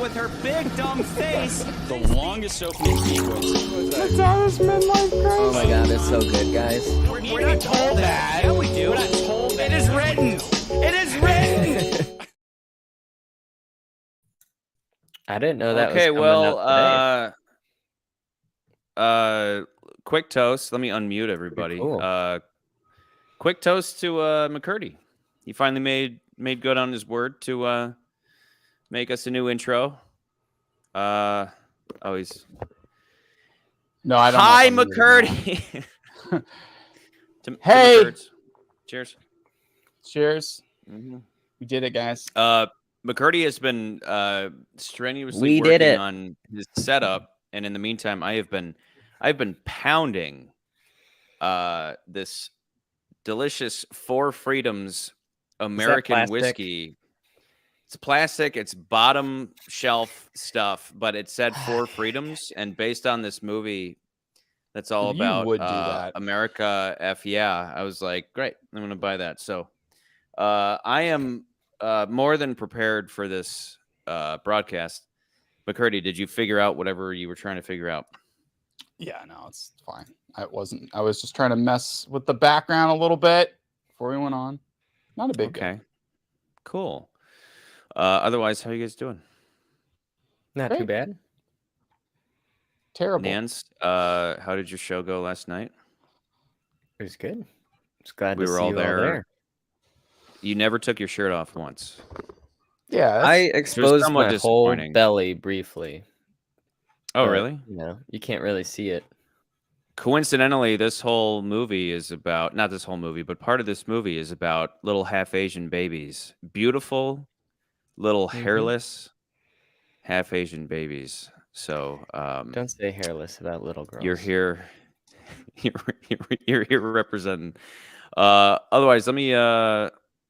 with her big dumb face. The longest Sophie sequence. That's how this midlife crisis. Oh my god, it's so good, guys. We're not told that. Yeah, we do. We're not told that. It is written. It is written. I didn't know that. Okay, was coming up well, quick toast. Let me unmute everybody. Cool. Quick toast to McCurdy. He finally made good on his word to make us a new intro. He's No, I don't. hi, know McCurdy. Hey. McCurds. Cheers. Cheers. Mm-hmm. We did it, guys. McCurdy has been strenuously We working did it. on his setup, and in the meantime, I've been pounding this delicious Four Freedoms American plastic? whiskey. It's plastic. It's bottom shelf stuff, but it said Four Freedoms, and based on this movie, that's all You about would do that. America. Yeah, I was like, great, I'm gonna buy that. So, I am more than prepared for this broadcast. McCurdy, did you figure out whatever you were trying to figure out? Yeah, no, it's fine. I was just trying to mess with the background a little bit before we went on. Not a big deal. Okay, cool. Otherwise, how are you guys doing? Not Great. too bad. Terrible. Nance, how did your show go last night? It was good. Just glad We to were see all you there. You never took your shirt off once. Yeah. I exposed somewhat my whole disappointing. belly briefly. Oh, but, really? You know, you can't really see it. Coincidentally, this whole movie is about, not this whole movie, but part of this movie is about little half Asian babies. Beautiful, little hairless, half Asian babies. So, Don't say hairless about little girls. you're here. You're here representing. Otherwise, let me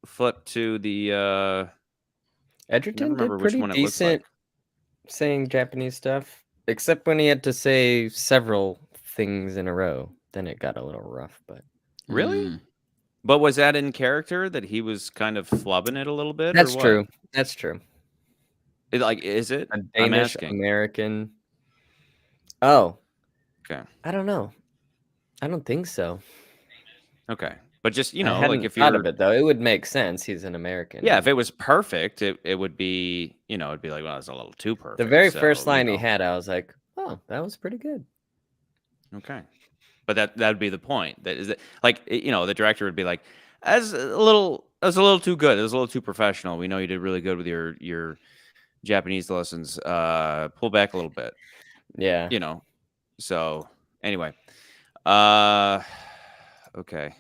flip to the. Edgerton remember did which pretty one it looks decent saying Japanese stuff, except when he had to say several things in a row. Then it got a little rough, but Really? Mm. But was that in character that he was kind of flubbing it a little bit? that's or what? true. That's true. Is it? A I'm Danish asking. American. Oh, Okay. I don't know. I don't think so. Okay. But just, I like hadn't if thought you're of it though, it would make sense. He's an American. Yeah, if it was perfect, it would be, it'd be like, well, it's a little too perfect. The very so, first line he had, I was like, "Oh, that was pretty good." Okay. But that would be the point. That is it, like, the director would be like, that's a little too good. It was a little too professional. We know you did really good with your Japanese lessons. Pull back a little bit. Yeah. So anyway. Okay.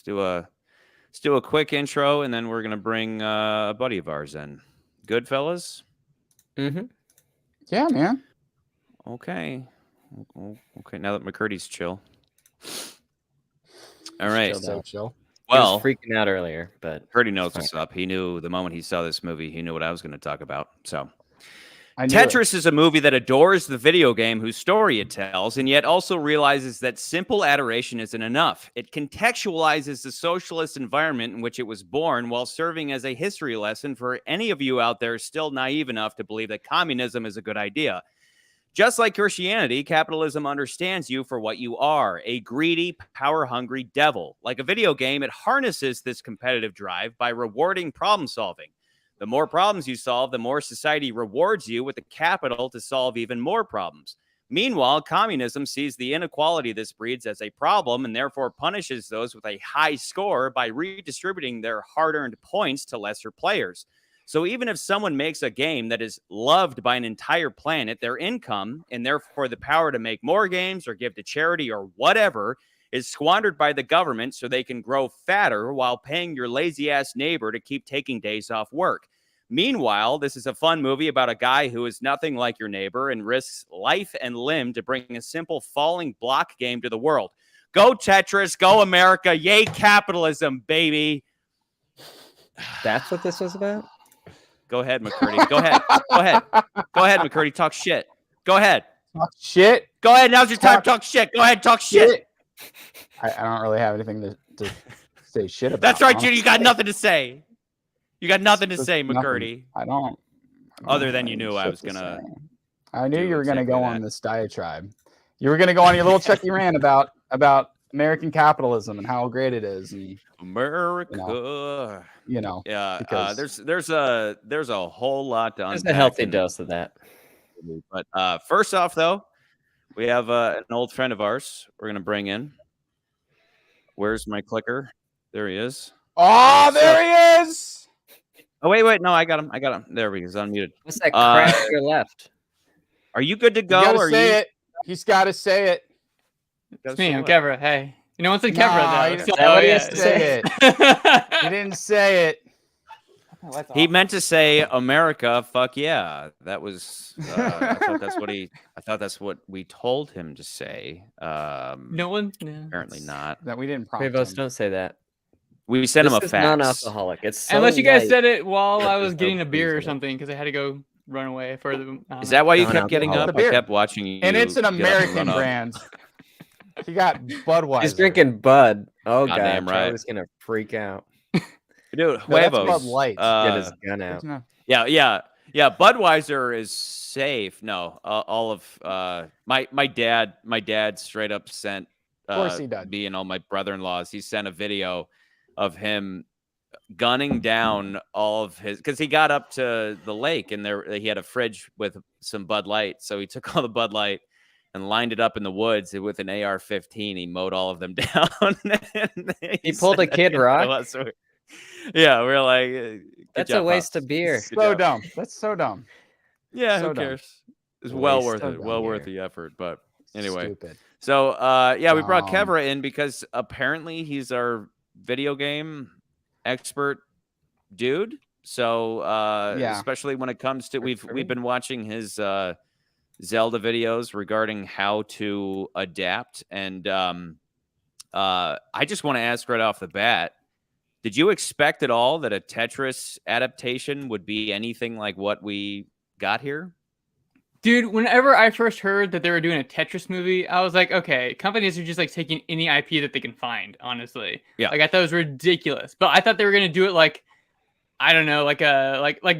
Let's do a quick intro, and then we're gonna bring a buddy of ours in. Good, fellas? Mm-hmm. Yeah, man. Okay. Okay, now that McCurdy's chill. All right. Chilled So out. chill. He Well, was freaking out earlier, but McCurdy knows fine. what's up. He knew the moment he saw this movie, he knew what I was going to talk about. So, I knew it. Tetris is a movie that adores the video game whose story it tells, and yet also realizes that simple adoration isn't enough. It contextualizes the socialist environment in which it was born while serving as a history lesson for any of you out there still naive enough to believe that communism is a good idea. Just like Christianity, capitalism understands you for what you are, a greedy, power-hungry devil. Like a video game, it harnesses this competitive drive by rewarding problem solving. The more problems you solve, the more society rewards you with the capital to solve even more problems. Meanwhile, communism sees the inequality this breeds as a problem and therefore punishes those with a high score by redistributing their hard-earned points to lesser players. So even if someone makes a game that is loved by an entire planet, their income, and therefore the power to make more games or give to charity or whatever, is squandered by the government so they can grow fatter while paying your lazy-ass neighbor to keep taking days off work. Meanwhile, this is a fun movie about a guy who is nothing like your neighbor and risks life and limb to bring a simple falling block game to the world. Go Tetris, go America, yay capitalism, baby. that's what this was about. Go ahead, McCurdy. Go ahead. Go ahead. Go ahead, McCurdy. Talk shit. Go ahead. Talk shit. Go ahead. Now's your time. Talk shit. Go ahead. Talk shit. I don't really have anything to say shit about. That's right, honestly. Judy. You got nothing to say. You got nothing to Just say, nothing. McCurdy. I don't Other than you knew I Shit was to gonna. say. I knew do you were going to exactly go on that. this diatribe. You were going to go on your little Chucky rant about American capitalism and how great it is, and America. Yeah, because there's a whole lot to There's unpack. a healthy in dose of that. But first off, though, we have an old friend of ours we're gonna bring in. Where's my clicker? There he is. oh, there he is. Oh wait, no, I got him. There we go. He's unmuted. What's that crack to your left? Are you good to You go? got to Are say you? it. He's got to say it. It's me, I'm Kevra. Hey. No one said Nah, Kevra, you though. didn't- So, Is that what he yeah. has to Say it. He didn't say it. He meant to say America. Fuck yeah. That was. I thought that's what we told him to say. No one? No. Apparently not. That we didn't prompt Quavos, him. don't say that. We sent him a This is fax. non-alcoholic. It's so Unless you guys light. said it while I was There's no getting a beer booze or in it. something because I had to go run away for the. Is that why you No, kept no, getting no. up? The beer. I kept watching you. And it's an get up and American run up. brand. He got Budweiser. He's drinking Bud. Oh god, Goddamn right. Charlie's gonna freak out. Dude, No, that's huevos. Bud Light. Get his gun out. Yeah. Budweiser is safe. No, all of my dad straight up sent Of course he did. me and all my brother-in-laws. He sent a video of him gunning down all of his because he got up to the lake and there he had a fridge with some Bud Light. So he took all the Bud Light and lined it up in the woods with an AR-15. He mowed all of them down. He pulled a Kid Rock. Yeah, we're like, good That's job, a waste Pops. of beer. Good So job. dumb. That's so dumb. Yeah, So who dumb. cares? It's well Waste worth of it. Well worth beer. the effort. But anyway, Stupid. so yeah, we brought Dumb. Kevra in because apparently he's our video game expert dude. So Yeah. especially when it comes to we've been watching his Zelda videos regarding how to adapt, and I just want to ask right off the bat. Did you expect at all that a Tetris adaptation would be anything like what we got here? Dude, whenever I first heard that they were doing a Tetris movie, I was like, okay, companies are just like taking any IP that they can find, honestly. Yeah. Like I thought it was ridiculous. But I thought they were gonna do it like I don't know, like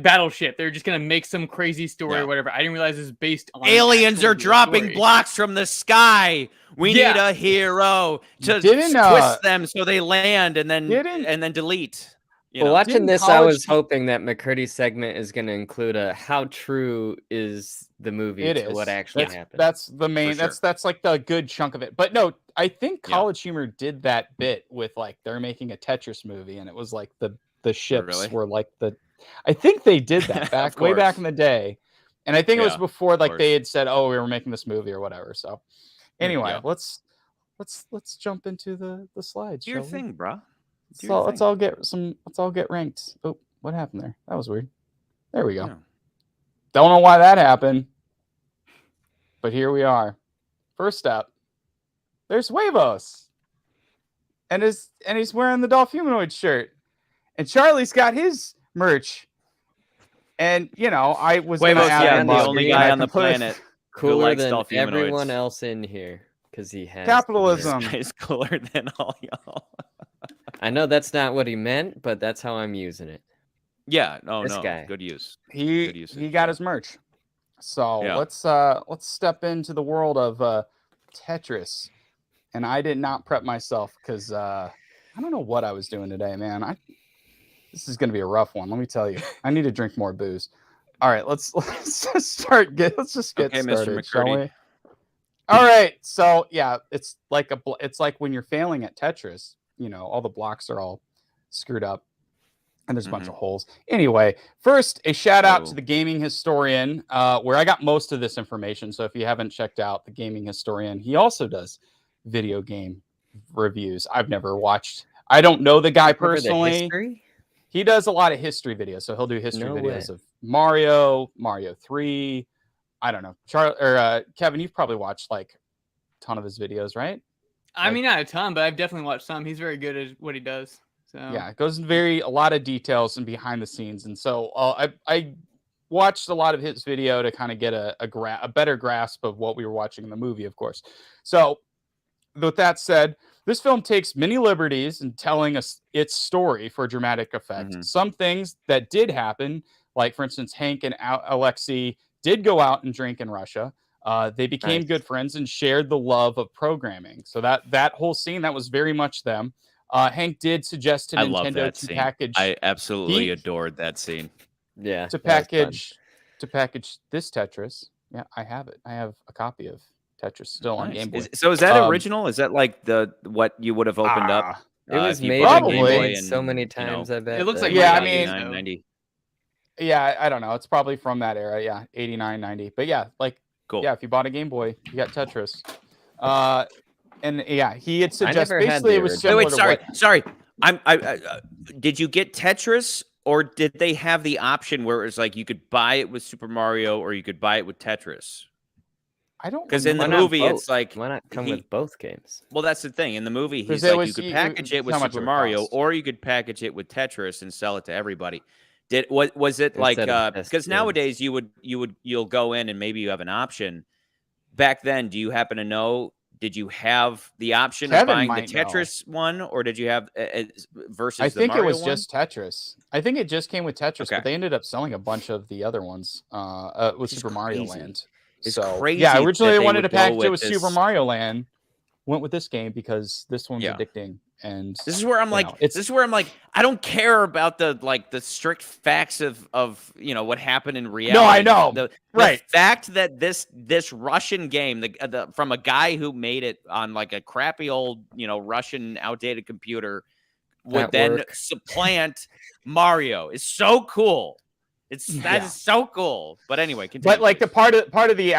Battleship. They're just gonna make some crazy story or whatever. I didn't realize it was based on Aliens actual are real dropping story. blocks from the sky. We Yeah. need a hero to Didn't, twist them so they land and then delete. You Well, know? watching Didn't this, I college was pe- hoping that McCurdy's segment is going to include a how true is the movie It to is. what actually that's, happened. That's the main. For sure. That's like the good chunk of it. But no, I think Yeah. College Humor did that bit with like they're making a Tetris movie, and it was like the ships really? were like the. I think they did that Of way back course. in the day, and I think it was Yeah, before like course. they had said, "Oh, we were making this movie" or whatever. So, anyway, Yeah. let's jump into the slides. Do your shall we? thing, bro. So let's all get ranked. Oh, what happened there? That was weird. There we go. Yeah. Don't know why that happened, but here we are. First up, there's Huevos, and he's wearing the Dolph Humanoid shirt, and Charlie's got his merch. And I was gonna Huevos, add yeah, him the up, only and guy I on the completely- planet who Cooler likes than Dolph everyone Humanoids. else in here because he has Capitalism. This guy's cooler than all y'all. I know that's not what he meant, but that's how I'm using it. Yeah, no, This no, guy. good use. He Good usage, he got yeah. his merch. So Yeah. let's step into the world of Tetris. And I did not prep myself because I don't know what I was doing today, man. This is gonna be a rough one. Let me tell you. I need to drink more booze. All right, let's just get Okay, Mr. started, shall McCurdy. we? All right, so yeah, it's like when you're failing at Tetris. All the blocks are all screwed up, and there's a bunch of holes. Anyway, first a shout out to the Gaming Historian, where I got most of this information. So if you haven't checked out the Gaming Historian, he also does video game reviews. I've never watched. I don't know the guy Remember the personally. history? He does a lot of history videos, so he'll do history No videos way. of Mario 3. I don't know. Kevin, you've probably watched like a ton of his videos, right? I mean, not a ton, but I've definitely watched some. He's very good at what he does. So Yeah, it goes into a lot of details and behind the scenes, and so I watched a lot of his video to kind of get a better grasp of what we were watching in the movie, of course. So, with that said, this film takes many liberties in telling us its story for dramatic effect. Mhm. Some things that did happen Like, for instance, Hank and Alexei did go out and drink in Russia. They became Nice. good friends and shared the love of programming. So that whole scene, that was very much them. Hank did suggest to I love Nintendo that to scene. package I absolutely he- adored that scene. Yeah. to that was fun. package this Tetris. Yeah, I have it. I have a copy of Tetris still on Nice. Game Boy. So is that Um, original? Is that like what you would have opened up? It was if you made bought a and Game Boy remade and, so many you know, times. I bet It looks that- like Yeah, my I mean- 89, 90. Yeah, I don't know. It's probably from that era. Yeah, 89, 90. But yeah, like, Cool. yeah, if you bought a Game Boy, you got Tetris. And yeah, he had I suggested never had basically the it was original. Wait, similar to sorry. what. Did you get Tetris, or did they have the option where it was like you could buy it with Super Mario or you could buy it with Tetris? I don't Because in the Why remember. not movie, both? it's like Why not come he- with both games? Well, that's the thing. In the movie, 'Cause he's it like, was- you could you- package it with how much Super it would Mario, cost. or you could package it with Tetris and sell it to everybody. Was it like Instead of best because games. nowadays you'll go in and maybe you have an option. Back then, do you happen to know? Did you have the option of Kevin buying the might know. Tetris one, or did you have versus I the think it Mario was one? just Tetris. I think it just came with Tetris, Okay. but they ended up selling a bunch of the other ones with is Super Mario crazy. Land. It's So crazy yeah, that originally they they wanted would to go package it with with this- Super Mario Land. Went with this game because this one's Yeah. addicting. And This is where I'm you like, know, it's- this is where I'm like, I don't care about the strict facts of what happened in reality. I know. The Right. fact that this Russian game, from a guy who made it on like a crappy old Russian outdated computer, would At then work. supplant Mario is so cool. That Yeah. is so cool. But anyway, continue. But like the please. part of the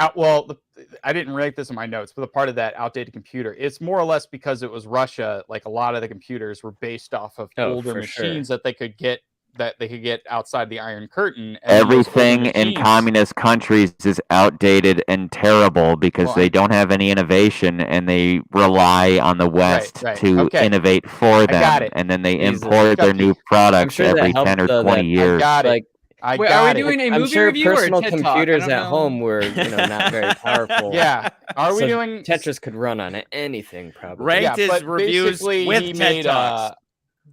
I didn't write this in my notes, but the part of that outdated computer, it's more or less because it was Russia. Like a lot of the computers were based off of Oh, older for sure. machines that they could get outside the Iron Curtain. And then those older Everything in machines- communist countries is outdated and terrible because Well, they don't have any innovation and they rely on the West right. to Okay. innovate for them. got it. And then they Jesus. import their new products sure that every helped, 10 or though, 20 that- I years. got it. Like, I Wait, got are we it. doing a I'm movie sure review or a personal TED Talk? I computers don't at know. home were not very powerful. Yeah. Are we So doing Tetris could run on anything probably. Ranked his but reviews basically with he TED made, Talks.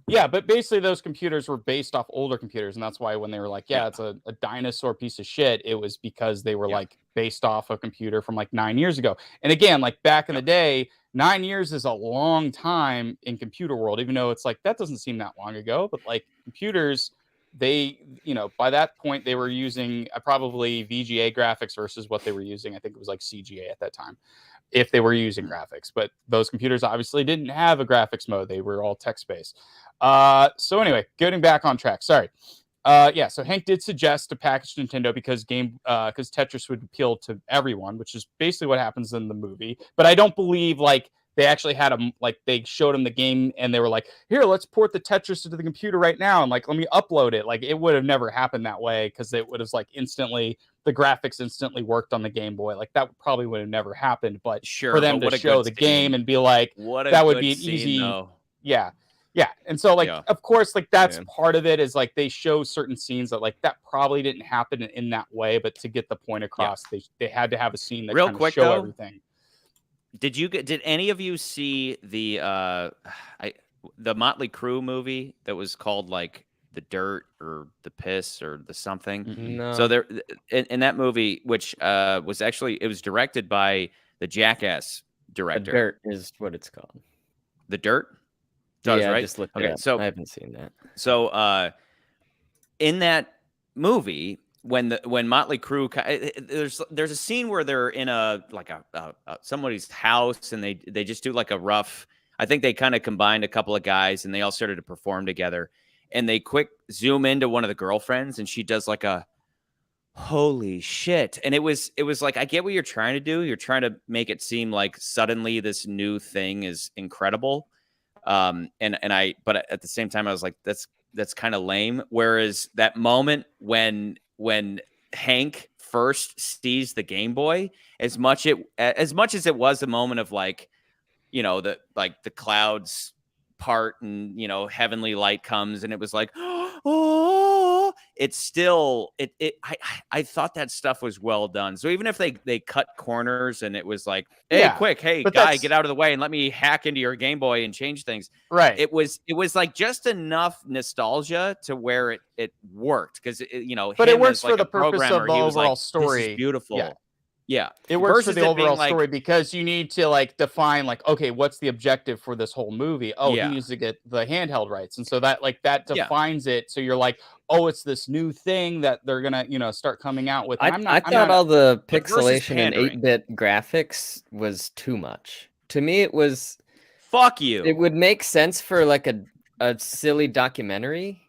yeah, but basically those computers were based off older computers, and that's why when they were like, yeah, Yeah. it's a dinosaur piece of shit, it was because they were Yeah. like based off a computer from like 9 years ago. And again, like back in the day, 9 years is a long time in computer world, even though it's like that doesn't seem that long ago, but like computers, they, by that point they were using probably VGA graphics versus what they were using. I think it was like CGA at that time, if they were using graphics. But those computers obviously didn't have a graphics mode. They were all text-based. So anyway, getting back on track. Sorry. Yeah, so Hank did suggest to package Nintendo because Tetris would appeal to everyone, which is basically what happens in the movie. But I don't believe like they actually had they showed him the game and they were like, here, let's port the Tetris to the computer right now and like let me upload it. Like it would have never happened that way because it would have like the graphics instantly worked on the Game Boy. Like that probably would have never happened. But Sure, for them but what to a show good the scene. game and be like, What a that would good be an scene, easy- though. yeah. And so like, Yeah. of course, like that's Yeah. part of it is like they show certain scenes that like that probably didn't happen in that way, but to get the point across, they had to have a scene that Real kind of quick, show though, everything. Did any of you see the Motley Crue movie that was called like The Dirt or The Piss or the something? No. So there in that movie, which was actually it was directed by the Jackass The director. Dirt is what it's called. The Dirt? Does, Yeah, I right? just looked Okay, it up. so I haven't seen that. So in that movie, when Motley Crue, there's a scene where they're in a somebody's house and they just do like a rough. I think they kind of combined a couple of guys and they all started to perform together. And they quick zoom into one of the girlfriends and she does like a holy shit. And it was like, I get what you're trying to do. You're trying to make it seem like suddenly this new thing is incredible. But at the same time, I was like, that's kind of lame. Whereas that moment when Hank first sees the Game Boy, as much as it was a moment of like, the clouds part and heavenly light comes and it was like, oh, it's still I thought that stuff was well done. So even if they cut corners and it was like, hey, quick, hey guy, get out of the way and let me hack into your Game Boy and change things. Right. It was like just enough nostalgia to where it worked because but it works like for the purpose of the overall like, story. This is beautiful. Yeah. It works for Versus the overall like, story because you need to like define like, okay, what's the objective for this whole movie? Oh, he needs to get the handheld rights. And so that defines it. So you're like, oh, it's this new thing that they're gonna, start coming out with. And I thought all the pixelation and 8-bit graphics was too much. To me, it was fuck you. It would make sense for like a silly documentary.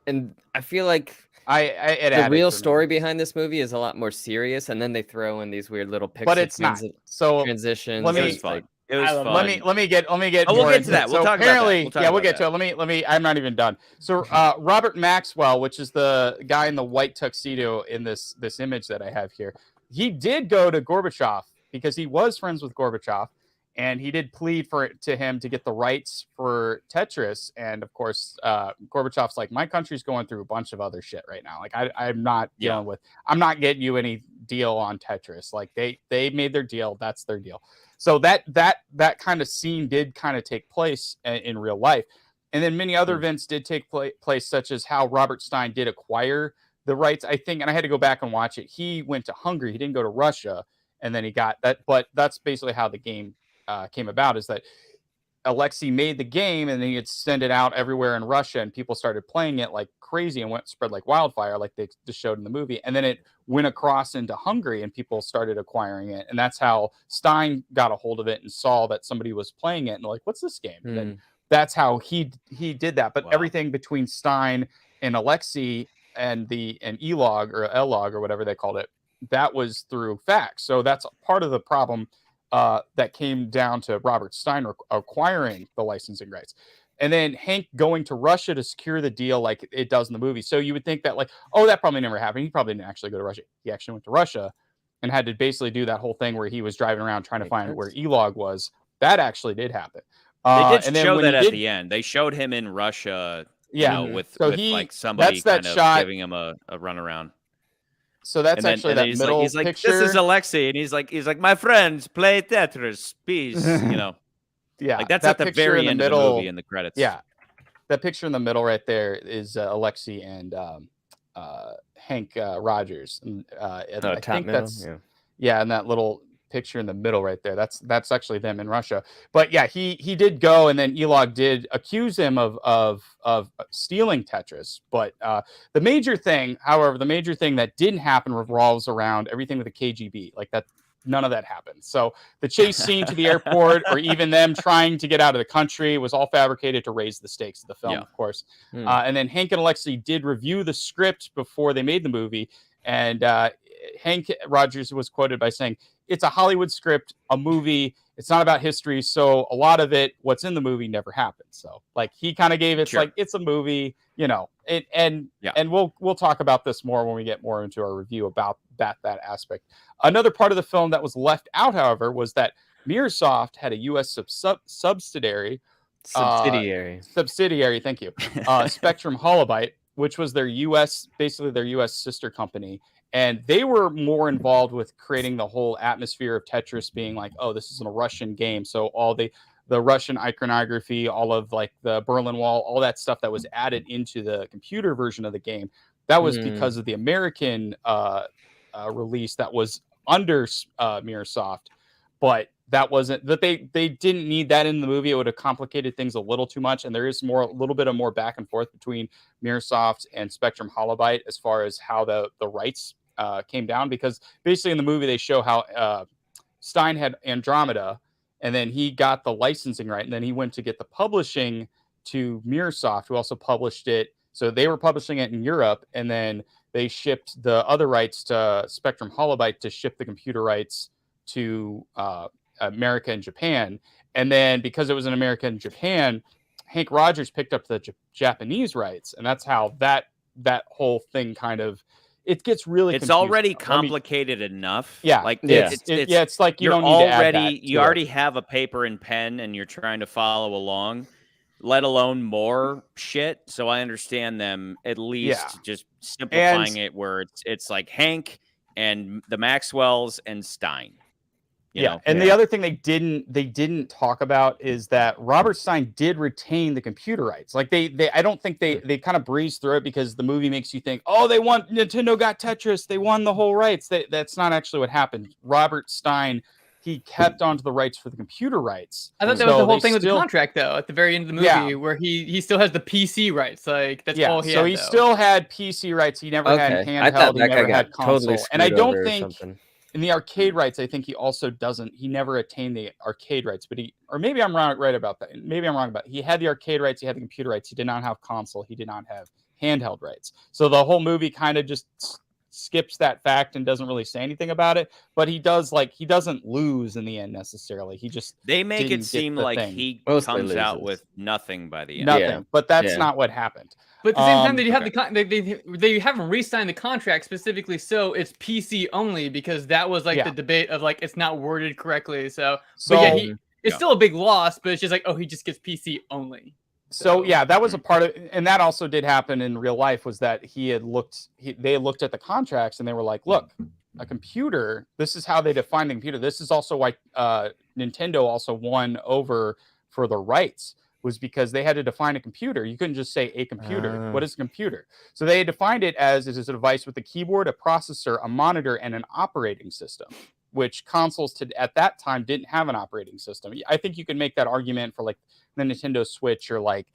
And I feel like the real story behind this movie is a lot more serious, and then they throw in these weird little pixel. But it's not. So transitions. It was fun. It was fun. Let me get. Oh, we'll get to that. We'll talk about that. We'll get to it. Let me. I'm not even done. So Robert Maxwell, which is the guy in the white tuxedo in this image that I have here, he did go to Gorbachev because he was friends with Gorbachev. And he did plead to him to get the rights for Tetris. And of course, Gorbachev's like, my country's going through a bunch of other shit right now. Like I'm not dealing with, I'm not getting you any deal on Tetris. Like they made their deal. That's their deal. So that kind of scene did kind of take place in real life. And then many other events did take place, such as how Robert Stein did acquire the rights, I think. And I had to go back and watch it. He went to Hungary. He didn't go to Russia. And then he got that. But that's basically how the game came about, is that Alexei made the game and then he'd send it out everywhere in Russia and people started playing it like crazy and spread like wildfire, like they just showed in the movie. And then it went across into Hungary and people started acquiring it. And that's how Stein got a hold of it and saw that somebody was playing it and like, what's this game? And then that's how he did that. But everything between Stein and Alexei and E-log or L-log or whatever they called it, that was through fax. So that's part of the problem that came down to Robert Stein acquiring the licensing rights. And then Hank going to Russia to secure the deal like it does in the movie. So you would think that like, oh, that probably never happened. He probably didn't actually go to Russia. He actually went to Russia and had to basically do that whole thing where he was driving around trying to find where E-log was. That actually did happen. They did show that at the end. They showed him in Russia, with like somebody kind of giving him a runaround. So that's actually that middle he's like, picture. This is Alexei, and he's like, my friends, play Tetris, please. Yeah, like that's at the very end of the movie in the credits. Yeah, that picture in the middle right there is Alexei and Hank Rogers. And, I think that's and that little picture in the middle right there. That's actually them in Russia. But yeah, he did go, and then E-log did accuse him of stealing Tetris. But the major thing that didn't happen revolves around everything with the KGB. Like that, none of that happened. So the chase scene to the airport, or even them trying to get out of the country, was all fabricated to raise the stakes of the film, of course. And then Hank and Alexei did review the script before they made the movie, and Hank Rogers was quoted by saying, "It's a Hollywood script, a movie. It's not about history. So a lot of it, what's in the movie, never happened." So like he kind of gave it like it's a movie, and we'll talk about this more when we get more into our review about that aspect. Another part of the film that was left out, however, was that Mirrorsoft had a U.S. subsidiary. Thank you. Spectrum Holobyte, which was their U.S. sister company. And they were more involved with creating the whole atmosphere of Tetris, being like, oh, this is a Russian game. So all the Russian iconography, all of like the Berlin Wall, all that stuff that was added into the computer version of the game, that was because of the American release that was under Mirrorsoft. But that wasn't that they didn't need that in the movie. It would have complicated things a little too much. And there is a little bit more back and forth between Mirrorsoft and Spectrum Holobyte as far as how the rights came down, because basically in the movie they show how Stein had Andromeda, and then he got the licensing right, and then he went to get the publishing to Mirrorsoft, who also published it. So they were publishing it in Europe, and then they shipped the other rights to Spectrum Holobyte to ship the computer rights to America and Japan. And then because it was in America and Japan, Hank Rogers picked up the Japanese rights, and that's how that whole thing kind of, it gets really it's confusing. Already complicated enough. It's like you don't need to add that you already have a paper and pen and you're trying to follow along. let alone more shit. So I understand them at least just simplifying it where it's like Hank and the Maxwells and Stein. You know? And the other thing they didn't talk about is that Robert Stein did retain the computer rights. Like I don't think they kind of breezed through it because the movie makes you think, oh, Nintendo got Tetris, they won the whole rights. That's not actually what happened. Robert Stein, he kept onto the rights for the computer rights. I thought that was the whole thing with the contract, though. At the very end of the movie, where he still has the PC rights, like that's all he had. So he still had PC rights. He never had handheld. He never had console. And I don't think in the arcade rights, I think he also doesn't. He never attained the arcade rights, but maybe I'm right about that. Maybe I'm wrong about it. He had the arcade rights. He had the computer rights. He did not have console. He did not have handheld rights. So the whole movie kind of just skips that fact and doesn't really say anything about it, but he doesn't lose in the end necessarily. They make it seem like he comes out with nothing by the end. Nothing, but that's not what happened. But at the same time, they haven't re-signed the contract specifically, so it's PC only because that was like the debate of like it's not worded correctly. It's still a big loss, but it's just like he just gets PC only. So that was a part of, and that also did happen in real life. Was that they looked at the contracts and they were like, look, a computer. This is how they define the computer. This is also why Nintendo also won over for the rights. Was because they had to define a computer. You couldn't just say a computer. What is a computer? So they defined it as a device with a keyboard, a processor, a monitor, and an operating system, which consoles at that time didn't have an operating system. I think you can make that argument for like the Nintendo Switch or like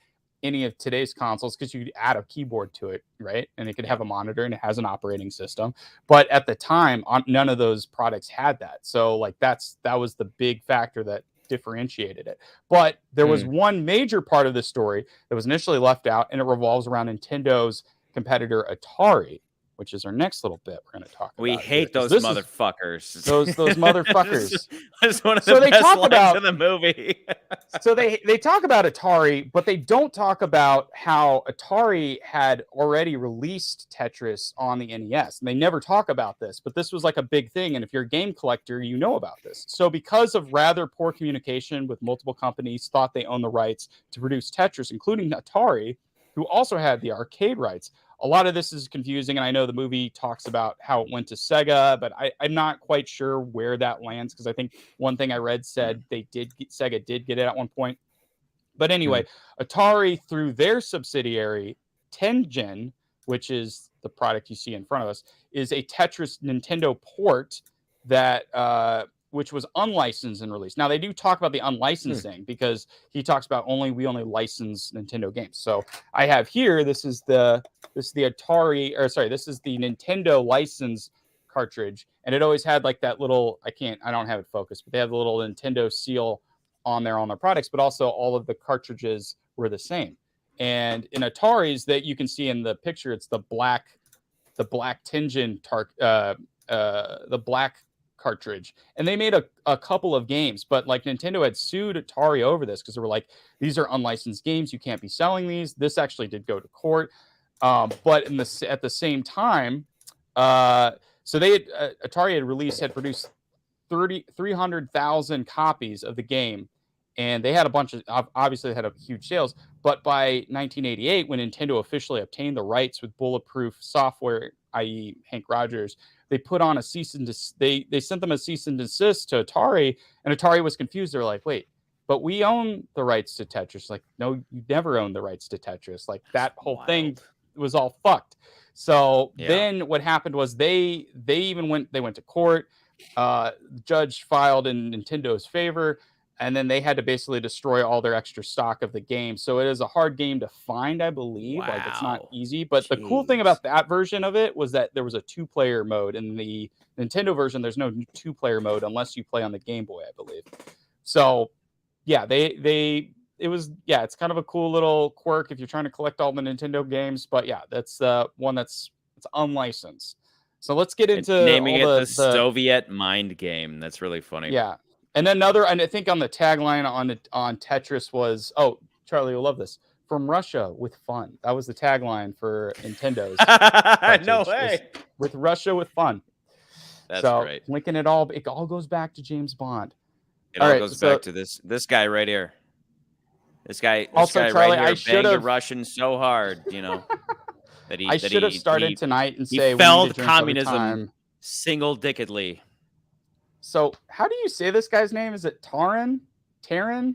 any of today's consoles because you could add a keyboard to it, right? And it could have a monitor and it has an operating system. But at the time, none of those products had that. So like that was the big factor that differentiated it. But there was one major part of the story that was initially left out, and it revolves around Nintendo's competitor Atari, which is our next little bit we're going to talk about. We hate those motherfuckers. Those motherfuckers. That's one of the best lines in the movie. So they talk about Atari, but they don't talk about how Atari had already released Tetris on the NES. And they never talk about this, but this was like a big thing. And if you're a game collector, you know about this. So because of rather poor communication with multiple companies, thought they owned the rights to produce Tetris, including Atari, who also had the arcade rights. A lot of this is confusing, and I know the movie talks about how it went to Sega, but I'm not quite sure where that lands because I think one thing I read said Sega did get it at one point. But anyway, Atari, through their subsidiary, Tengen, which is the product you see in front of us, is a Tetris Nintendo port that which was unlicensed and released. Now they do talk about the unlicensing because he talks about we only license Nintendo games. So I have here, this is the Atari, or sorry, this is the Nintendo license cartridge. And it always had like that little, I don't have it focused, but they have the little Nintendo seal on their products, but also all of the cartridges were the same. And in Atari's that you can see in the picture, it's the black Tengen the black cartridge, and they made a couple of games, but like Nintendo had sued Atari over this because they were like, these are unlicensed games, you can't be selling these. This actually did go to court, but at the same time, so Atari had produced 300,000 copies of the game, and they had a bunch of, obviously they had a huge sales. But by 1988, when Nintendo officially obtained the rights with Bulletproof Software, i.e. Hank Rogers, they put on a cease and they sent them a cease and desist to Atari, and Atari was confused. They're like, wait, but we own the rights to Tetris. Like, no, you never owned the rights to Tetris. Like that whole thing was all fucked. So then what happened was they went to court. Judge filed in Nintendo's favor, and then they had to basically destroy all their extra stock of the game. So it is a hard game to find, I believe. Wow. Like, it's not easy. But the cool thing about that version of it was that there was a 2-player mode. In the Nintendo version, there's no 2-player mode unless you play on the Game Boy, I believe. So, yeah, it's kind of a cool little quirk if you're trying to collect all the Nintendo games. But, yeah, that's one it's unlicensed. So let's get into naming it the Soviet mind game. That's really funny. Yeah. And I think on the tagline on Tetris was, oh, Charlie, you'll love this, from Russia with fun. That was the tagline for Nintendo's. No way. With Russia with fun. That's great. Linking it all goes back to James Bond. It all goes back to this guy right here. This guy Charlie, right here banged a Russian so hard, that he. I should have started tonight and say he felled we need to communism single-dickedly. So, how do you say this guy's name? Is it Taron? Taron?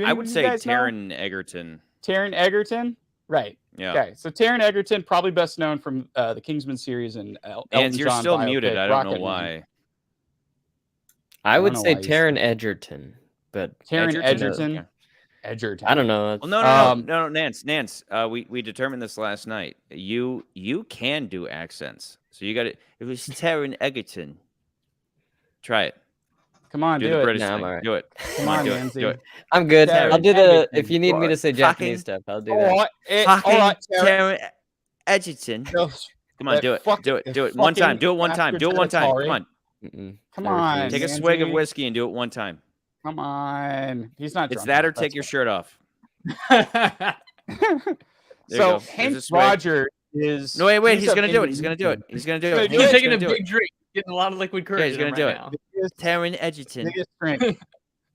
I would say Taron Egerton. Taron Egerton? Right. Yeah. Okay. So Taron Egerton, probably best known from the Kingsman series and and you're John still biopic, muted. I don't know why. I would say Taron Egerton, but Taron Egerton. Okay. Egerton. I don't know. Well, no, Nance. We determined this last night. You can do accents, so you got it. It was Taron Egerton. Try it. Come on, do it. the British thing. Right. Do it. Come on, do Nancy. it. Do it. I'm good. Taron I'll do Egerton. if you need me to say Japanese stuff, I'll do that. All right, Taron Egerton. Come on, do it. Do it. One time. Do it one time. Do it one time. Come on. Come on. Take a swig of whiskey and do it one time. Come on. He's not. It's that or take your shirt off. So Hank Roger is. No, wait. He's gonna do it. He's gonna do it. He's taking a big drink, getting a lot of liquid courage. Yeah, he's gonna do it. Taron Egerton.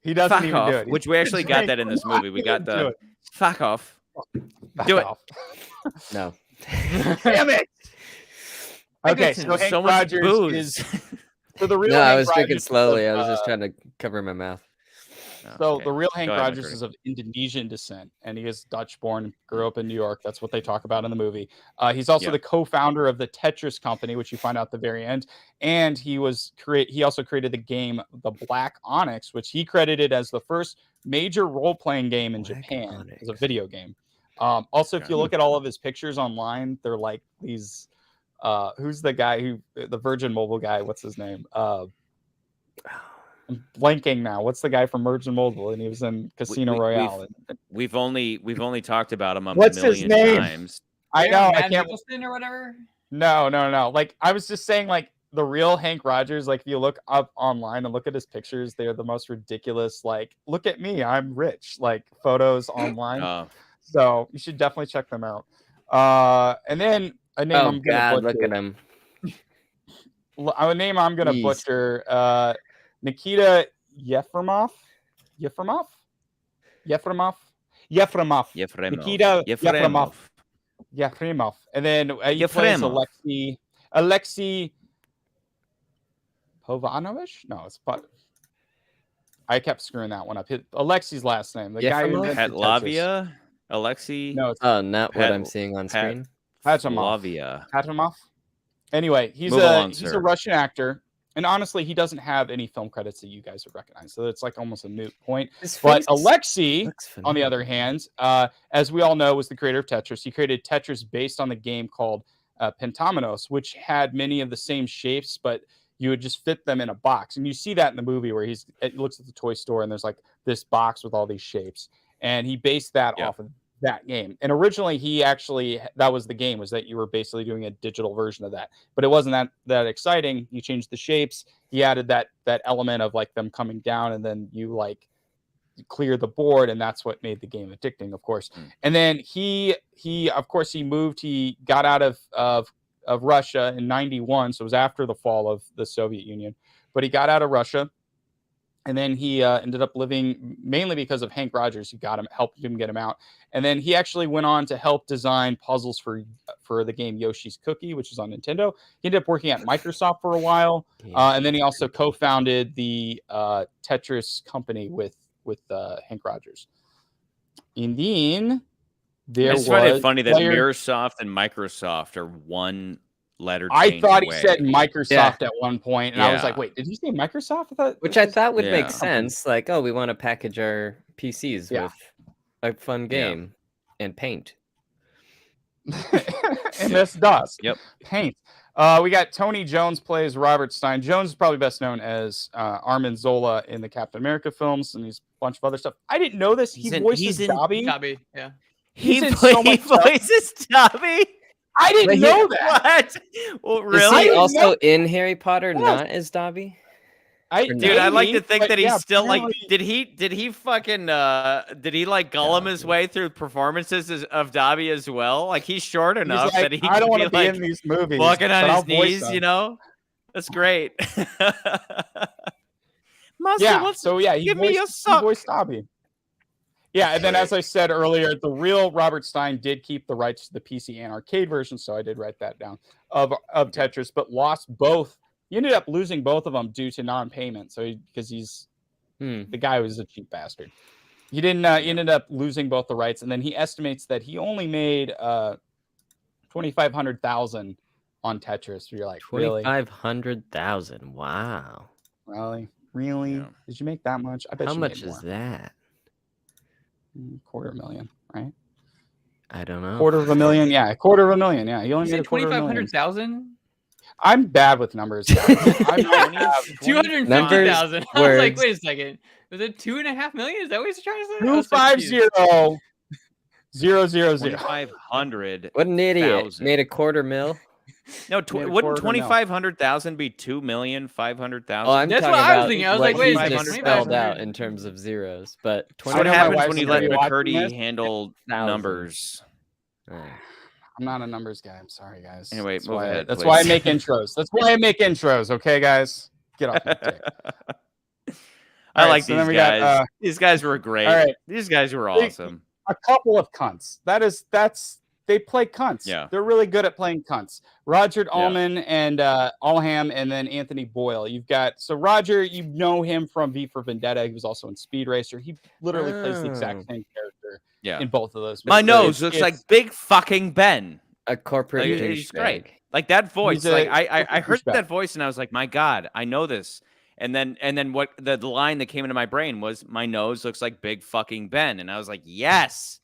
He doesn't fuck even off, do it. Which we actually got that in this movie. We got the fuck off. Do it. No. Damn it. Okay, so Hank so Rogers booze. is. So the real. No, Hank I was drinking Rogers slowly. of, I was just trying to cover my mouth. So okay. the real Hank Go ahead, Rogers McCurdy. is of Indonesian descent, and he is Dutch-born, grew up in New York. That's what they talk about in the movie. He's also the co-founder of the Tetris company, which you find out at the very end. And he also created the game The Black Onyx, which he credited as the first major role-playing game in Japan as a video game. Also, if you look at all of his pictures online, they're like these. Who's the guy the Virgin Mobile guy? What's his name? I'm blanking now. What's the guy from Virgin Mobile? And he was in Casino Royale. We've only talked about him a What's million his name? times. I know. Matt I can't. Nicholson or whatever. No. Like I was just saying, like the real Hank Rogers. Like if you look up online and look at his pictures, they're the most ridiculous. Like, look at me, I'm rich. Like photos online. So you should definitely check them out. And then a name I'm gonna butcher. Look at him. A name I'm gonna butcher. Nikita Yefremov. Nikita Yefremov. And then he plays Alexei Povanovich? No, it's I kept screwing that one up. Alexei's last name. The guy who Petlavia? Alexei? No, it's not what I'm seeing on screen. Patamov. Anyway, he's a Russian actor. And honestly, he doesn't have any film credits that you guys would recognize. So it's like almost a moot point. But Alexei, on the other hand, as we all know, was the creator of Tetris. He created Tetris based on the game called Pentamenos, which had many of the same shapes, but you would just fit them in a box. And you see that in the movie where he looks at the toy store and there's like this box with all these shapes. And he based that off of that game. And originally that was the game, was that you were basically doing a digital version of that, but it wasn't that exciting. You changed the shapes, he added that element of like them coming down, and then you like clear the board, and that's what made the game addicting, of course. And then he got out of Russia in 91, so it was after the fall of the Soviet Union, but he got out of Russia. And then he ended up living, mainly because of Hank Rogers, who helped him get him out. And then he actually went on to help design puzzles for the game Yoshi's Cookie, which is on Nintendo. He ended up working at Microsoft for a while, and then he also co-founded the Tetris company with Hank Rogers. And then I find it funny that Microsoft and Microsoft are one letter. I thought he said Microsoft at one point, and I was like, "Wait, did he say Microsoft?" I thought would make sense. Like, oh, we want to package our PCs with a fun game and paint. And this does. Paint. We got Tony Jones plays Robert Stein. Jones is probably best known as Armin Zola in the Captain America films, and he's a bunch of other stuff. I didn't know this. He voices Dobby. Dobby, yeah. He voices Dobby. I didn't know that. What? Well, really? Is he also in Harry Potter, not as Dobby? I'd like to think that he's still apparently. Like. Did he fucking like Gollum his way through performances of Dobby as well? Like he's short enough that he. I don't want to be in these movies. Walking on his knees, you know. That's great. Master, give me your sock. He voiced Dobby. Yeah, and then as I said earlier, the real Robert Stein did keep the rights to the PC and arcade version, so I did write that down of Tetris, but lost both. He ended up losing both of them due to non-payment. So because the guy was a cheap bastard. He didn't. He ended up losing both the rights, and then he estimates that he only made $2,500,000 on Tetris. You're like, really? $2,500,000. Wow. Really? Yeah. Did you make that much? I bet. How you much made is more. that? $250,000, right? I don't know. $250,000. Yeah, $250,000. Yeah, he only made $2,500,000. I'm bad with numbers. Guys. I'm not 250,000. I was like, wait a second. Was it 2.5 million? Is that what he's trying to say? 250,000. 2,500. What an idiot! Made $250,000. No, wouldn't 2,500,000 be 2,500,000? Oh, that's what I was thinking. I was like, wait, 500,000 spelled out in terms of zeros, but what happens when you let McCurdy handle numbers? I'm not a numbers guy. I'm sorry, guys. Anyway, that's why I make intros. That's why I make intros. Okay, guys, get off my dick. I like these guys. These guys were great. All right. These guys were awesome. A couple of cunts. They play cunts. Yeah. They're really good at playing cunts. Roger Allman and Allham, and then Anthony Boyle. You've got Roger. You know him from V for Vendetta. He was also in Speed Racer. He literally plays the exact same character. In both of those. My nose looks like Big fucking Ben. A corporate. He's great. Like that voice. I heard that voice and I was like, my God, I know this. And then what the line that came into my brain was, my nose looks like Big fucking Ben. And I was like, yes,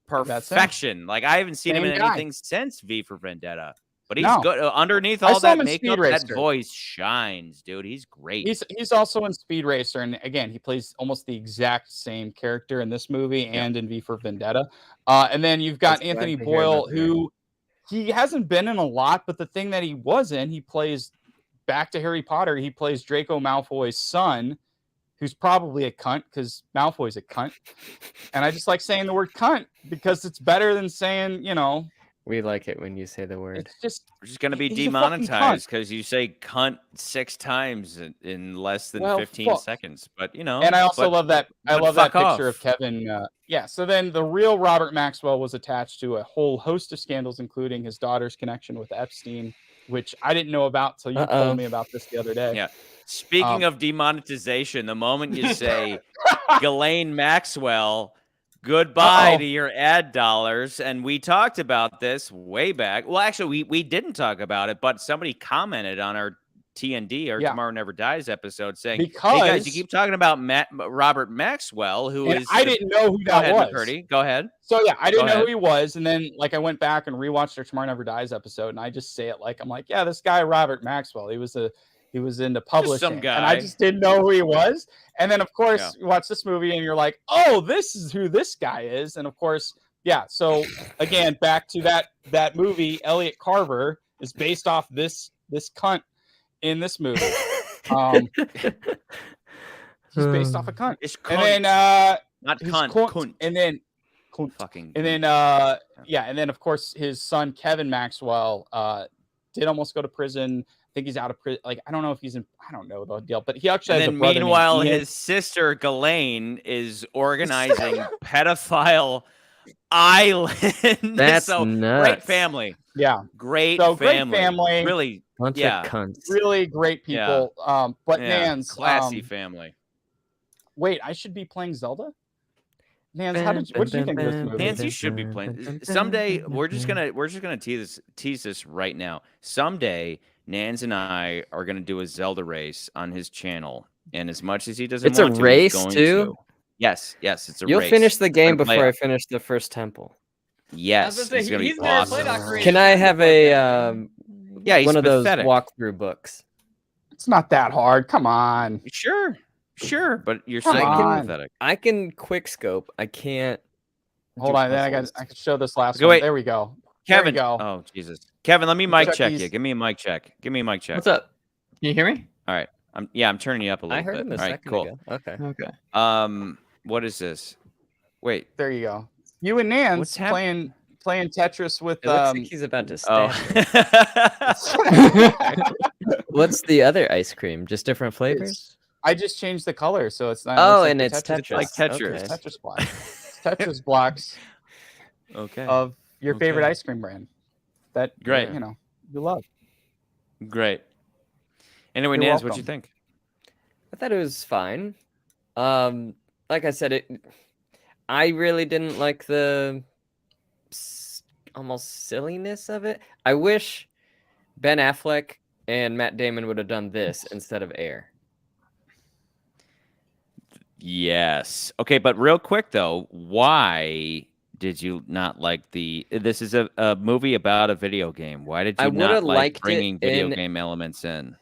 perfection. Like I haven't seen him in anything since V for Vendetta. But he's good underneath all that makeup. That voice shines, dude. He's great. He's also in Speed Racer, and again, he plays almost the exact same character in this movie and in V for Vendetta. And then you've got Anthony Boyle, who he hasn't been in a lot, but the thing that he was in, he plays back to Harry Potter. He plays Draco Malfoy's son, who's probably a cunt because Malfoy's a cunt. And I just like saying the word cunt because it's better than saying, We like it when you say the word. We're just going to be demonetized because you say cunt 6 times in less than 15 seconds. But, And I also love that. I love that picture of Kevin. So then the real Robert Maxwell was attached to a whole host of scandals, including his daughter's connection with Epstein, which I didn't know about till you told me about this the other day. Yeah. Speaking of demonetization, the moment you say Ghislaine Maxwell, goodbye to your ad dollars. And we talked about this way back. Well, actually, we didn't talk about it, but somebody commented on our TND, our Tomorrow Never Dies episode, saying, hey, guys, you keep talking about Robert Maxwell, who is... I didn't know who that was. McCurdy. Go ahead. So, I didn't know who he was. And then, I went back and rewatched our Tomorrow Never Dies episode, and I just say it I'm like, yeah, this guy, Robert Maxwell, he was into publishing, some guy. and I just didn't know who he was. And then, of course, you watch this movie, and you're like, "Oh, this is who this guy is." And of course, So again, back to that movie, Elliot Carver is based off this cunt in this movie. He's based off a cunt. It's cunt. And then not cunt, cunt. And then cunt. Fucking. And then and then of course his son Kevin Maxwell did almost go to prison. I think he's out of prison. I don't know if he's in. I don't know the deal, but he actually has a brother. Meanwhile, his sister Ghislaine is organizing pedophile island. That's nuts. Great family. Yeah, great family. Really, bunch of cunts. Really great people. Yeah. But Nans, classy family. Wait, I should be playing Zelda. Nans, what did you think of this movie? Nans, you should be playing. Someday, we're just gonna tease this right now. Someday, Nans and I are gonna do a Zelda race on his channel, and as much as he doesn't, it's a race too. Yes, it's a race. You'll finish the game before I finish the first temple. Yes, it's gonna be awesome. Can I have a one of those walkthrough books? It's not that hard. Come on. Sure, but you're so pathetic. I can quick scope. I can't. Hold on, then I can show this last one. There we go. Kevin. There we go. Oh Jesus, Kevin, let me mic check you. Give me a mic check. What's up? Can you hear me? All right. I'm turning you up a little bit. I heard him a second ago. Okay. What is this? Wait. There you go. You and Nance playing Tetris with. It looks like he's about to stab. What's the other ice cream? Just different flavors? I just changed the color, so it's not. Oh, and it's Tetris. It's like Tetris. Tetris Squad. Tetris blocks of your favorite ice cream brand that you love. Great. Anyway, Nance, what'd you think? I thought it was fine. Like I said, I really didn't like the almost silliness of it. I wish Ben Affleck and Matt Damon would have done this instead of Air. Yes. Okay, but real quick though, why did you not like this is a movie about a video game. Why did you not like bringing video game elements in?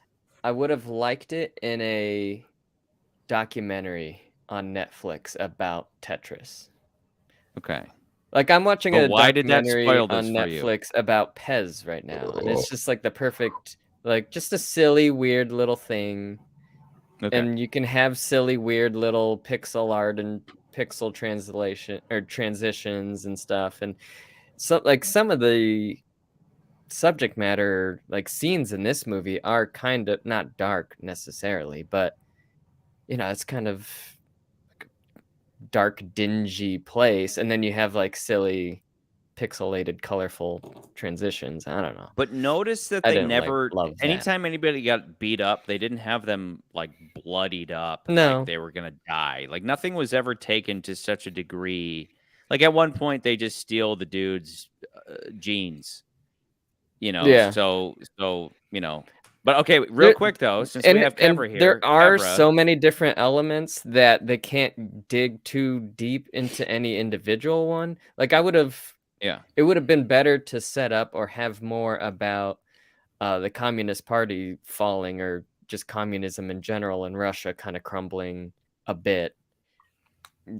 I would have liked it in a documentary on Netflix about Tetris. Okay. Like I'm watching a documentary on Netflix about Pez right now, and it's just like the perfect, like just a silly, weird little thing. Okay. And you can have silly, weird little pixel art and pixel translation or transitions and stuff. And so like some of the subject matter, like scenes in this movie are kind of not dark necessarily, but it's kind of like a dark, dingy place. And then you have like silly, pixelated, colorful transitions. I don't know. But notice that they never, anytime anybody got beat up, they didn't have them like bloodied up. No. Like they were going to die. Like nothing was ever taken to such a degree. Like at one point they just steal the dude's jeans, Yeah. So, but okay, real quick though, since we have Kevra here. There are so many different elements that they can't dig too deep into any individual one. Like it would have been better to set up or have more about the Communist Party falling or just communism in general in Russia kind of crumbling a bit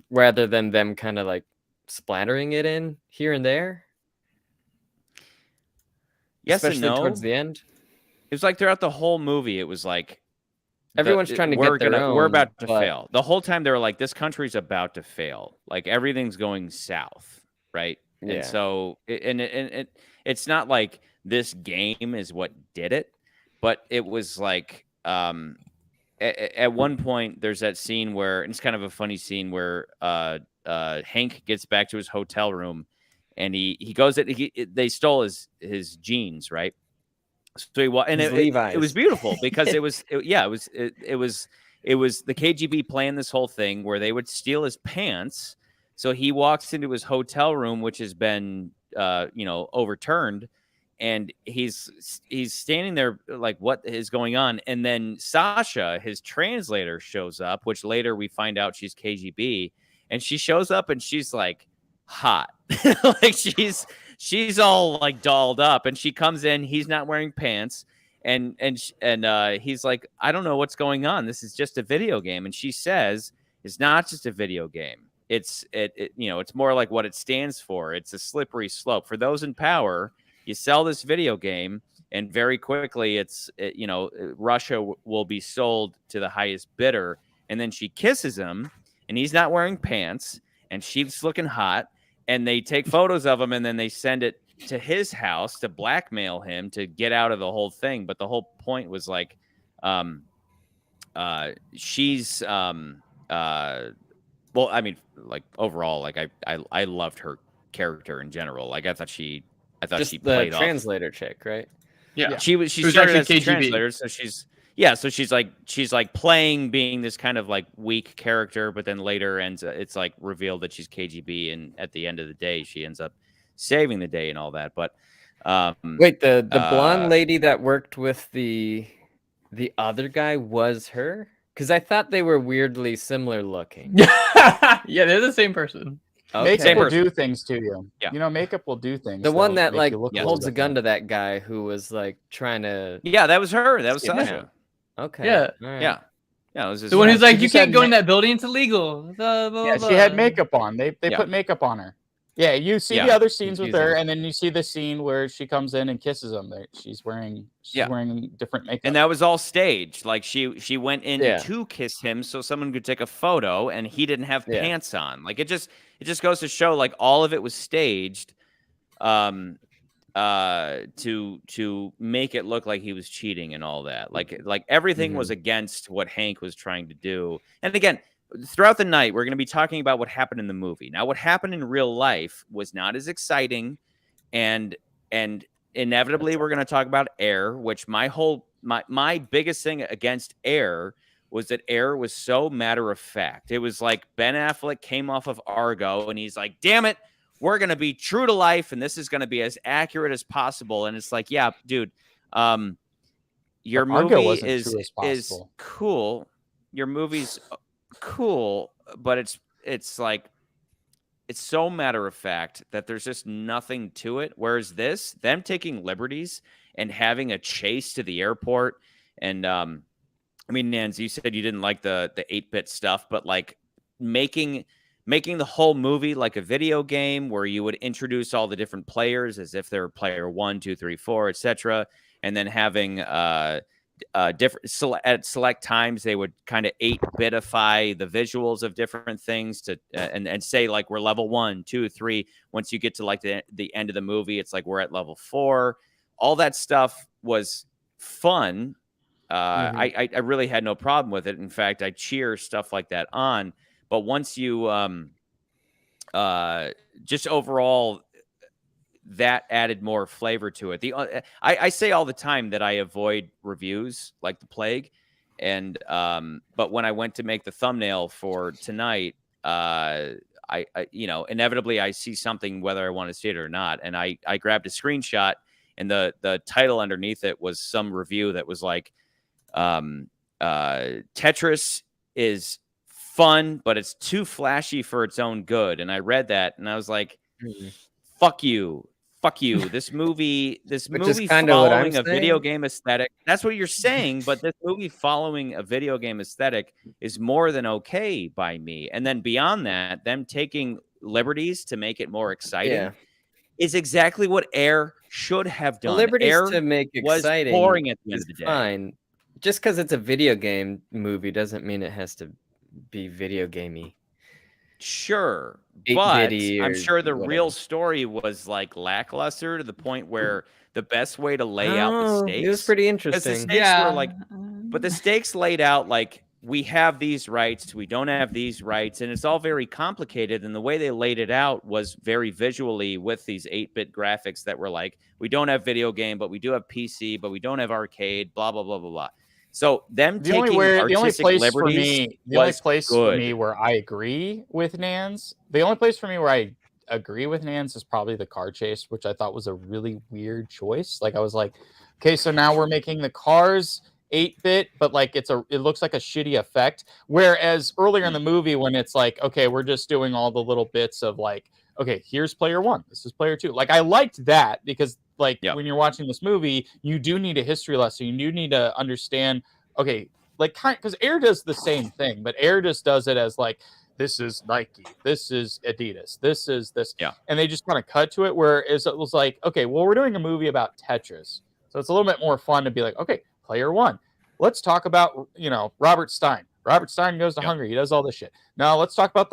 rather than them kind of like splattering it in here and there. Yes, especially and no. Towards the end. It was like throughout the whole movie, it was like everyone's trying to get their own. We're about to fail. The whole time they were like, this country's about to fail. Like everything's going south, right? Yeah. And so, it's not like this game is what did it, but it was like at one point there's that scene where, and it's kind of a funny scene where Hank gets back to his hotel room, and he goes they stole his jeans, right? So it was beautiful because it was the KGB planned this whole thing where they would steal his pants. So he walks into his hotel room, which has been overturned, and he's standing there like, what is going on? And then Sasha, his translator, shows up, which later we find out she's KGB, and she shows up and she's like hot. Like she's all like dolled up, and she comes in, he's not wearing pants, and he's like, I don't know what's going on, this is just a video game. And she says it's not just a video game, it's more like what it stands for. It's a slippery slope. For those in power, you sell this video game and very quickly Russia will be sold to the highest bidder. And then she kisses him and he's not wearing pants and she's looking hot, and they take photos of him and then they send it to his house to blackmail him to get out of the whole thing. But the whole point was like, she's well, I mean, like overall, like I loved her character in general. Like I thought she played the translator chick, right? Yeah. She started as a translator, so she's like playing being this kind of like weak character, but then later it's like revealed that she's KGB, and at the end of the day she ends up saving the day and all that. But wait, the blonde lady that worked with the other guy was her? Because I thought they were weirdly similar looking. Yeah, they're the same person. Okay. Makeup will do things to you. Yeah. Makeup will do things. The one that like holds a gun to that guy who was like trying to. Yeah, that was her. That was Sasha. Okay. Yeah. Right. Yeah. Yeah. It was the one who's like, you can't go in that building. It's illegal. Blah, blah, yeah, blah. she had makeup on. They put makeup on her. Yeah, you see the other scenes with her, and then you see the scene where she comes in and kisses him. She's wearing different makeup, and that was all staged. Like she went in to kiss him so someone could take a photo, and he didn't have pants on. Like it just goes to show like all of it was staged, to make it look like he was cheating and all that. Like everything was against what Hank was trying to do. And again, throughout the night, we're going to be talking about what happened in the movie. Now, what happened in real life was not as exciting, and inevitably we're going to talk about Air, which my biggest thing against Air was that Air was so matter of fact. It was like Ben Affleck came off of Argo, and he's like, "Damn it, we're going to be true to life, and this is going to be as accurate as possible." And it's like, yeah, dude, your movie is cool. Your movie's cool, but it's like it's so matter of fact that there's just nothing to it. Whereas them taking liberties and having a chase to the airport, and I mean, Nans, you said you didn't like the 8-bit stuff, but like making the whole movie like a video game where you would introduce all the different players as if they're player 1, 2, 3, 4, etc., and then having different at select times they would kind of 8-bitify the visuals of different things to and say like we're level 1, 2, 3. Once you get to like the end of the movie, it's like we're at level 4. All that stuff was fun. I really had no problem with it. In fact, I cheer stuff like that on. But once you just overall, that added more flavor to it. I say all the time that I avoid reviews like the plague, and but when I went to make the thumbnail for tonight, I inevitably I see something whether I want to see it or not, and I grabbed a screenshot, and the title underneath it was some review that was like, Tetris is fun, but it's too flashy for its own good. And I read that, and I was like, fuck you. This movie following a video game aesthetic. That's what you're saying, but this movie following a video game aesthetic is more than okay by me. And then beyond that, them taking liberties to make it more exciting is exactly what Air should have done. Liberties Air to make exciting was boring at the end of the day. Fine. Just because it's a video game movie doesn't mean it has to be video gamey. Sure, but I'm sure the real story was like lackluster to the point where the best way to lay out the stakes. It was pretty interesting. The stakes were like, but the stakes laid out like we have these rights, we don't have these rights, and it's all very complicated. And the way they laid it out was very visually with these 8-bit graphics that were like, we don't have video game, but we do have PC, but we don't have arcade, blah blah blah blah blah. So them the taking artistic liberties the only place for me where I agree with Nans, is probably the car chase, which I thought was a really weird choice. Like I was like, okay, so now we're making the cars 8-bit, but like it looks like a shitty effect. Whereas earlier in the movie, when it's like, okay, we're just doing all the little bits of like, okay, here's player 1, this is player 2. Like I liked that because like when you're watching this movie, you do need a history lesson. You do need to understand, okay, like because Air does the same thing, but Air just does it as like, this is Nike, this is Adidas, this is this. Yeah. And they just kind of cut to it, whereas it was like, okay, well, we're doing a movie about Tetris. So it's a little bit more fun to be like, okay, player 1. Let's talk about, Robert Stein. Robert Stein goes to Hungary. He does all this shit. Now let's talk about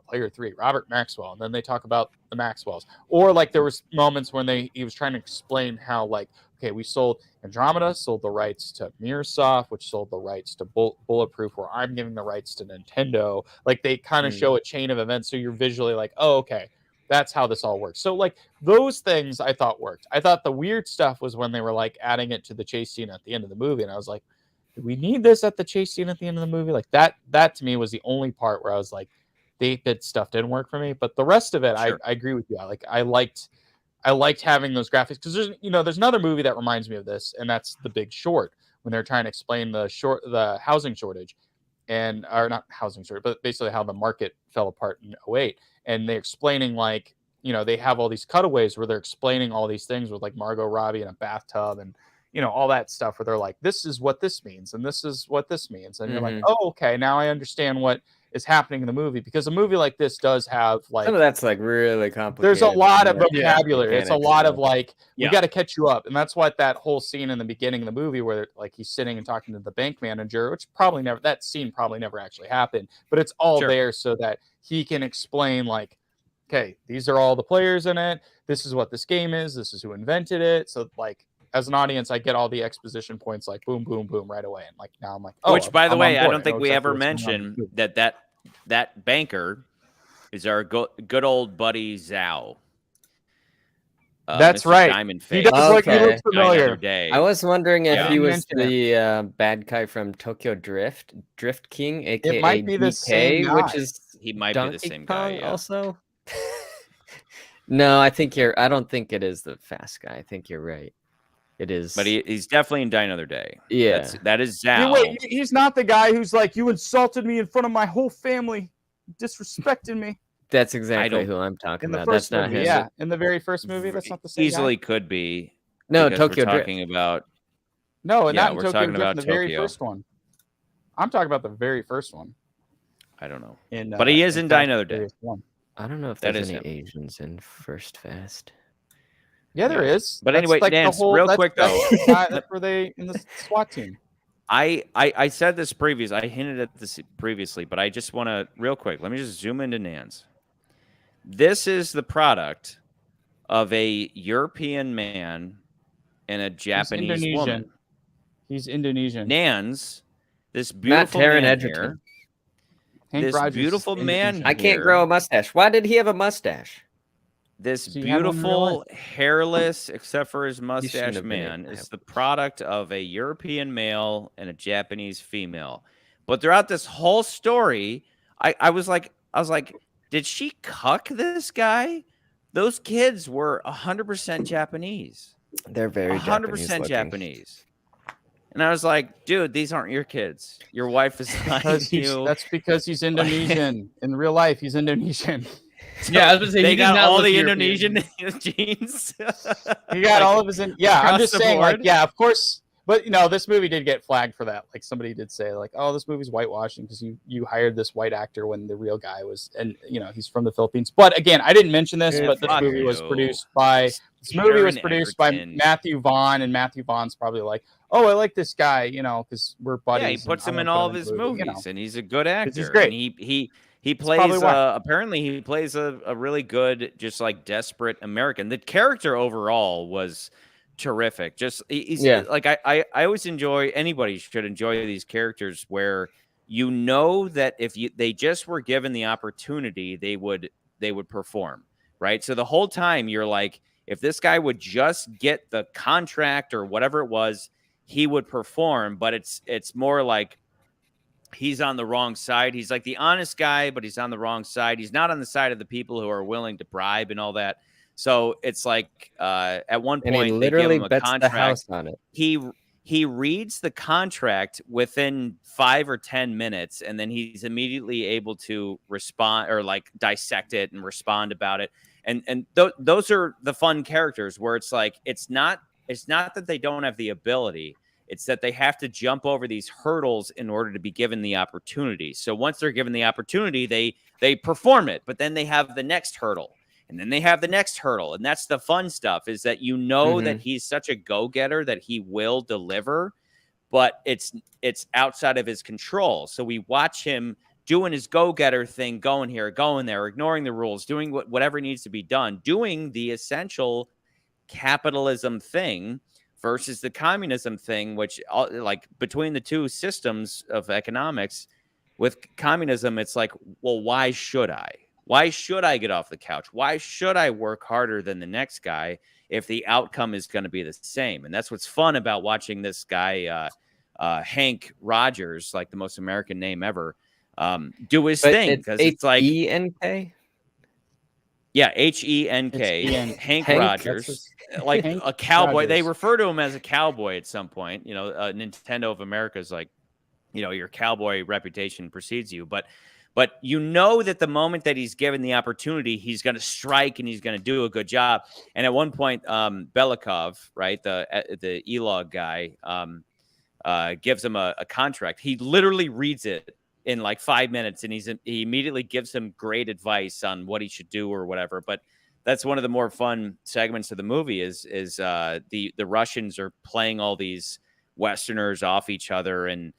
player 3, Robert Maxwell, and then they talk about the Maxwells. Or like there was moments when he was trying to explain how like, okay, we sold Andromeda, sold the rights to Mirrorsoft, which sold the rights to Bulletproof, where I'm giving the rights to Nintendo. Like they kind of show a chain of events, so you're visually like, oh, okay, that's how this all works. So like those things I thought worked. I thought the weird stuff was when they were like adding it to the chase scene at the end of the movie, and I was like, do we need this at the chase scene at the end of the movie? Like that to me was the only part where I was like, the 8-bit stuff didn't work for me. But the rest of it, I agree with you. I liked having those graphics because there's another movie that reminds me of this, and that's The Big Short, when they're trying to explain the housing shortage, or not housing shortage, but basically how the market fell apart in 2008. And they're explaining like, they have all these cutaways where they're explaining all these things with like Margot Robbie in a bathtub and all that stuff where they're like, this is what this means, and this is what this means. And you're like, oh, okay, now I understand what is happening in the movie, because a movie like this does have like some of that's like really complicated. There's a lot of vocabulary. It's a lot of like, we got to catch you up. And that's what that whole scene in the beginning of the movie where like he's sitting and talking to the bank manager, which that scene probably never actually happened, but it's all there so that he can explain like, okay, these are all the players in it. This is what this game is. This is who invented it. So like, as an audience, I get all the exposition points like boom, boom, boom right away. And like now I'm like, oh, which by the I'm way, on I board. don't think know we exactly ever what's going on. mentioned that banker is our good old buddy Zhao. That's Mr. right. Diamond He Face. does look familiar. I was wondering if he was mention the bad guy from Tokyo Drift King, aka It might be the DK, same guy. which is He might Donkey be the same Kong guy. Yeah. also. No, I don't think it is the fast guy. I think you're right. It is. But he's definitely in Die Another Day. Yeah. That is Zhao. Wait, he's not the guy who's like, you insulted me in front of my whole family, disrespecting me. That's exactly who I'm talking about. That's not movie, him. Yeah, in the very first movie, that's not the same Easily guy. could be. No, we're Tokyo Drift. talking about. No, Yeah, not in we're Tokyo talking Drift, about in the very Tokyo. first one. I'm talking about the very first one. I don't know. But he is in Die Another Day. I don't know if That there's is any him. Asians in First Fast. Yeah, there is. But That's anyway, like Nance, the whole, real quick though. That's where they in the SWAT team. I said this I hinted at this previously, but I just want to real quick. Let me just zoom into Nance. This is the product of a European man and a Japanese woman. He's Indonesian. Nance, this beautiful Taron man Egerton. here. This beautiful man. I can't grow a mustache. Why did he have a mustache? This So you had one in real beautiful, hairless, except for his shouldn't mustache have been man, able to is have the product of a European male and a Japanese female. But throughout this whole story, I was like, did she cuck this guy? Those kids were 100% Japanese. They're very 100% Japanese. And I was like, dude, these aren't your kids. Your wife is lying to you. That's because he's Indonesian. In real life, he's Indonesian. Yeah, I was gonna say They got all the European. Indonesian genes. He got all of his yeah, I'm across just the saying, board. like, yeah, of course. But this movie did get flagged for that. Like somebody did say, like, oh, this movie's whitewashing because you hired this white actor when the real guy was, and he's from the Philippines. But again, I didn't mention this, but this movie was produced by Matthew Vaughn, and Matthew Vaughn's probably like, oh, I like this guy, because we're buddies. Yeah, he puts him in all of his movies, and he's a good actor. He's great. And he plays apparently he plays a really good, just like desperate American. The character overall was terrific. Just like I always enjoy, anybody should enjoy these characters where that if they just were given the opportunity, they would perform, right? So the whole time you're like, if this guy would just get the contract or whatever it was, he would perform. But it's more like he's on the wrong side. He's like the honest guy, but he's on the wrong side. He's not on the side of the people who are willing to bribe and all that. So it's like at one point and he literally they give him a bets contract. the house on it. He reads the contract within 5 or 10 minutes, and then he's immediately able to respond or like dissect it and respond about it. And those are the fun characters where it's like it's not that they don't have the ability. It's that they have to jump over these hurdles in order to be given the opportunity. So once they're given the opportunity, they perform it, but then they have the next hurdle. And then they have the next hurdle. And that's the fun stuff, is that that he's such a go-getter that he will deliver, but it's outside of his control. So we watch him doing his go-getter thing, going here, going there, ignoring the rules, doing whatever needs to be done, doing the essential capitalism thing versus the communism thing, which like between the two systems of economics, with communism, it's like, well, why should I? Why should I get off the couch? Why should I work harder than the next guy if the outcome is going to be the same? And that's what's fun about watching this guy, Hank Rogers, like the most American name ever, do his thing. Because it's like Henk. Yeah, Henk. Hank Rogers, like Hank a cowboy. Rogers. They refer to him as a cowboy at some point. Nintendo of America is like, your cowboy reputation precedes you. But that the moment that he's given the opportunity, he's going to strike and he's going to do a good job. And at one point, Belikov, right, the E-Log guy, gives him a contract. He literally reads it in like 5 minutes, and he immediately gives him great advice on what he should do or whatever. But that's one of the more fun segments of the movie is the Russians are playing all these Westerners off each other and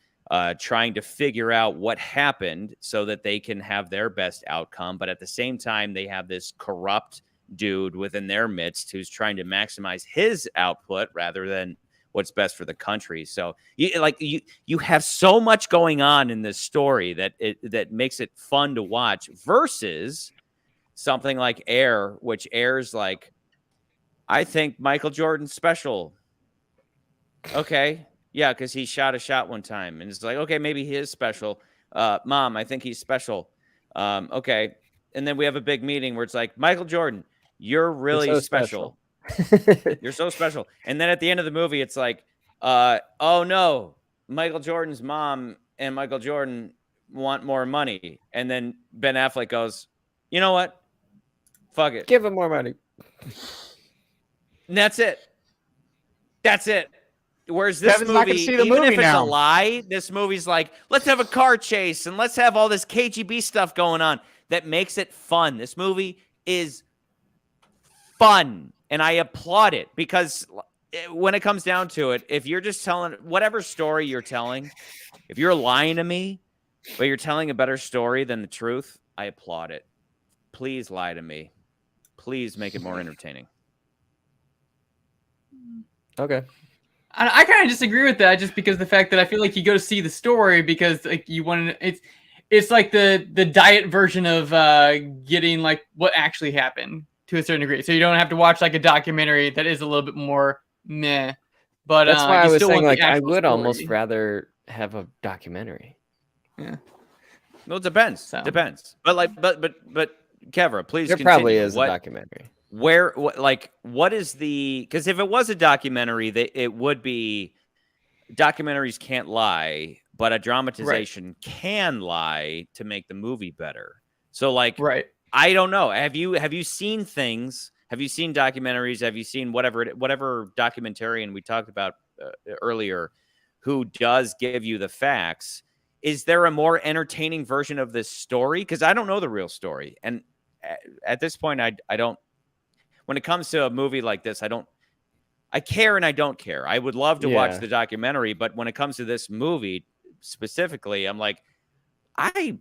trying to figure out what happened so that they can have their best outcome. But at the same time, they have this corrupt dude within their midst who's trying to maximize his output rather than what's best for the country. So you have so much going on in this story that makes it fun to watch versus something like Air, which Air's like, I think Michael Jordan's special. Okay. Yeah, because he shot a shot one time. And it's like, okay, maybe he is special. Mom, I think he's special. Okay. And then we have a big meeting where it's like, Michael Jordan, you're really so special. You're so special. And then at the end of the movie, it's like, oh no, Michael Jordan's mom and Michael Jordan want more money. And then Ben Affleck goes, you know what? Fuck it. Give him more money. And that's it. That's it. Whereas this Kevin's not gonna movie, see the even movie if it's now. a lie, this movie's like, let's have a car chase and let's have all this KGB stuff going on that makes it fun. This movie is fun, and I applaud it because when it comes down to it, if you're just telling whatever story you're telling, if you're lying to me, but you're telling a better story than the truth, I applaud it. Please lie to me. Please make it more entertaining. Okay. I kind of disagree with that, just because the fact that I feel like you go to see the story because like you want to. It's like the diet version of getting like what actually happened to a certain degree. So you don't have to watch like a documentary that is a little bit more meh. But that's why I was saying like I would story. almost rather have a documentary. Yeah. Well, it depends. So. Depends. But Kevra, please. There continue. probably is a documentary. What is the? Because if it was a documentary, it would be. Documentaries can't lie, but a dramatization can lie to make the movie better. So, like, I don't know. Have you seen things? Have you seen documentaries? Have you seen whatever documentarian we talked about earlier, who does give you the facts? Is there a more entertaining version of this story? Because I don't know the real story, and at this point, I don't. When it comes to a movie like this, I care and I don't care. I would love to watch the documentary, but when it comes to this movie specifically, I'm like, I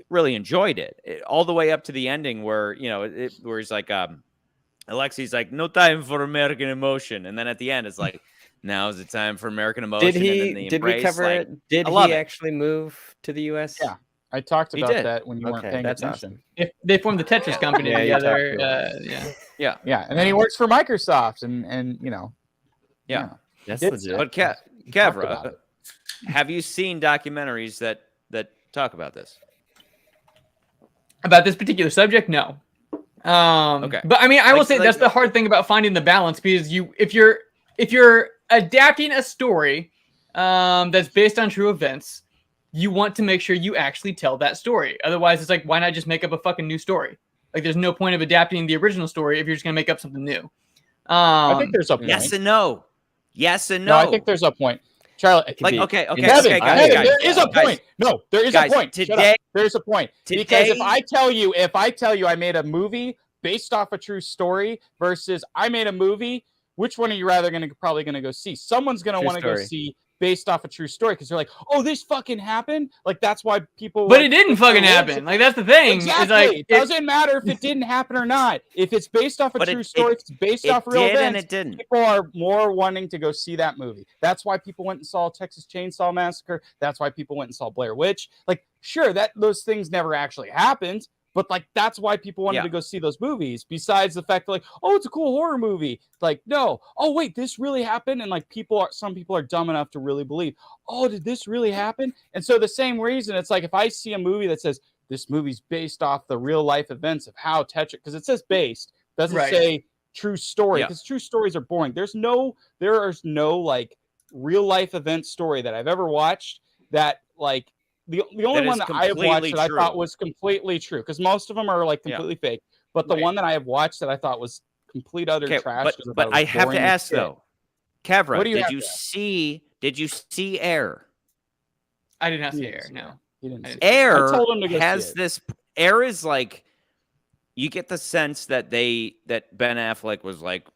really enjoyed it all the way up to the ending where, where he's like, Alexi's like, no time for American emotion. And then at the end, it's like, now is the time for American emotion. Did we cover it? Did he actually move to the U.S.? Yeah. I talked about that when you weren't paying attention. Awesome. If they formed the Tetris company together. Yeah. And then he works for Microsoft and That's legit. But Kevra, have you seen documentaries that talk about this? About this particular subject? No. Okay. But I mean, I will say that's the hard thing about finding the balance, because if you're adapting a story that's based on true events, you want to make sure you actually tell that story. Otherwise, it's like, why not just make up a fucking new story? Like, there's no point of adapting the original story if you're just going to make up something new. I think there's a point. Yes and no. Yes and no. No, I think there's a point. Charlie, okay, Kevin, guys, there is a point. No, there is a point. Today, there's a point. Because if I tell you I made a movie based off a true story versus I made a movie, which one are you probably going to go see? Someone's going to want to go see based off a true story, because they're like, oh, this fucking happened. Like, that's why people. But it didn't fucking happen. Like, that's the thing. Exactly. It's like, it doesn't matter if it didn't happen or not. If it's based off a true story, if it's based off real events, people are more wanting to go see that movie. That's why people went and saw Texas Chainsaw Massacre. That's why people went and saw Blair Witch. Like, sure, those things never actually happened. But like, that's why people wanted to go see those movies. Besides the fact that like, oh, it's a cool horror movie. Like, no, oh wait, this really happened. And like, some people are dumb enough to really believe, oh, did this really happen? And so the same reason, it's like, if I see a movie that says this movie's based off the real life events of how Tetris, because it says based, doesn't say true story, because true stories are boring. There is no like real life event story that I've ever watched that like. The only one that I have watched that I thought was completely true, because most of them are like completely fake. But the one that I have watched that I thought was complete utter trash. But I have to ask though, Kevra, did you see Air? I did not see Air. No, Air has this. Air is like, you get the sense that Ben Affleck was like,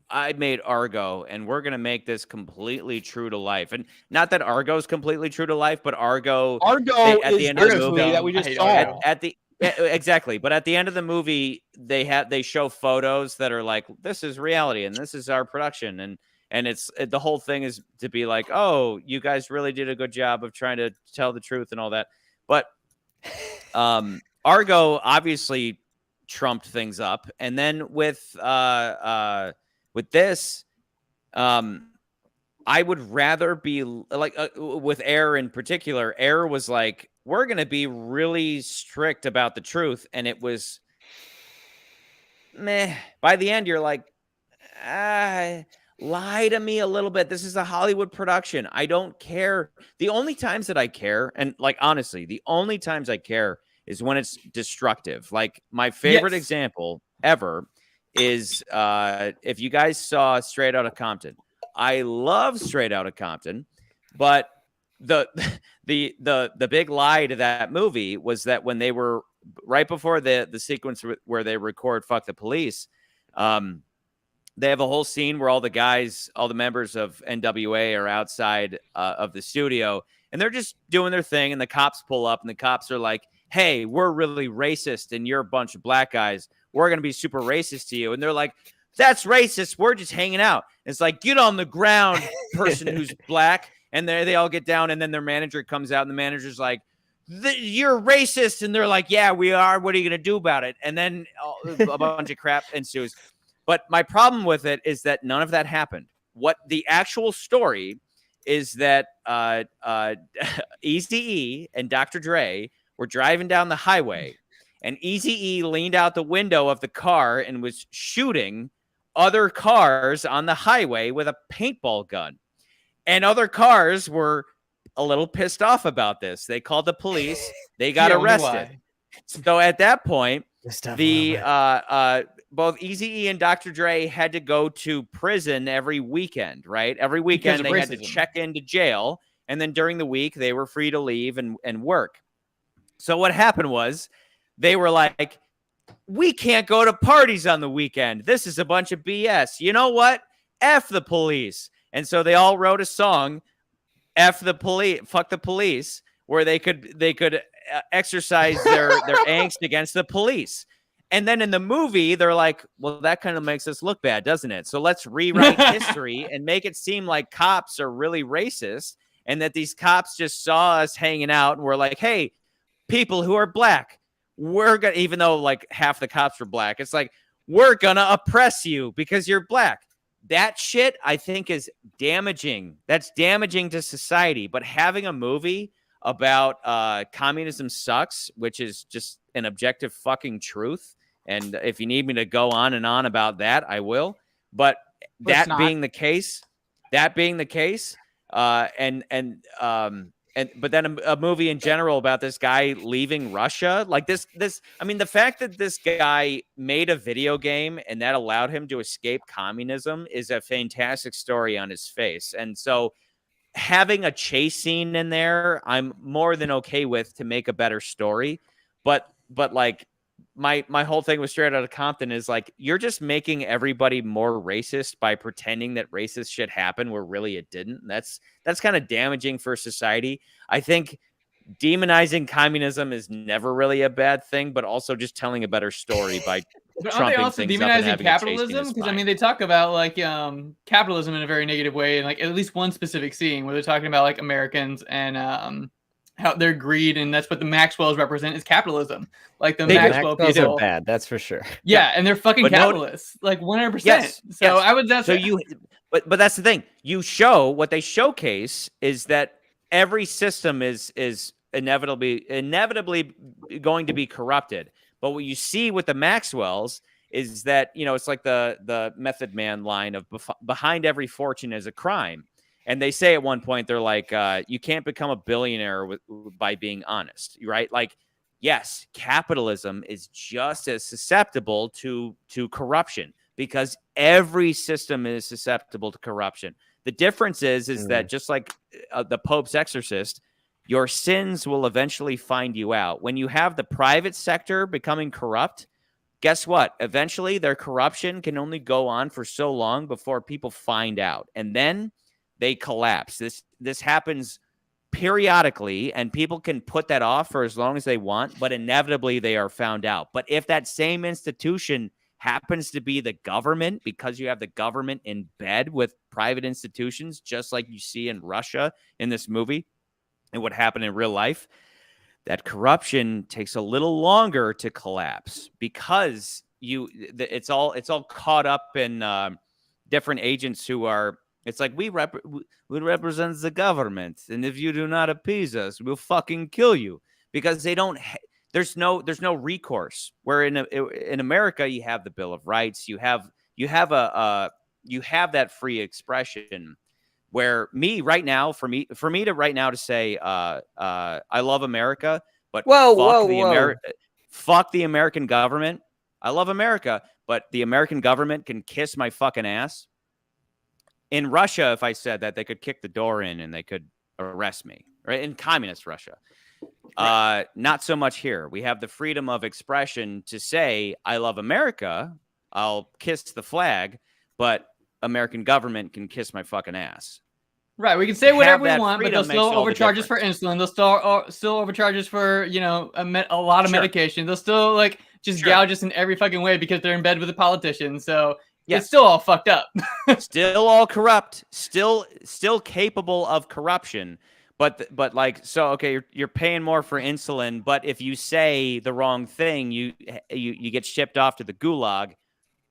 I made Argo, and we're gonna make this completely true to life. And not that Argo is completely true to life, but Argo at the end of the movie that we just saw exactly. But at the end of the movie, they show photos that are like, this is reality and this is our production, and it's the whole thing is to be like, oh, you guys really did a good job of trying to tell the truth and all that. But Argo obviously trumped things up, and then with this, I would rather be like with Air in particular. Air was like, we're going to be really strict about the truth. And it was meh. By the end, you're like, lie to me a little bit. This is a Hollywood production. I don't care. The only times that I care, and like, honestly, the only times I care is when it's destructive. Like my favorite example ever is if you guys saw Straight Outta Compton. I love Straight Outta Compton, but the big lie to that movie was that when they were right before the sequence where they record "Fuck the Police," they have a whole scene where all the members of NWA are outside of the studio, and they're just doing their thing, and the cops pull up, and the cops are like, "Hey, we're really racist, and you're a bunch of black guys. We're gonna be super racist to you," and they're like, "That's racist. We're just hanging out." It's like, get on the ground, person who's black. And they all get down, and then their manager comes out, and the manager's like, "You're racist." And they're like, "Yeah, we are. What are you going to do about it?" And then a bunch of crap ensues. But my problem with it is that none of that happened. What the actual story is that Eazy-E and Dr. Dre were driving down the highway, and Eazy-E leaned out the window of the car and was shooting other cars on the highway with a paintball gun. And other cars were a little pissed off about this. They called the police. They got arrested. So at that point, the both Eazy-E and Dr. Dre had to go to prison every weekend, right? Every weekend they had to check into jail. And then during the week, they were free to leave and work. So what happened was they were like, we can't go to parties on the weekend. This is a bunch of BS. You know what? F the police. And so they all wrote a song, F the police, fuck the police, where they could exercise their angst against the police. And then in the movie, they're like, well, that kind of makes us look bad, doesn't it? So let's rewrite history and make it seem like cops are really racist and that these cops just saw us hanging out and were like, hey, people who are black, we're going to, even though like half the cops were black, it's like, we're going to oppress you because you're black. That shit, I think, is damaging. That's damaging to society. But having a movie about communism sucks, which is just an objective fucking truth. And if you need me to go on and on about that, I will. But that being the case, but then a movie in general about this guy leaving Russia, like this, I mean, the fact that this guy made a video game and that allowed him to escape communism is a fantastic story on his face. And so having a chase scene in there, I'm more than okay with to make a better story. But like my whole thing with Straight Outta Compton is like, you're just making everybody more racist by pretending that racist shit happened where really it didn't. That's kind of damaging for society. I think demonizing communism is never really a bad thing, but also just telling a better story by trumping things up and having capitalism? Because I mean, they talk about like capitalism in a very negative way, and like at least one specific scene where they're talking about like Americans and how their greed, and that's what the Maxwells represent is capitalism. Like the Maxwell people are bad, that's for sure. Yeah, and they're fucking capitalists, like 100%. Yes, so yes. I would. But that's the thing. What they showcase is that every system is inevitably going to be corrupted. But what you see with the Maxwells is that, you know, it's like the Method Man line of behind every fortune is a crime. And they say at one point, they're like, you can't become a billionaire by being honest, right? Like, yes, capitalism is just as susceptible to corruption because every system is susceptible to corruption. The difference is that just like the Pope's Exorcist, your sins will eventually find you out. When you have the private sector becoming corrupt, guess what? Eventually, their corruption can only go on for so long before people find out. And then they collapse. This happens periodically, and people can put that off for as long as they want, but inevitably they are found out. But if that same institution happens to be the government, because you have the government in bed with private institutions, just like you see in Russia in this movie and what happened in real life, that corruption takes a little longer to collapse because it's all caught up in different agents who are. It's like we represent the government, and if you do not appease us, we'll fucking kill you, because they don't. There's no recourse. Where in America you have the Bill of Rights, you have that free expression. Where for me to right now to say I love America, but fuck the American government. I love America, but the American government can kiss my fucking ass. In Russia, if I said that, they could kick the door in and they could arrest me, right? In communist Russia. Right. Not so much here. We have the freedom of expression to say, I love America, I'll kiss the flag, but American government can kiss my fucking ass. Right, we can say whatever we want, but they'll still overcharge us for insulin. They'll still overcharge us for, a lot of medication. They'll still just gouge us in every fucking way because they're in bed with a politician. So it's still all fucked up. Still all corrupt. Still capable of corruption. But okay, you're paying more for insulin, but if you say the wrong thing, you get shipped off to the gulag.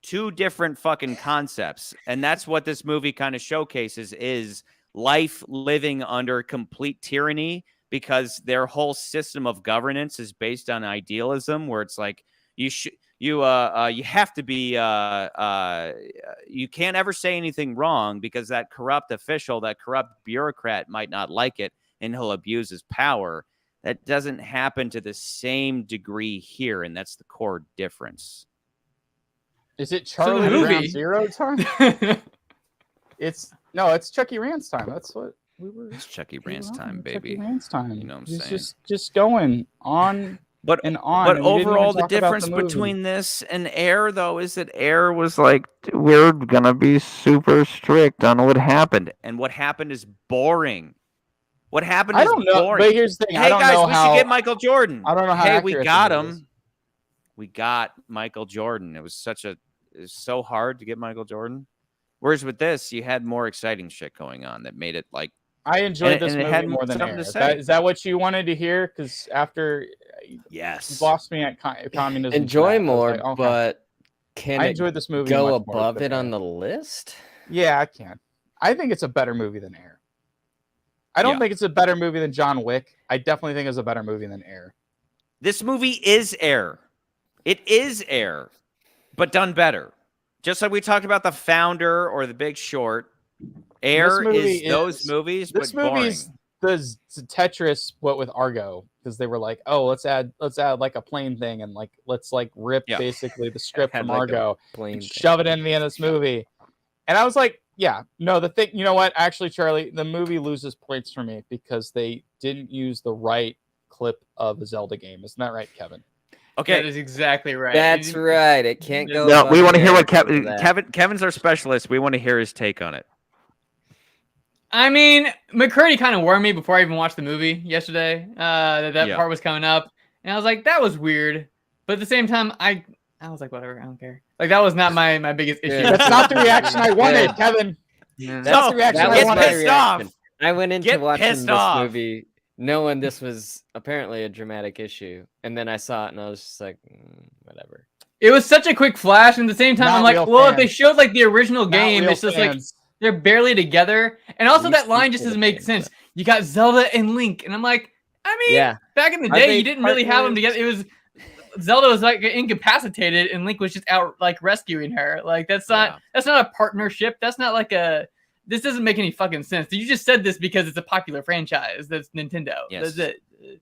Two different fucking concepts, and that's what this movie kind of showcases is life living under complete tyranny, because their whole system of governance is based on idealism, where it's like you have to be you can't ever say anything wrong, because that corrupt official, that corrupt bureaucrat might not like it and he'll abuse his power. That doesn't happen to the same degree here, and that's the core difference. Is it Charlie Ground Zero time? It's Chucky Rand's time. That's what we were. It's Chucky Rand's time, baby. Chucky Rand's time. You know what I'm saying? Just going on. But overall, the difference between this and Air, though, is that Air was like, we're gonna be super strict on what happened, and what happened is boring. What happened? I don't know. Boring. But here's the thing. Hey guys, we should get Michael Jordan. I don't know how. Hey, we got him. We got Michael Jordan. It was so hard to get Michael Jordan. Whereas with this, you had more exciting shit going on that made it like. I enjoyed this movie more than Air. Is that what you wanted to hear? Because after you lost me at communism. Enjoy more, but can I enjoyed this movie go above it on the list? Yeah, I can. I think it's a better movie than Air. I don't think it's a better movie than John Wick. I definitely think it's a better movie than Air. This movie is Air. It is Air, but done better. Just like we talked about The Founder or The Big Short, Air is those movies, but boring. This movie is the Tetris, but with Argo, because they were like, oh, let's add like a plane thing, and let's rip basically the script from Argo and shove it into the end of this movie. And I was like, yeah, no, the thing, you know what? Actually, Charlie, the movie loses points for me because they didn't use the right clip of a Zelda game. Isn't that right, Kevin? Okay, that is exactly right. That's right. It can't go. No, we want to hear what Kevin's our specialist. We want to hear his take on it. I mean, McCurdy kind of warned me before I even watched the movie yesterday that part was coming up, and I was like, that was weird. But at the same time, I was like, whatever, I don't care. Like, that was not my biggest issue. That's not the reaction I wanted, Kevin. That's the reaction I wanted. Pissed off. I went into watching this movie knowing this was apparently a dramatic issue, and then I saw it and I was just like, whatever. It was such a quick flash, and at the same time, I'm like, well, if they showed the original game, it's just like they're barely together, and also that line just doesn't make sense. You got Zelda and Link, and I'm like, I mean, back in the day, you didn't really have them together. It was Zelda was incapacitated, and Link was just out rescuing her. Like that's not a partnership. That's not this doesn't make any fucking sense. You just said this because it's a popular franchise. That's Nintendo. Yes. That's it.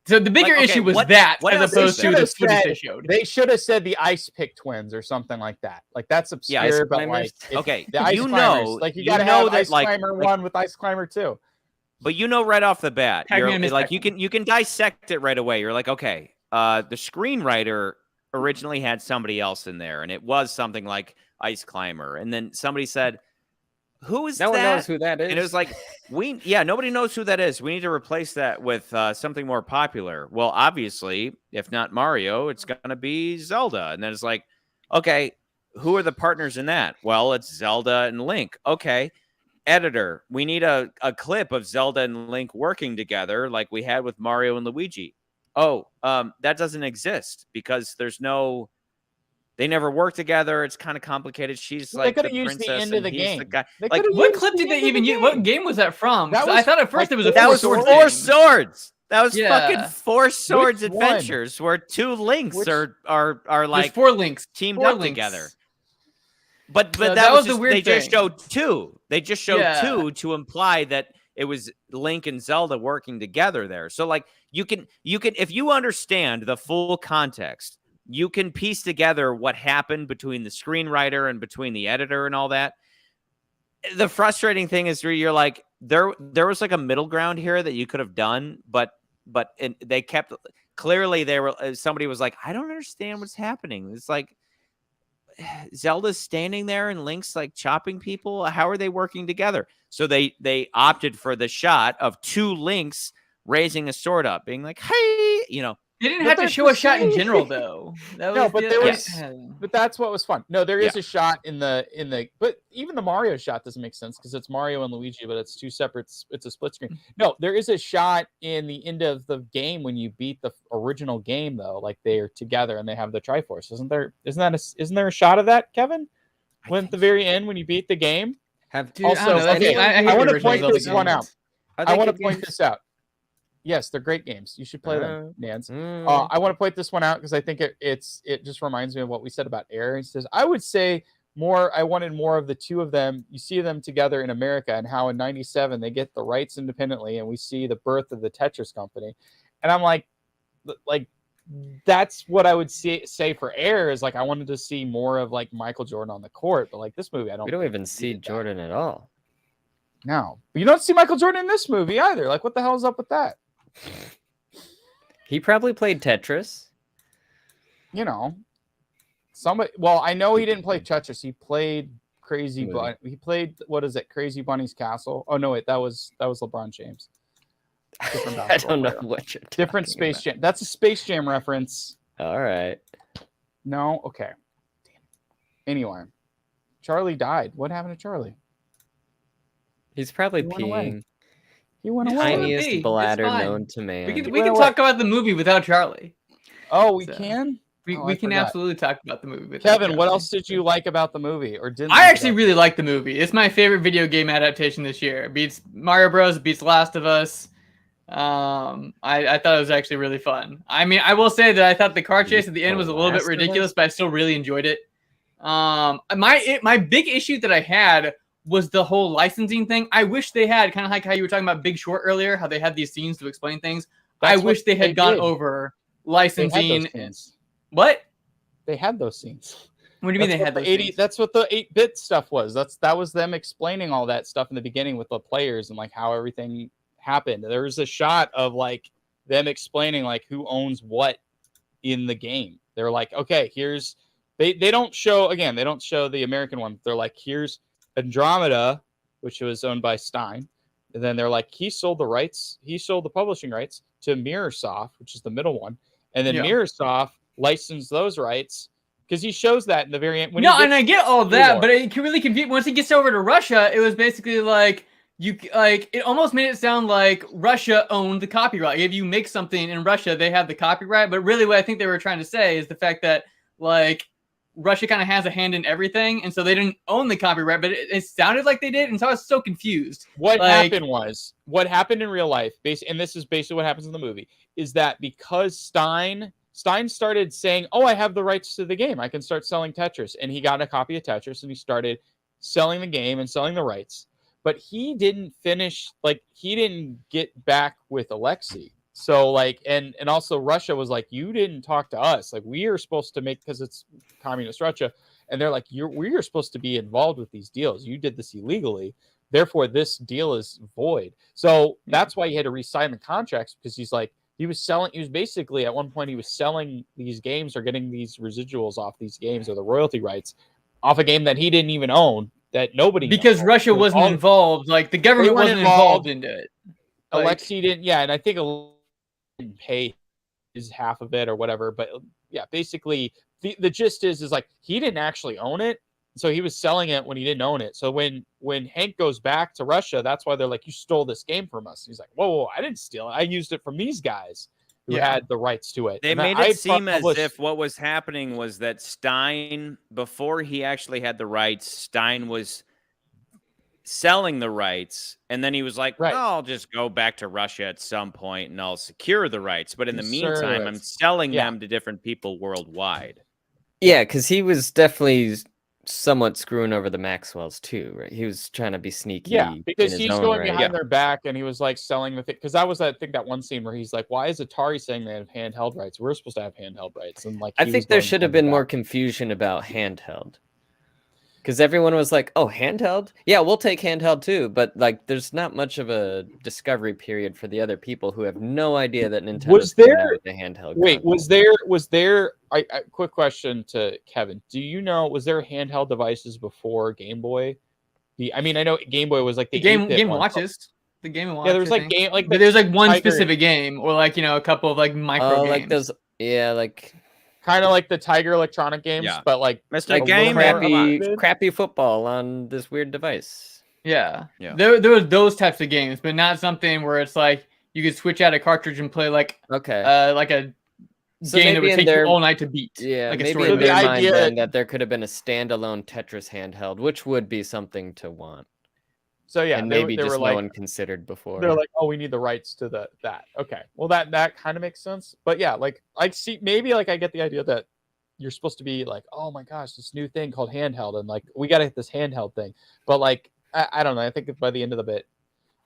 So the bigger issue was as opposed to the footage they showed. They should have said the Ice Pick Twins or something like that. That's obscure, but the Ice Climbers. You gotta have Ice Climber 1 with Ice Climber 2. But right off the bat, you're you can dissect it right away. You're like, okay, the screenwriter originally had somebody else in there, and it was something like Ice Climber, and then somebody said, who is no that? one knows who that is. And it was like, nobody knows who that is. We need to replace that with something more popular. Well, obviously, if not Mario, it's going to be Zelda. And then it's like, okay, who are the partners in that? Well, it's Zelda and Link. Okay, editor, we need a clip of Zelda and Link working together like we had with Mario and Luigi. Oh, that doesn't exist because they never work together. It's kind of complicated. She's like the princess, the end of the game. The guy. Like, what clip did they even use? What game was that from? I thought at first it was a Four Swords. That was fucking Four Swords Which Adventures, where two Links are like There's 4 links teamed up together. But No, that was the just, weird they thing. just showed 2. They just showed 2 to imply that it was Link and Zelda working together there. So like you can if you understand the full context, you can piece together what happened between the screenwriter and between the editor and all that. The frustrating thing is you're like, there was like a middle ground here that you could have done, but they kept, clearly somebody was like, I don't understand what's happening. It's like Zelda's standing there and Link's like chopping people. How are they working together? So they opted for the shot of 2 Links raising a sword up, being like, hey, They didn't have to show a shot in general, though. But that's what was fun. No, there is a shot in the, but even the Mario shot doesn't make sense because it's Mario and Luigi, but it's 2 separate. It's a split screen. No, there is a shot in the end of the game when you beat the original game, though. Like they are together and they have the Triforce. Isn't there a shot of that, Kevin? When at the very end when you beat the game. I want to point this one out. I want to point this out. Yes, they're great games. You should play them, Nance. I want to point this one out because I think it just reminds me of what we said about Air. It says, I would say I wanted more of the 2 of them. You see them together in America and how in 97 they get the rights independently and we see the birth of the Tetris company. And I'm like that's what I would say for Air is like I wanted to see more of like Michael Jordan on the court, but like this movie, we don't even see Jordan at all. No, but you don't see Michael Jordan in this movie either. Like, what the hell is up with that? He probably played Tetris. Somebody. Well, I know he didn't play Tetris. He played Crazy Bunny. He played Crazy Bunny's Castle. Oh no, wait, that was LeBron James. I don't know what you're different Space Jam. That's a Space Jam reference. All right. No, okay. Anyway, Charlie died. What happened to Charlie? He's probably peeing. He went away. Tiniest bladder known to man. We can talk about the movie without Charlie. Oh, we can? We can absolutely talk about the movie without Kevin, Charlie. what else did you like about the movie? Or didn't I actually really like the movie. It's my favorite video game adaptation this year. It beats Mario Bros. It beats Last of Us. I thought it was actually really fun. I mean, I will say that I thought the car chase at the end was a little bit ridiculous, but I still really enjoyed it. My big issue that I had was the whole licensing thing. I wish they had, kind of like how you were talking about Big Short earlier, how they had these scenes to explain things. I wish they had gone over licensing. What? They had those scenes. What do you mean they had those scenes? That's what the 8-bit stuff was. That was them explaining all that stuff in the beginning with the players and like how everything happened. There was a shot of like them explaining like who owns what in the game. They're like, okay, here's they don't show the American one. They're like, here's Andromeda, which was owned by Stein. And then they're like, he sold the publishing rights to Mirrorsoft, which is the middle one. And then Mirrorsoft licensed those rights because he shows that in the very end. And I get all that, but it can really confuse. Once he gets over to Russia, it was basically like it almost made it sound like Russia owned the copyright. If you make something in Russia, they have the copyright. But really what I think they were trying to say is the fact that like Russia kind of has a hand in everything, and so they didn't own the copyright, but it sounded like they did, and so I was so confused. What happened in real life, and this is basically what happens in the movie, is that because Stein started saying, oh, I have the rights to the game, I can start selling Tetris, and he got a copy of Tetris, and he started selling the game and selling the rights, but he didn't finish, like, he didn't get back with Alexei. So like, and also Russia was like, you didn't talk to us. Like we are supposed to make, because it's communist Russia. And they're like, we are supposed to be involved with these deals. You did this illegally. Therefore, this deal is void. So that's why he had to re-sign the contracts, because he was basically at one point, he was selling these games or getting these residuals off these games or the royalty rights off a game that he didn't even own. that nobody because knows. Russia wasn't involved. Like the government wasn't involved into it. Like, Alexei didn't. Yeah, and I think didn't pay his half of it or whatever. But yeah, basically the gist is like he didn't actually own it. So he was selling it when he didn't own it. So when Hank goes back to Russia, that's why they're like, you stole this game from us. He's like, whoa, I didn't steal it. I used it from these guys who had the rights to it. They made it seem as if what was happening was that Stein, before he actually had the rights, Stein was selling the rights. And then he was like, well, I'll just go back to Russia at some point and I'll secure the rights. But in the meantime, I'm selling them to different people worldwide. Yeah, because he was definitely somewhat screwing over the Maxwells too, right? He was trying to be sneaky. Yeah, because he's going behind their back and he was like selling the thing. Because that was, I think, that one scene where he's like, why is Atari saying they have handheld rights? We're supposed to have handheld rights. And like, I think there should have been more confusion about handheld. Because everyone was like, oh, handheld? Yeah, we'll take handheld too. But like, there's not much of a discovery period for the other people who have no idea that Nintendo was there with the handheld. Wait, was there? Quick question to Kevin. Do you know, was there handheld devices before Game Boy? I mean, I know Game Boy was like the Game Watches. The Game Watch. Yeah, there was like game like. But there's like one specific game, or like a couple of like micro games. Like those, like. Kind of like the Tiger Electronic games, but like Mr. Game, crappy football on this weird device. Yeah. There were those types of games, but not something where it's like you could switch out a cartridge and play like like a game that would take you all night to beat. Yeah, like maybe in their mind then that there could have been a standalone Tetris handheld, which would be something to want. So yeah, and maybe just no one considered before. They're like, oh, we need the rights to that. Okay, well that kind of makes sense. But yeah, like I see, maybe like I get the idea that you're supposed to be like, oh my gosh, this new thing called handheld, and like we got to hit this handheld thing. But like I don't know. I think by the end of the bit,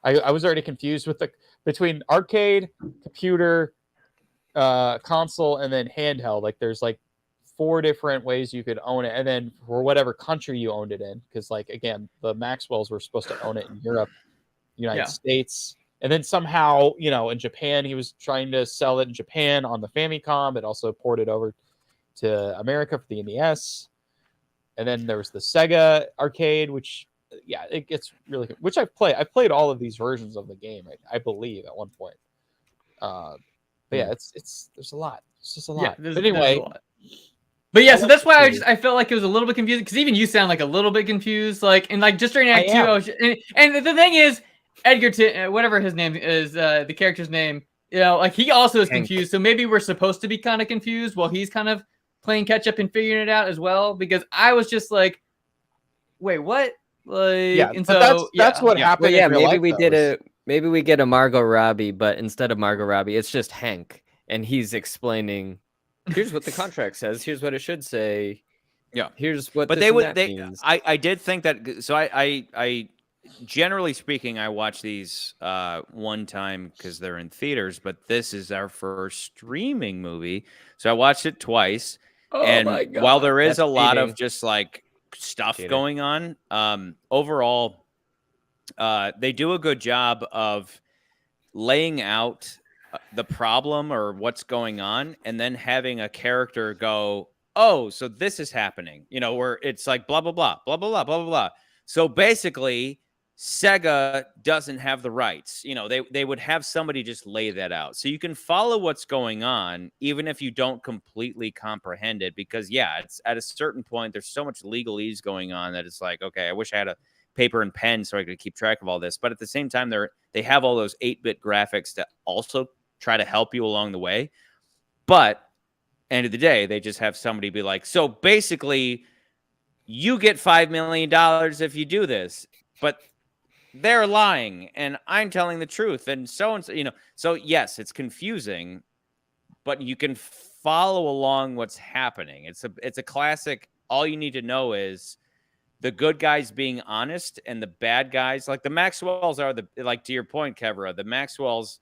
I was already confused with between arcade, computer, console, and then handheld. Like there's like 4 different ways you could own it, and then for whatever country you owned it in, because like again, the Maxwells were supposed to own it in Europe, United States, and then somehow in Japan he was trying to sell it in Japan on the Famicom. It also ported over to America for the NES, and then there was the Sega arcade, which it gets really good. Which I've played all of these versions of the game, I believe at one point. But yeah, it's there's a lot. It's just a lot. But anyway. But yeah, so that's why I felt like it was a little bit confusing, because even you sound like a little bit confused, like, and like just during Act 2, and the thing is, Edgar, whatever his name is, the character's name, like he also is confused. So maybe we're supposed to be kind of confused while he's kind of playing catch up and figuring it out as well, because I was just like, wait, what? Like, and so that's what happened. Well, maybe we get a Margot Robbie, but instead of Margot Robbie, it's just Hank, and he's explaining. Here's what the contract says. Here's what it should say. Yeah. Here's what. But means. I did think that. So I generally speaking, I watch these one time because they're in theaters. But this is our first streaming movie, so I watched it twice. Oh and my God. While there is a lot of just like stuff going on, overall, they do a good job of laying out the problem or what's going on, and then having a character go, oh, so this is happening, where it's like blah blah blah blah blah blah blah blah blah. So basically Sega doesn't have the rights. They would have somebody just lay that out so you can follow what's going on, even if you don't completely comprehend it, because it's at a certain point there's so much legalese going on that it's like, okay, I wish I had a paper and pen so I could keep track of all this. But at the same time, they have all those 8-bit graphics to also try to help you along the way. But end of the day, they just have somebody be like, so basically you get $5 million if you do this, but they're lying and I'm telling the truth. And so, so yes, it's confusing, but you can follow along what's happening. It's a classic. All you need to know is the good guys being honest and the bad guys, like the Maxwells are to your point, Kevra, the Maxwells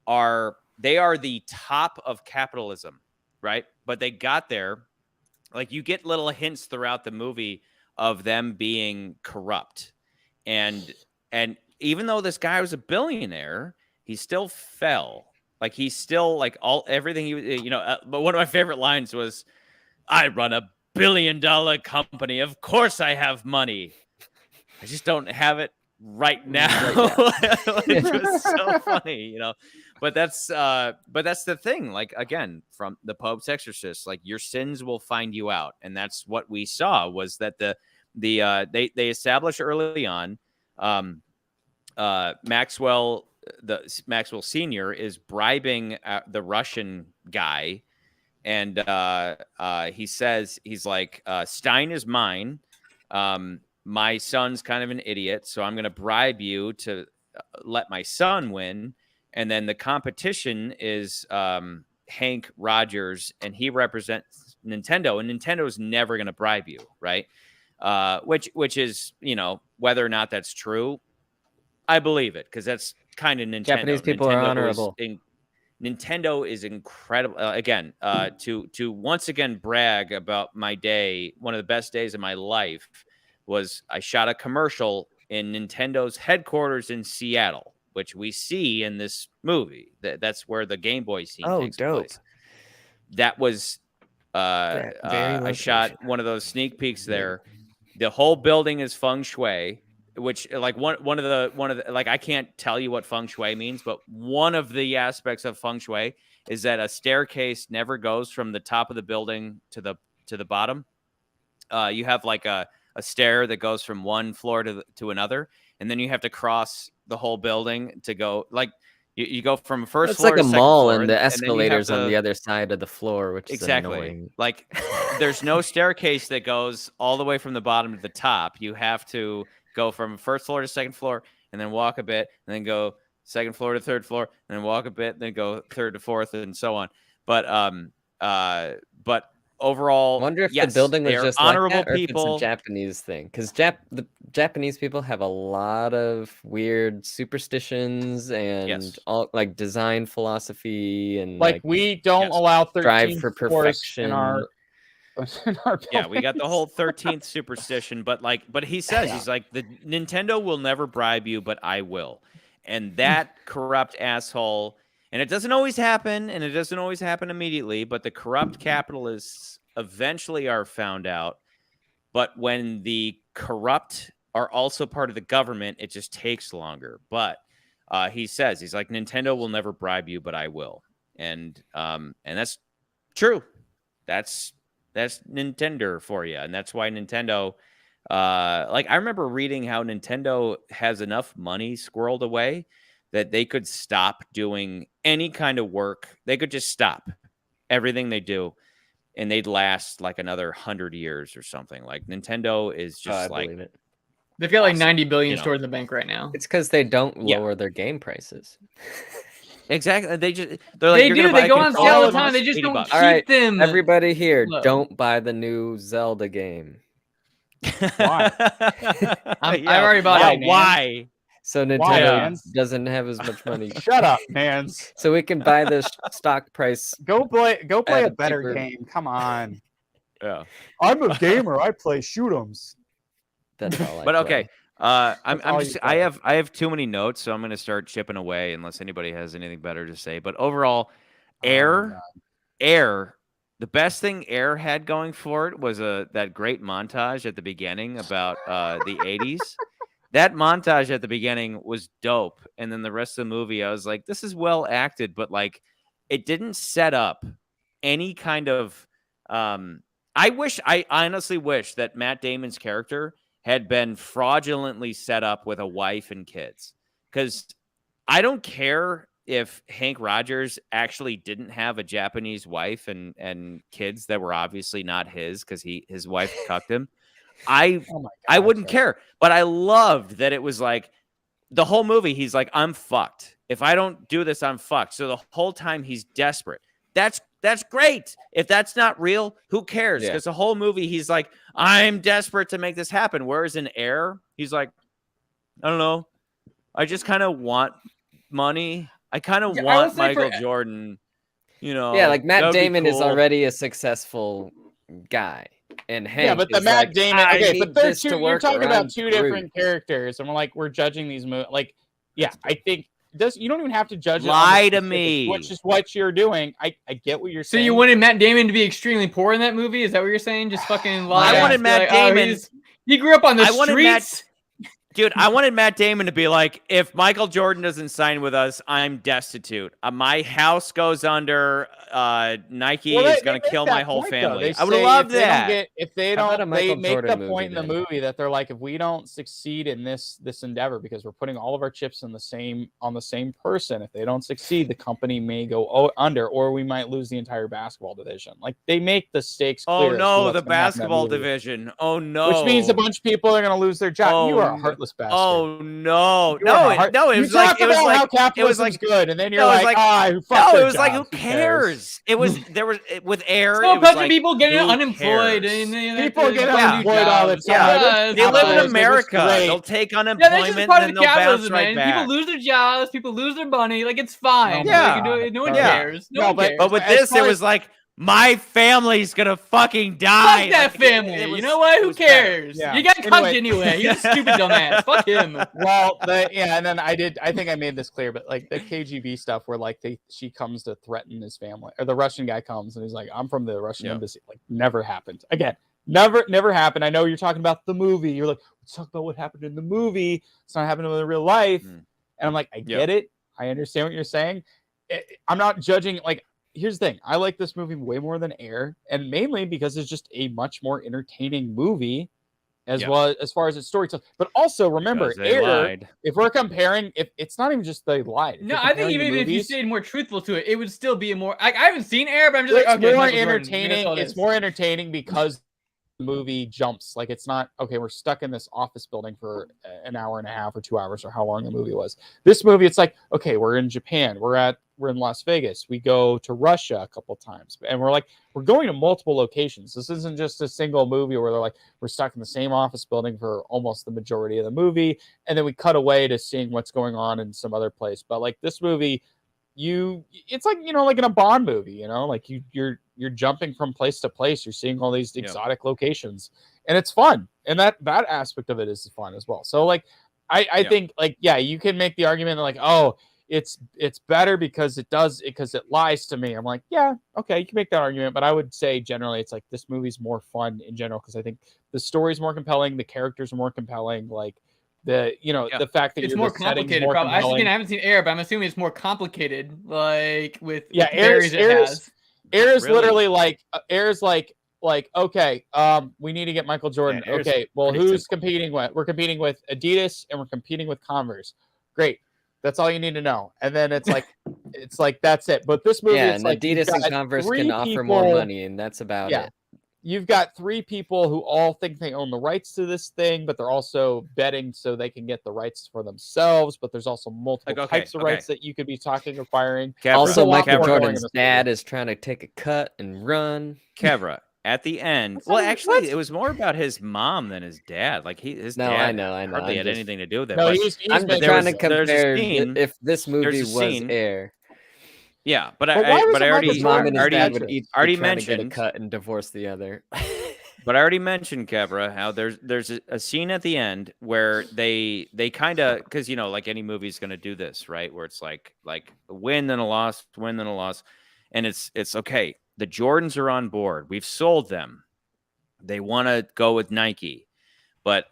are the top of capitalism, right? But they got there. Like you get little hints throughout the movie of them being corrupt. And even though this guy was a billionaire, he still fell. Like he's still like everything he, but one of my favorite lines was, I run a $1 billion company. Of course I have money. I just don't have it right now. Which was so funny, you know. But that's the thing. Like, again, from the Pope's Exorcist, like, your sins will find you out, and that's what we saw, was that they established early on, Maxwell Senior is bribing the Russian guy, and he says, he's like, Stein is mine. My son's kind of an idiot, so I'm going to bribe you to let my son win. And then the competition is Hank Rogers, and he represents Nintendo, and Nintendo's never going to bribe you, right? Which is, you know, whether or not that's true, I believe it, because that's kind of Nintendo. Japanese people are honorable. Nintendo is incredible. Again, to once again brag about my day, one of the best days of my life was I shot a commercial in Nintendo's headquarters in Seattle, which we see in this movie. That's where the Game Boy scene takes place. That was I shot one of those sneak peeks there. The whole building is feng shui, which, like, one of the like, I can't tell you what feng shui means, but one of the aspects of feng shui is that a staircase never goes from the top of the building to the bottom. You have like a stair that goes from one floor to another, and then you have to cross the whole building to go, like, you go from first floor to second floor. It's like a mall, and the escalators on the other side of the floor, which is annoying. Like, there's no staircase that goes all the way from the bottom to the top. You have to go from first floor to second floor, and then walk a bit, and then go second floor to third floor, and then walk a bit, and then go third to fourth, and so on. But overall, I wonder if the building was just honorable like that, or people. If it's a Japanese thing, because the Japanese people have a lot of weird superstitions and all, like, design philosophy, and like we don't allow 13th drive for perfection in our we got the whole 13th superstition, but he says, he's like, the Nintendo will never bribe you, but I will. And that corrupt asshole, and it doesn't always happen, and it doesn't always happen immediately, but the corrupt capitalists eventually are found out. But when the corrupt are also part of the government, it just takes longer. But he says, he's like, Nintendo will never bribe you, but I will. And that's true. That's Nintendo for you. And that's why Nintendo, like, I remember reading how Nintendo has enough money squirreled away that they could stop doing any kind of work. They could just stop everything they do, and they'd last like another 100 years or something. Like, Nintendo is just like, they've got like 90 billion stored in the bank right now. It's because they don't lower their game prices. Exactly. They're like, they do. They go on sale all the time. They just don't keep them. Everybody here, don't buy the new Zelda game. Why? I already bought it. Why? So Nintendo doesn't have as much money. Shut up, man. So we can buy the stock price. Go play a better game. Come on. Yeah. I'm a gamer. I play shoot'ems. That's all. But okay. I have too many notes, so I'm going to start chipping away unless anybody has anything better to say. But overall, Air, the best thing Air had going for it was that great montage at the beginning about the 80s. That montage at the beginning was dope, and then the rest of the movie, I was like, this is well acted, but like, it didn't set up any kind of. I honestly wish that Matt Damon's character had been fraudulently set up with a wife and kids, because I don't care if Hank Rogers actually didn't have a Japanese wife and kids that were obviously not his, because his wife cucked him. I wouldn't care, but I loved that it was like the whole movie. He's like, I'm fucked. If I don't do this, I'm fucked. So the whole time he's desperate. That's great. If that's not real, who cares? Because the whole movie, he's like, I'm desperate to make this happen. Whereas in Air, he's like, I don't know. I just kind of want money. I kind of want Michael Jordan, you know. Yeah, like Matt Damon is already a successful guy. And Hank but the Matt Damon, okay, but they're two. You're talking about two different characters, and we're judging these movies. Like, I think you don't even have to judge. Lie to me, which is what you're doing. I get what you're saying. So you wanted Matt Damon to be extremely poor in that movie? Is that what you're saying? Just fucking lie. I wanted Matt Damon. He grew up on the streets. Dude, I wanted Matt Damon to be like, if Michael Jordan doesn't sign with us, I'm destitute. My house goes under. Nike is going to kill my whole family. I would love that. If they don't, they make the point in the movie that they're like, if we don't succeed in this endeavor, because we're putting all of our chips on the same person, if they don't succeed, the company may go under, or we might lose the entire basketball division. Like, they make the stakes clear. Oh no, the basketball division. Oh no. Which means a bunch of people are going to lose their job. You are a heartless bastard. Oh no, it was like how capitalism's good, and then you're like, it was like, who cares? It was with air. So a bunch of people getting unemployed, and people get unemployed all the time. Yeah, they live in America. They'll take unemployment, and then they'll bounce right back. People lose their jobs. People lose their money. Like, it's fine. Yeah, no one cares. No one cares. But with this, it was like, my family's gonna fucking die. Fuck that family. You know what? Who cares? Yeah. You got cucked anyway. You're a stupid dumbass. Fuck him. Well, and then I think I made this clear, but like the KGB stuff where like she comes to threaten his family, or the Russian guy comes and he's like, I'm from the Russian embassy. Like, never happened. Again, never happened. I know you're talking about the movie. You're like, let's talk about what happened in the movie. It's not happening in real life. And I'm like, I get it. I understand what you're saying. I'm not judging. Like, here's the thing. I like this movie way more than Air, and mainly because it's just a much more entertaining movie as far as its storytelling. But also remember, Air, if we're comparing, if it's not even just they lied. No, I think even if you stayed more truthful to it, it would still be a more. I haven't seen Air, but I'm just like, okay, more entertaining. It's more entertaining because the movie jumps. Like, it's not okay. We're stuck in this office building for an hour and a half or 2 hours or how long the movie was. This movie, it's like, okay, we're in Japan. We're in Las Vegas. We go to Russia a couple times, and we're going to multiple locations. This isn't just a single movie where they're like, we're stuck in the same office building for almost the majority of the movie, and then we cut away to seeing what's going on in some other place. But like this movie, it's like, like in a Bond movie, like you're jumping from place to place. You're seeing all these exotic locations, and it's fun. And that aspect of it is fun as well. So like, I think like, you can make the argument like, oh, it's better because it lies to me. I'm like, yeah, okay, you can make that argument, but I would say generally it's like this movie's more fun in general because I think the story's more compelling, the characters are more compelling, like the fact that it's more complicated. I haven't seen Air, but I'm assuming it's more complicated. Like with Air is literally like Air's like okay, we need to get Michael Jordan. Okay, well, who's competing with? We're competing with Adidas and we're competing with Converse. Great. That's all you need to know. And then it's like that's it. But this movie, it's like Adidas and Converse can offer more money, and that's about it. You've got three people who all think they own the rights to this thing, but they're also betting so they can get the rights for themselves. But there's also multiple types of rights that you could be acquiring. Also, Michael Jordan's dad is trying to take a cut and run. Kevra. At the end, actually, it was more about his mom than his dad. Like his dad hardly had anything to do with it. No, I'm just trying to compare if this movie was Air. Yeah, but I already mentioned a cut and divorce the other. But I already mentioned, Kevra, how there's a scene at the end where they kind of, because like any movie's going to do this, right? Where it's like a win then a loss, and it's okay. The Jordans are on board. We've sold them. They want to go with Nike. But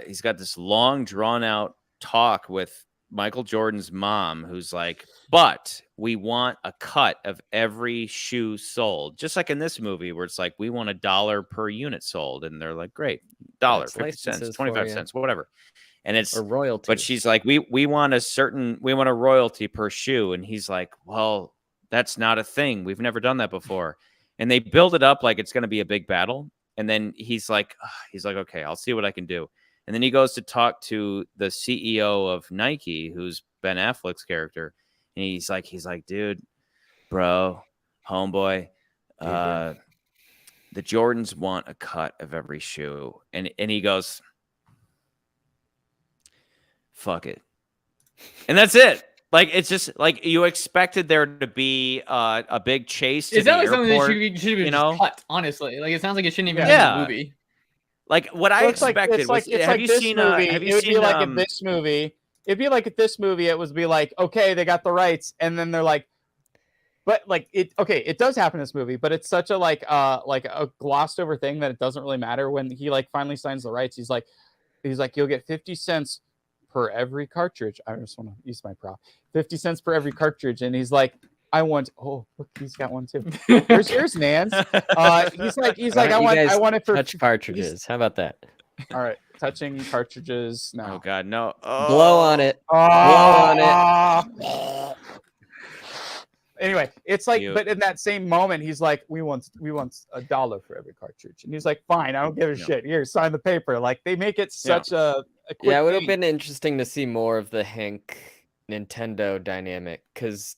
he's got this long, drawn-out talk with Michael Jordan's mom, who's like, but we want a cut of every shoe sold. Just like in this movie, where it's like, we want $1 per unit sold. And they're like, great, $1, 50 cents, 25 cents, whatever. And it's a royalty. But she's like, we want a royalty per shoe. And he's like, well, that's not a thing. We've never done that before. And they build it up like it's going to be a big battle. And then he's like, okay, I'll see what I can do. And then he goes to talk to the CEO of Nike, who's Ben Affleck's character. And he's like, dude, bro, homeboy, the Jordans want a cut of every shoe. And he goes, fuck it. And that's it. Like, it's just like you expected there to be a big chase to the airport. Something that should be cut, honestly. Like, it sounds like it shouldn't even be in the movie. Like what I expected was, have you seen this movie? It'd be like at this movie, it would be like, okay, they got the rights, and then they're like, but like it does happen in this movie, but it's such a like a glossed over thing that it doesn't really matter when he like finally signs the rights. He's like, you'll get 50 cents per every cartridge. I just want to use my prop. 50 cents per every cartridge. And he's like, I want. Oh, look, he's got one too. Here's yours, Nance. He's like, I want it for touch cartridges. How about that? All right, touching cartridges now. Oh God, no! Blow on it. Blow on it. Anyway, it's like, but in that same moment, he's like, we want $1 for every cartridge, and he's like, fine, I don't give a shit. Here, sign the paper. Like they make it such a quick it would have thing. been interesting to see more of the Hank Nintendo dynamic, because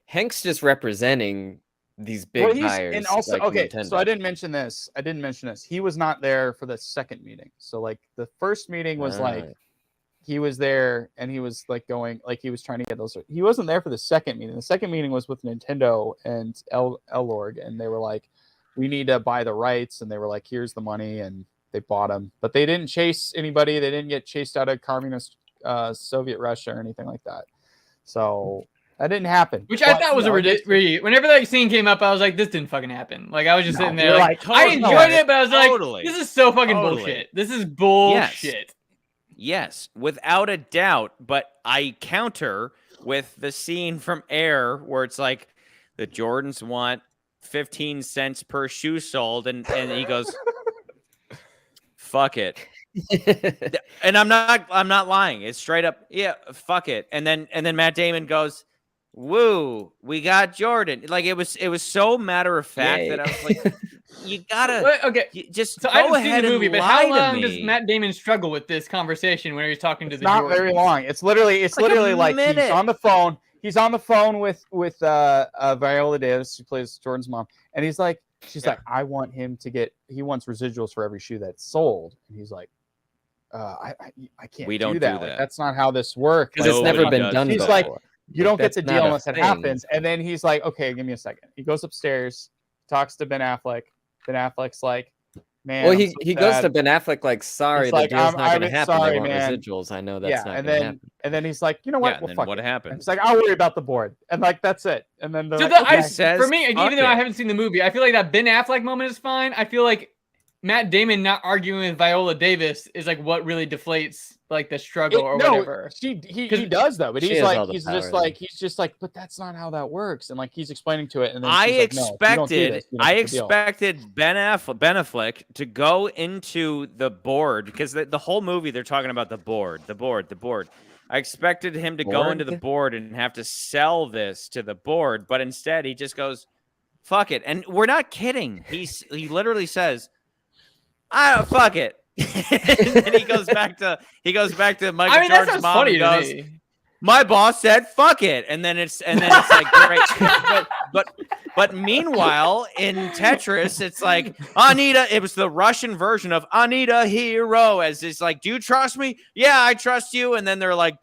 Hank's just representing these big buyers. And also, like okay, Nintendo. so I didn't mention this. He was not there for the second meeting. So like the first meeting was like he was there and he was like going, like he was trying to get those. He wasn't there for the second meeting. The second meeting was with Nintendo and L-Org, and they were like, we need to buy the rights, and they were like, here's the money, and they bought them. But they didn't chase anybody. They didn't get chased out of communist Soviet Russia or anything like that. So that didn't happen. Which I thought was a ridiculous. Whenever that scene came up, I was like, this didn't fucking happen. Like, I was just sitting there like, I enjoyed it, but I was like, this is so fucking bullshit. This is bullshit. Yes, without a doubt. But I counter with the scene from Air where it's like the Jordans want 15 cents per shoe sold, and he goes, fuck it. And I'm not lying. It's straight up, yeah, fuck it. And then Matt Damon goes, woo, we got Jordan. Like it was so matter of fact that I was like, you gotta just so go I haven't ahead seen the movie, and but lie how to long me. does Matt Damon struggle with this conversation when he's talking to the not Jordans? very long. It's literally like he's on the phone. He's on the phone with Viola Davis, who plays Jordan's mom, and he's like, she's like, I want him to get. He wants residuals for every shoe that's sold, and he's like, I can't. We don't do that. do that. Like, that's not how this works. Because it's never been done He's before. like, you don't get the That's deal not a unless it thing. happens. And then he's like, okay, give me a second. He goes upstairs, talks to Ben Affleck. Ben Affleck's like, man. Well, I'm he so goes sad. to Ben Affleck like, sorry, It's the like, deal's not going to I'm happen. sorry, They want man. residuals. I know that's not going to happen. And then he's like, you know what? Yeah, Well, then fuck what it. happened? And he's like, I'll worry about the board. And like, that's it. And then they're So like, okay. For me, even though I haven't seen the movie, I feel like that Ben Affleck moment is fine. I feel like Matt Damon not arguing with Viola Davis is like what really deflates like the struggle or whatever. He does though, but he's just like, but that's not how that works. And like he's explaining to it, and then I she's like, no, you expected Ben Affleck to go into the board, because the whole movie they're talking about the board. I expected him to go into the board and have to sell this to the board, but instead he just goes, fuck it. And we're not kidding. He literally says, fuck it. And then he goes back to Michael Jordan's mom and goes, my boss said fuck it. And then it's like great. but meanwhile in Tetris it's like Anita, it was the Russian version of Anita hero, as it's like, do you trust me? Yeah, I trust you. And then they're like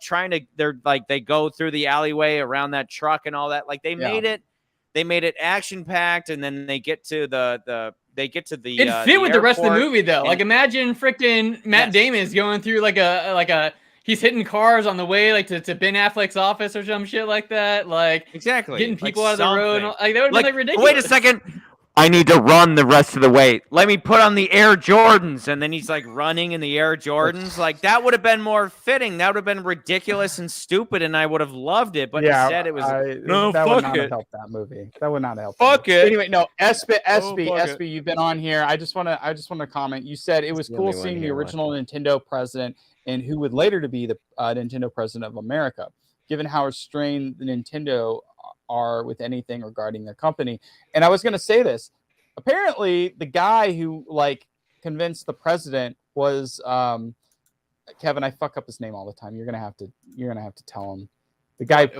they go through the alleyway around that truck and all that. Like they made it action packed, and then they get to the it fit with the rest of the movie though. Like imagine freaking Matt Damon's going through like a he's hitting cars on the way like to Ben Affleck's office or some shit like that. Like exactly getting people like out of the road. Like that would be like ridiculous. Wait a second. I need to run the rest of the way. Let me put on the Air Jordans. And then he's like running in the Air Jordans. Like that would have been more fitting. That would have been ridiculous and stupid, and I would have loved it. But instead it was no, that fuck would not it. have helped that movie. That would not help. Fuck it. Anyway, no, SB, you've been on here. I just want to comment. You said it was cool seeing the original Nintendo president and who would later to be the Nintendo president of America, given how restrained the Nintendo are with anything regarding their company. And I was going to say this. Apparently, the guy who like convinced the president was Kevin. I fuck up his name all the time. You're gonna have to tell him. The guy who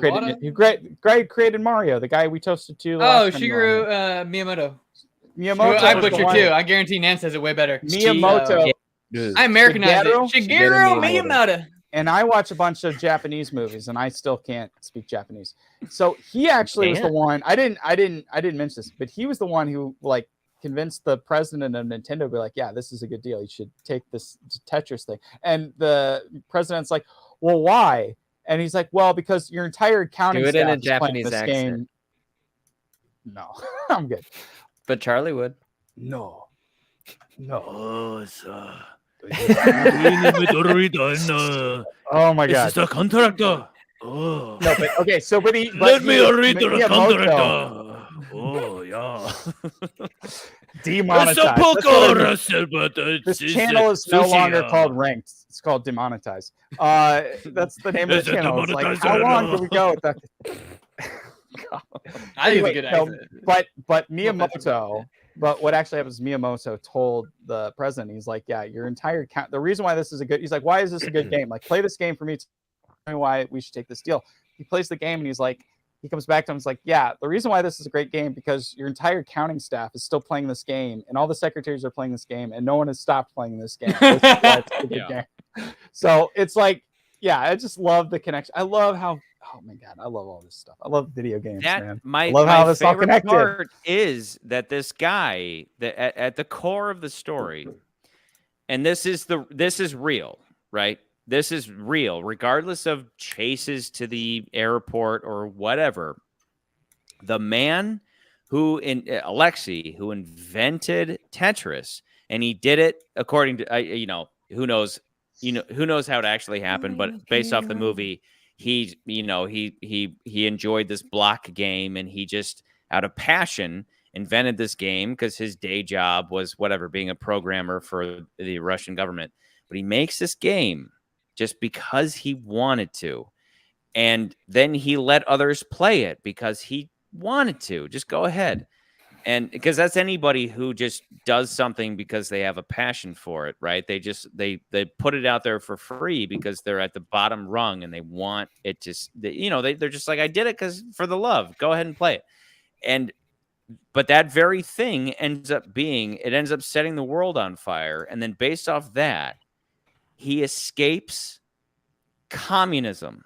created Mario. The guy we toasted to. Shigeru Miyamoto. I butchered too. I guarantee Nan says it way better. Miyamoto. I Americanized it. Shigeru Miyamoto. And I watch a bunch of Japanese movies, and I still can't speak Japanese. So he actually was the one. I didn't mention this, but he was the one who like convinced the president of Nintendo to be like, "Yeah, this is a good deal. You should take this Tetris thing." And the president's like, "Well, why?" And he's like, "Well, because your entire accounting staff in a is Japanese playing this accent. game." No, I'm good. But Charlie would. No. Oh my god! It's a contractor. No, but okay. So, Let me read the contractor. Oh yeah. Demonetized. This channel is no longer called Ranked. It's called Demonetized. That's the name of the channel. It's like, how long do we go with that? I think it's a good exit. But Miyamoto. But what actually happens is Miyamoto told the president, he's like, yeah, your entire the reason why this is a good, he's like, why is this a good game? Like, play this game for me. Tell me why we should take this deal. He plays the game and he's like, he comes back to him. He's like, yeah, the reason why this is a great game because your entire accounting staff is still playing this game, and all the secretaries are playing this game, and no one has stopped playing this game. Game. So it's like, yeah, I just love the connection. I love how. Oh my god, I love all this stuff. I love video games, man. I love how this all connected. Part is that this guy, that at the core of the story, and this is real, right? This is real, regardless of chases to the airport or whatever. The man Alexei, who invented Tetris, and he did it according to, who knows how it actually happened, but based off the movie, he enjoyed this block game, and he just out of passion invented this game because his day job was being a programmer for the Russian government. But he makes this game just because he wanted to. And then he let others play it because he wanted to. Just go ahead. And because that's anybody who just does something because they have a passion for it, right? They put it out there for free because they're at the bottom rung and they want it to, they're just like, I did it because for the love, go ahead and play it. But that very thing ends up setting the world on fire. And then based off that, he escapes communism.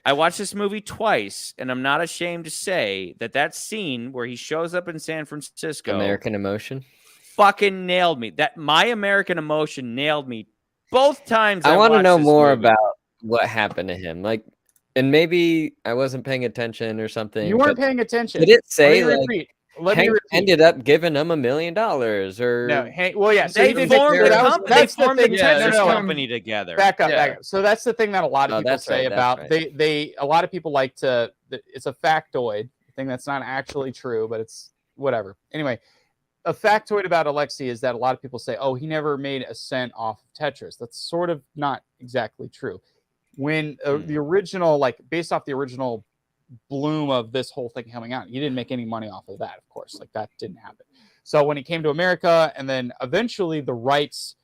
I watched this movie twice, and I'm not ashamed to say that scene where he shows up in San Francisco, American Emotion, fucking nailed me. That My American Emotion nailed me both times. I want to know more about what happened to him. And maybe I wasn't paying attention or something. You weren't paying attention. Did it say Hank ended up giving him $1 million, or no? Hank, well, yeah, so they formed the Tetris company together. Back up. So that's the thing that a lot of people say about they. A lot of people like to. It's a factoid thing that's not actually true, but it's whatever. Anyway, a factoid about Alexei is that a lot of people say, "Oh, he never made a cent off of Tetris." That's sort of not exactly true. When the original, based off the original bloom of this whole thing coming out, he didn't make any money off of that, of course. That didn't happen. So when he came to America, and then eventually the rights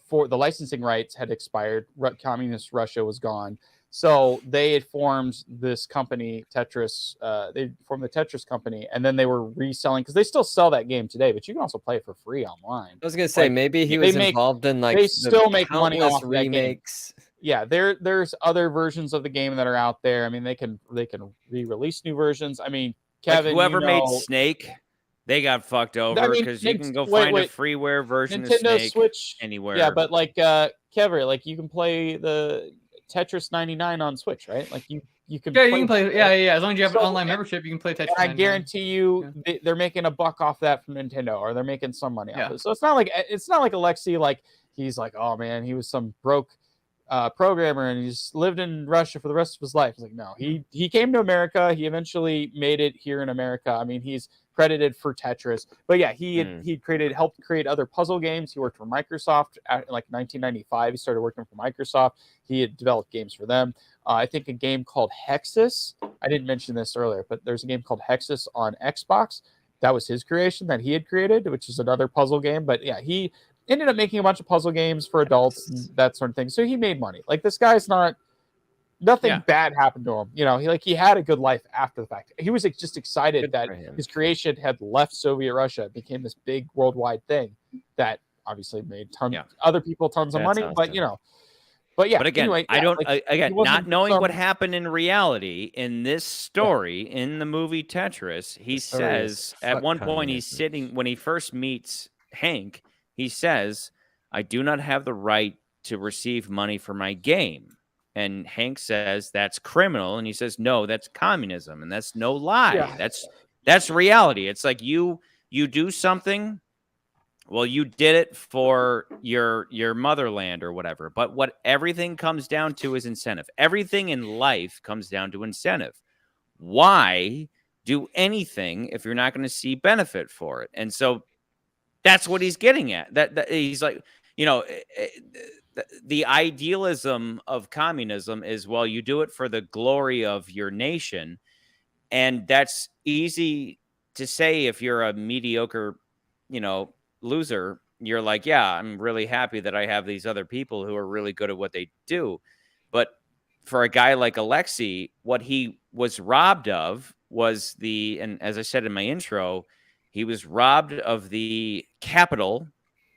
for the licensing rights had expired, communist Russia was gone, so they had formed this company, Tetris. They formed the Tetris company, and then they were reselling, because they still sell that game today, but you can also play it for free online. I was gonna say, maybe he was involved in they still make money off remakes. Yeah, there's other versions of the game that are out there. I mean, they can re-release new versions. I mean, Kevin, whoever made Snake, they got fucked over because you can go find a freeware version of Snake Switch anywhere. Yeah, but Kevin, you can play the Tetris 99 on Switch, right? You can. Yeah, you can play. Yeah. As long as you have an online membership, you can play Tetris. I guarantee you, they're making $1 off that from Nintendo, or they're making some money off it. So it's not like Alexei, he's like, oh man, he was some broke programmer and he's lived in Russia for the rest of his life. It's like, no, he came to America. He eventually made it here in America. I mean, he's credited for Tetris, but yeah, he helped create other puzzle games. He worked for Microsoft in 1995. He started working for Microsoft. He had developed games for them. I think a game called Hexus. I didn't mention this earlier, but there's a game called Hexus on Xbox. That was his creation that he had created, which is another puzzle game. But yeah, he ended up making a bunch of puzzle games for adults and that sort of thing. So he made money. This guy's nothing bad happened to him. He had a good life after the fact. He was just excited that his creation had left Soviet Russia, became this big worldwide thing that obviously made other people tons of money. Awesome. But again, anyway, not knowing what happened in reality in this story in the movie Tetris, he says at one point he's sitting when he first meets Hank. He says, I do not have the right to receive money for my game. And Hank says, that's criminal. And he says, no, that's communism. And that's no lie. Yeah. That's reality. It's like you do something Well, you did it for your motherland or whatever. But what everything comes down to is incentive. Everything in life comes down to incentive. Why do anything if you're not going to see benefit for it? And so that's what he's getting at. That he's like, the idealism of communism is, well, you do it for the glory of your nation. And that's easy to say if you're a mediocre, loser. You're like, yeah, I'm really happy that I have these other people who are really good at what they do. But for a guy like Alexei, what he was robbed of was and as I said in my intro, he was robbed of the capital,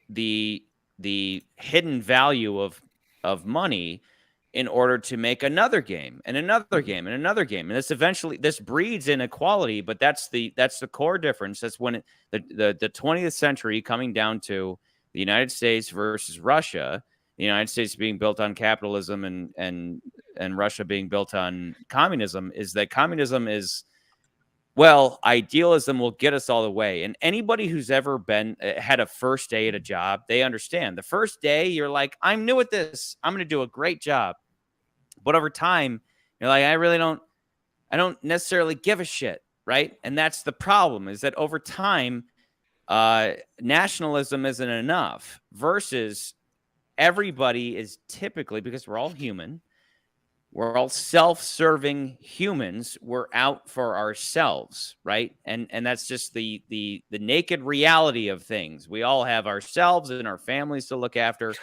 the hidden value of money in order to make another game and another game and another game. And this breeds inequality, but that's the core difference. That's when the 20th century coming down to the United States versus Russia, the United States being built on capitalism and Russia being built on communism, is that communism is, well, idealism will get us all the way. And anybody who's ever had a first day at a job, they understand. The first day, you're like, I'm new at this. I'm going to do a great job. But over time, you're like, I don't necessarily give a shit, right? And that's the problem, is that over time, nationalism isn't enough versus everybody is typically, because we're all human, we're all self-serving humans. We're out for ourselves, right? And that's just the naked reality of things. We all have ourselves and our families to look after,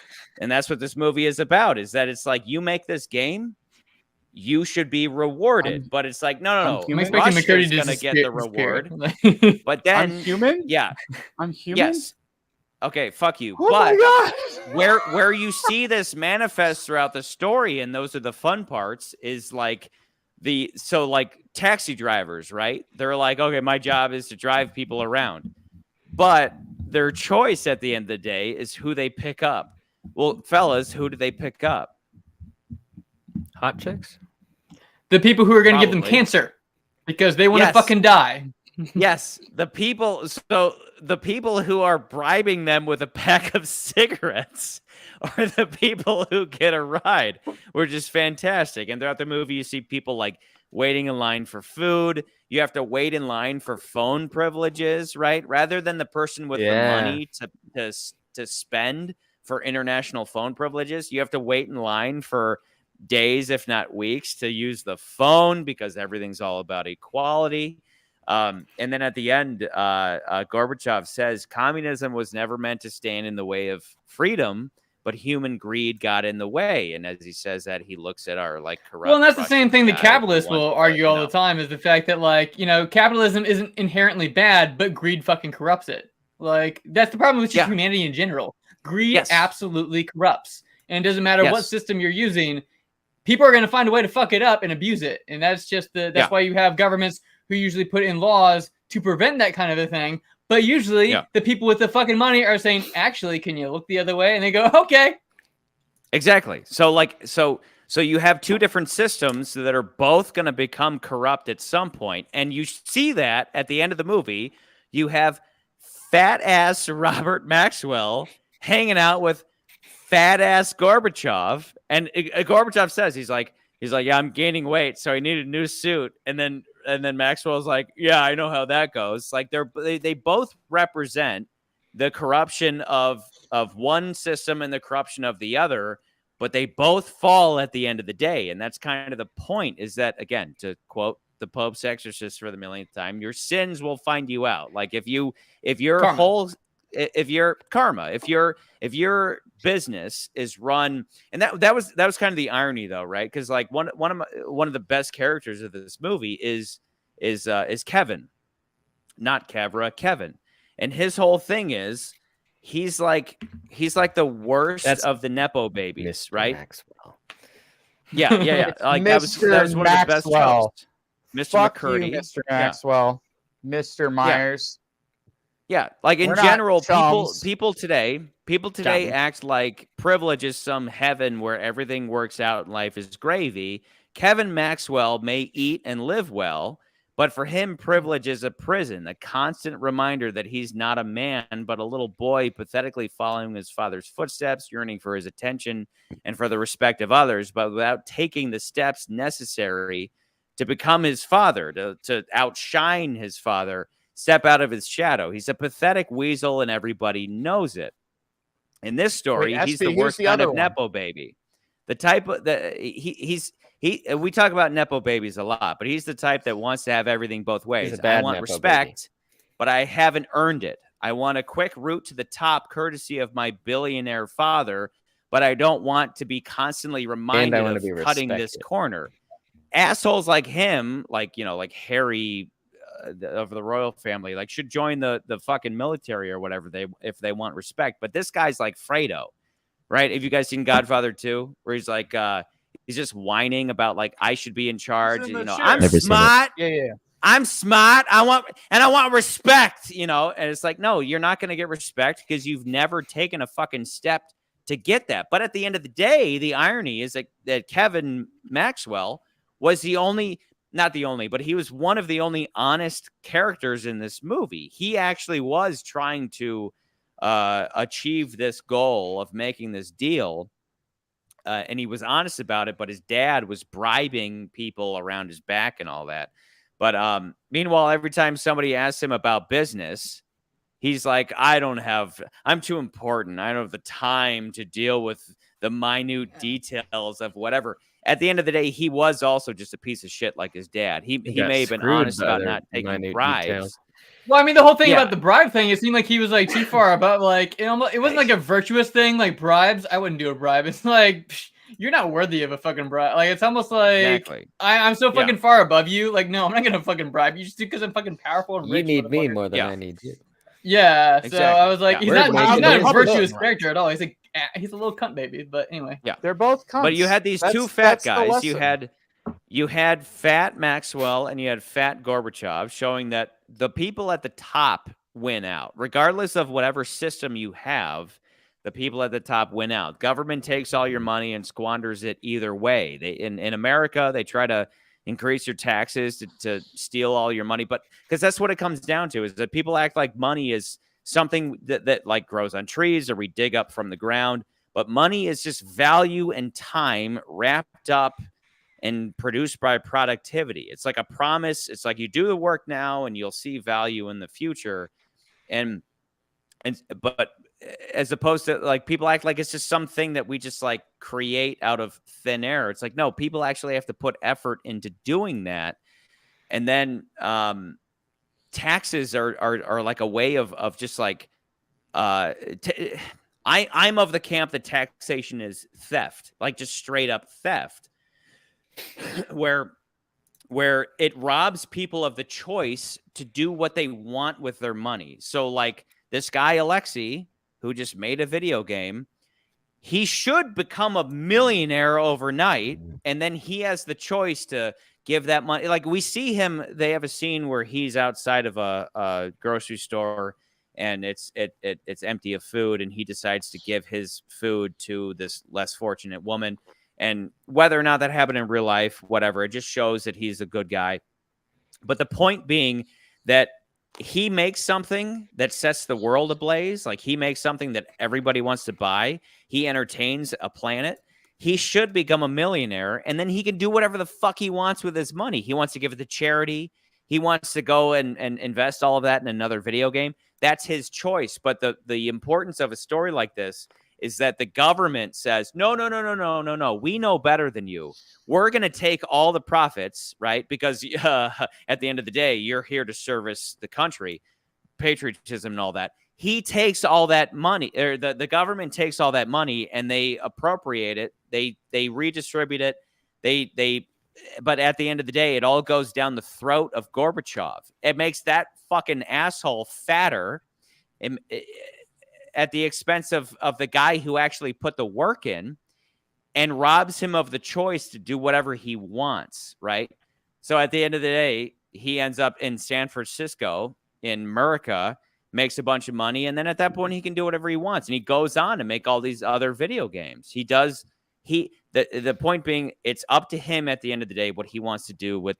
and that's what this movie is about. Is that it's like, you make this game, you should be rewarded, but it's like, no. Russia's going to get the reward, but then I'm human. Yeah, I'm human. Yes. Okay, fuck you. Oh but my God. where you see this manifest throughout the story, and those are the fun parts, is like taxi drivers, right? They're like, okay, my job is to drive people around. But their choice at the end of the day is who they pick up. Well, fellas, who do they pick up? Hot chicks? The people who are going to give them cancer because they want to fucking die. Yes, the people who are bribing them with a pack of cigarettes are the people who get a ride, which is fantastic. And throughout the movie, you see people like waiting in line for food. You have to wait in line for phone privileges, right? Rather than the person with the money to spend for international phone privileges, you have to wait in line for days, if not weeks, to use the phone because everything's all about equality. And then at the end, Gorbachev says communism was never meant to stand in the way of freedom, but human greed got in the way. And as he says that, he looks at our corrupt. Well, and that's the same thing the capitalists will argue all the time, is the fact that capitalism isn't inherently bad, but greed fucking corrupts it. That's the problem with humanity in general. Greed absolutely corrupts, and it doesn't matter what system you're using. People are going to find a way to fuck it up and abuse it, and that's just that's why you have governments who usually put in laws to prevent that kind of a thing. But usually the people with the fucking money are saying, actually, can you look the other way? And they go, okay. Exactly. So you have two different systems that are both going to become corrupt at some point. And you see that at the end of the movie. You have fat ass Robert Maxwell hanging out with fat ass Gorbachev. And Gorbachev says, he's like, yeah, I'm gaining weight, so I need a new suit. And then Maxwell's like, yeah, I know how that goes. They both represent the corruption of one system and the corruption of the other, but they both fall at the end of the day. And that's kind of the point, is that, again, to quote the Pope's Exorcist for the millionth time, your sins will find you out. If your business is run, and that was kind of the irony, though, right? Because one of the best characters of this movie is Kevin, not Kavra, Kevin, and his whole thing is he's like the worst of the nepo babies, Mr. right? Maxwell. Yeah. That was one of the best hosts. Mr. Fuck McCurdy, you, Mr. Maxwell, Mr. Myers. Yeah, in general, people today act like privilege is some heaven where everything works out and life is gravy. Kevin Maxwell may eat and live well, But for him, privilege is a prison, a constant reminder that he's not a man, but a little boy pathetically following his father's footsteps, yearning for his attention and for the respect of others, but without taking the steps necessary to become his father, to outshine his father, step out of his shadow. He's a pathetic weasel, and everybody knows it. In this story, he's the worst kind of Nepo baby. The type of we talk about Nepo babies a lot, but he's the type that wants to have everything both ways. I want respect, but I haven't earned it. I want a quick route to the top courtesy of my billionaire father, but I don't want to be constantly reminded of cutting this corner. Assholes like him, like Harry of the royal family, like should join the fucking military or whatever if they want respect. But this guy's like Fredo, right? Have you guys seen Godfather 2, where he's like he's just whining about like I should be in charge, I'm smart. Yeah. I'm smart. I want respect, and it's like, no, you're not going to get respect because you've never taken a fucking step to get that. But at the end of the day, the irony is that Kevin Maxwell was not the only, but he was one of the only honest characters in this movie. He actually was trying to achieve this goal of making this deal. And he was honest about it, but his dad was bribing people around his back and all that. But meanwhile, every time somebody asks him about business, he's like, I'm too important. I don't have the time to deal with the minute details of whatever. At the end of the day, he was also just a piece of shit like his dad. He may have been honest about not taking bribes. Details. Well, I mean, the whole thing about the bribe thing, it seemed like he was like too far about like it wasn't like a virtuous thing, like bribes. I wouldn't do a bribe. It's like you're not worthy of a fucking bribe. Like it's almost like I'm so fucking far above you. Like no, I'm not gonna fucking bribe you just because I'm fucking powerful and rich. You need me more than I need you. Yeah, exactly. So I was like, he's not a virtuous right? character at all. He's like he's a little cunt baby. But anyway, they're both cunts. But you had these two fat guys. You had fat Maxwell and you had fat Gorbachev, showing that the people at the top win out, regardless of whatever system you have. The people at the top win out. Government takes all your money and squanders it either way. In America, they try to increase your taxes to steal all your money, but because that's what it comes down to, is that people act like money is something that like grows on trees or we dig up from the ground. But money is just value and time wrapped up and produced by productivity. It's like a promise. It's like you do the work now and you'll see value in the future. But as opposed to like people act like it's just something that we just like create out of thin air. It's like, no, people actually have to put effort into doing that. And then taxes are like a way of just like I'm of the camp that taxation is theft, like just straight up theft, where it robs people of the choice to do what they want with their money. So like this guy, Alexei, who just made a video game, he should become a millionaire overnight. And then he has the choice to give that money. Like we see him, they have a scene where he's outside of a grocery store and it's empty of food. And he decides to give his food to this less fortunate woman. And whether or not that happened in real life, whatever, it just shows that he's a good guy. But the point being that he makes something that sets the world ablaze. Like he makes something that everybody wants to buy. He entertains a planet. He should become a millionaire, and then he can do whatever the fuck he wants with his money. He wants to give it to charity. He wants to go and invest all of that in another video game. That's his choice. But the importance of a story like this is that the government says, no. We know better than you. We're going to take all the profits, right? Because at the end of the day, you're here to service the country, patriotism and all that. He takes all that money, or the government takes all that money and they appropriate it. They redistribute it. But at the end of the day, it all goes down the throat of Gorbachev. It makes that fucking asshole fatter at the expense of the guy who actually put the work in, and robs him of the choice to do whatever he wants, right? So at the end of the day, he ends up in San Francisco, in America, makes a bunch of money, and then at that point, he can do whatever he wants. And he goes on to make all these other video games. the point being, it's up to him at the end of the day what he wants to do with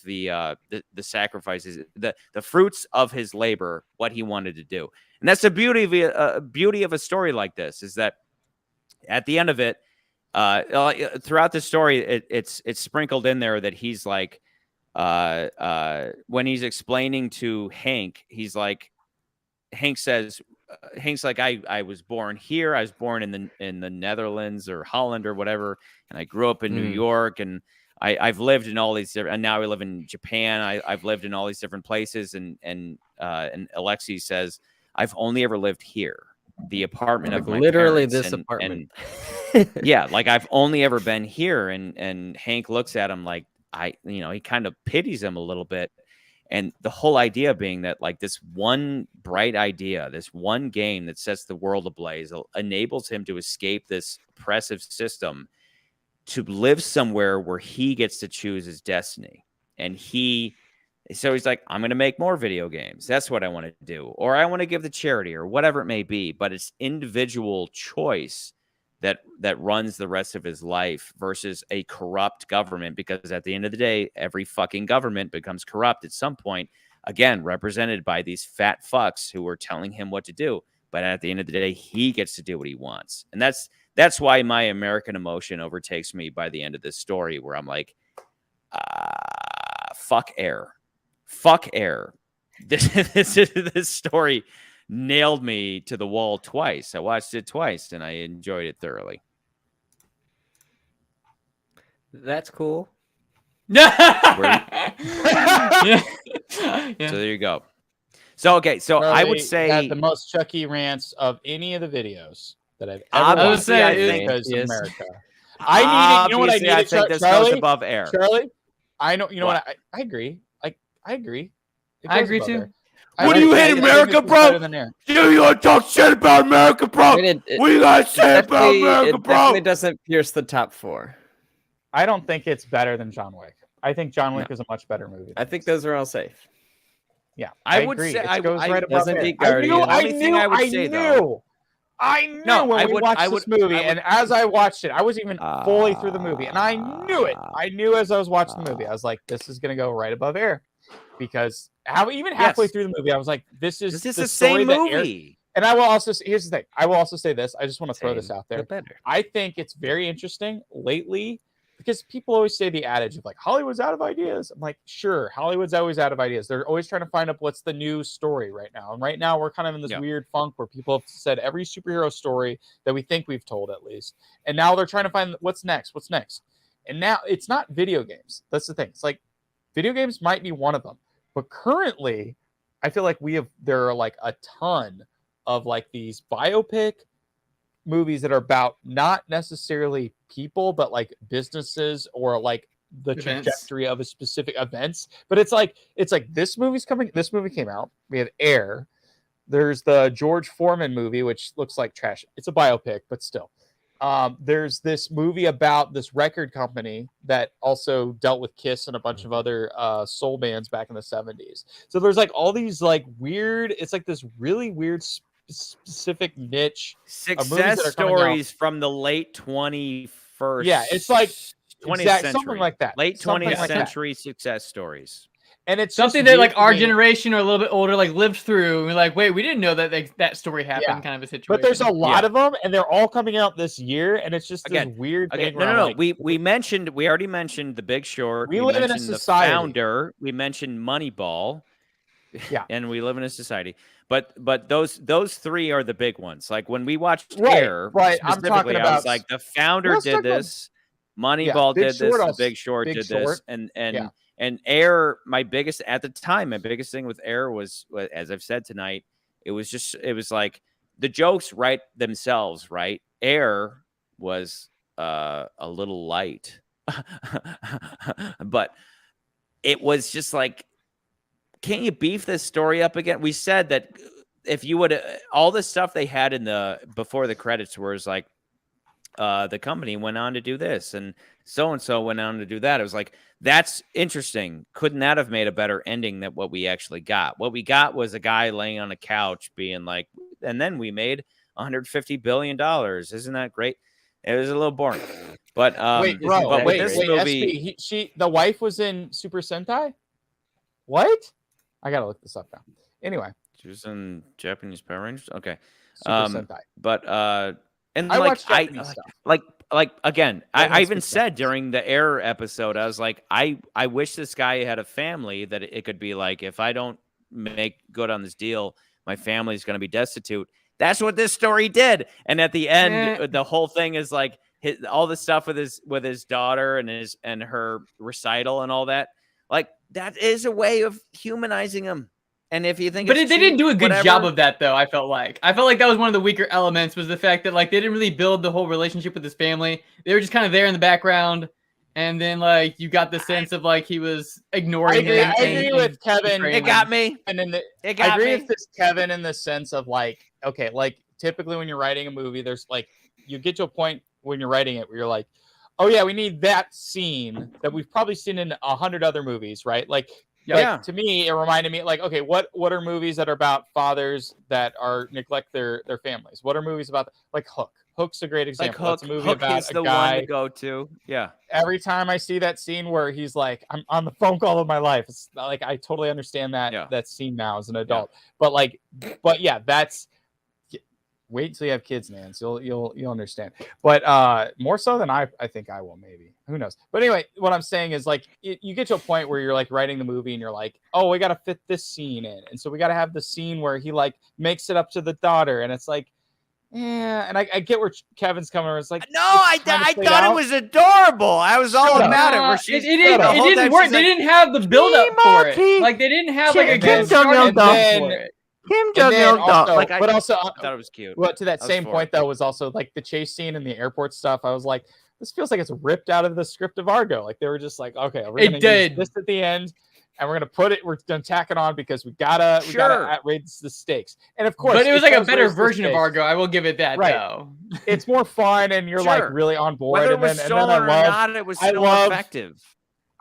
the sacrifices, the fruits of his labor, what he wanted to do. And that's the beauty of a story like this, is that at the end of it, throughout the story, it's sprinkled in there that he's like, when he's explaining to Hank, he's like, Hank's like, I was born here. I was born in the Netherlands or Holland or whatever, and I grew up in New York, and I've lived in all these different, and now I live in Japan. I've lived in all these different places, and Alexei says, I've only ever lived here, the apartment of my literally parents, this apartment. And yeah, like I've only ever been here, and Hank looks at him like, he kind of pities him a little bit. And the whole idea being that, like, this one bright idea, this one game that sets the world ablaze, enables him to escape this oppressive system, to live somewhere where he gets to choose his destiny. And so he's like, I'm going to make more video games. That's what I want to do. Or I want to give to charity, or whatever it may be. But it's individual choice that runs the rest of his life versus a corrupt government, because at the end of the day, every fucking government becomes corrupt at some point, again, represented by these fat fucks who are telling him what to do. But at the end of the day, he gets to do what he wants. And that's why my American emotion overtakes me by the end of this story, where I'm like, fuck air. Fuck air. This story nailed me to the wall twice. I watched it twice, and I enjoyed it thoroughly. That's cool. Yeah. So there you go. So okay, so Charlie I would say had the most Chucky rants of any of the videos that I've ever I would watched. say because yes. America. I need, you know what I obviously, needed, think this Charlie? goes above air. Charlie, I know. You know What? what? I agree. I agree. It I goes agree above too. air. What do you hate, think America, this is bro? better than air. You want to talk shit about America, bro? I mean, What do you guys say about America, it bro? definitely doesn't pierce the top 4. I don't think it's better than John Wick. I think John Wick is a much better movie. I think those are all safe. Yeah, I would agree. say It goes right above doesn't air. beat I knew. Guardians. I Only thing knew. I would I say, knew. though- I knew No, when I we would- watched I would- this movie, I would- and as I watched it, I was even fully through the movie, and I knew it. I knew as I was watching the movie, I was like, "This is gonna go right above air," because even halfway Yes. through the movie, I was like, "This is This is the the story same that Air-" movie. And I will also here's the thing. I will also say this. I just want to throw this out there. Better. I think it's very interesting lately, because people always say the adage of like, Hollywood's out of ideas. I'm like, sure, Hollywood's always out of ideas. They're always trying to find out what's the new story right now. And right now we're kind of in this weird funk where people have said every superhero story that we think we've told, at least. And now they're trying to find what's next. And now it's not video games. That's the thing. It's like video games might be one of them. But currently, I feel like there are like a ton of like these biopic movies that are about not necessarily people, but like businesses or like the trajectory of a specific events. But it's like this movie came out. We have Air. There's the George Foreman movie, which looks like trash. It's a biopic, but still. There's this movie about this record company that also dealt with Kiss and a bunch of other soul bands back in the 70s. So there's like all these like weird, it's like this really weird specific niche Success stories from the late 21st. Yeah, it's like 20th century, something like that. Late 20th like century success stories. And it's something that like our generation or a little bit older like lived through. And we're like, wait, we didn't know that that story happened. Kind of a situation. But there's a lot of them, and they're all coming out this year, and it's just this weird thing. No. Like, we already mentioned The Big Short. We live in a society. The Founder. We mentioned Moneyball. Yeah, and we live in a society. But those 3 are the big ones. Like when we watched Air, right? I'm talking about, I was like, The Founder did this. Moneyball did this. The Big Short did this. And Air, my biggest thing with Air was, as I've said tonight, it was like the jokes write themselves, right? Air was a little light, but it was just like, can't you beef this story up again? We said that if you would, all the stuff they had before the credits was like, the company went on to do this and so went on to do that. It was like, that's interesting. Couldn't that have made a better ending than what we actually got? What we got was a guy laying on a couch being like, and then we made $150 billion. Isn't that great? It was a little boring. But wait, this movie, the wife was in Super Sentai. What? I gotta look this up now. Anyway, she was in Japanese Power Rangers. Okay, Super Sentai. But and I like watched Japanese stuff. Like again, I even said during the Air episode, I was like, I wish this guy had a family that it could be like, if I don't make good on this deal, my family's going to be destitute. That's what this story did. And at the end, the whole thing is like all the stuff with his daughter and her recital and all that. Like that is a way of humanizing him. And if you think, but they didn't do a good job of that, though. I felt like that was one of the weaker elements, was the fact that like they didn't really build the whole relationship with his family. They were just kind of there in the background, and then like you got the sense of like he was ignoring him. I agree with Kevin. It got me. And I agree with this Kevin in the sense of like, okay, like typically when you're writing a movie, there's like you get to a point when you're writing it where you're like, oh yeah, we need that scene that we've probably seen in 100 other movies, right? Like. Yeah. To me, it reminded me like, okay, what are movies that are about fathers that neglect their families? What are movies about like Hook? Hook's a great example. It's a movie about is the a guy. One to go to. Yeah. Every time I see that scene where he's like, I'm on the phone call of my life. It's like I totally understand that scene now as an adult. Yeah. But yeah, that's. Wait until you have kids, man. So you'll understand. But more so than I think I will, maybe. Who knows? But anyway, what I'm saying is like you get to a point where you're like writing the movie and you're like, oh, we got to fit this scene in, and so we got to have the scene where he like makes it up to the daughter, and it's like, yeah. And I get where Kevin's coming from. It's like, no, I thought it was adorable. I was all about it. Where it didn't work. They didn't have the build up for it. Like they didn't have like a good starting point for it. But also, I thought it was cute. Well, to that same point though, was also like the chase scene and the airport stuff. I was like, this feels like it's ripped out of the script of Argo. Like they were just like, okay, we're gonna use this at the end, and we're gonna tack it on because we gotta raise the stakes. And of course, but it was like a better version of Argo. I will give it that though. It's more fun, and you're like really on board. Whether it was stolen or not, it was still effective.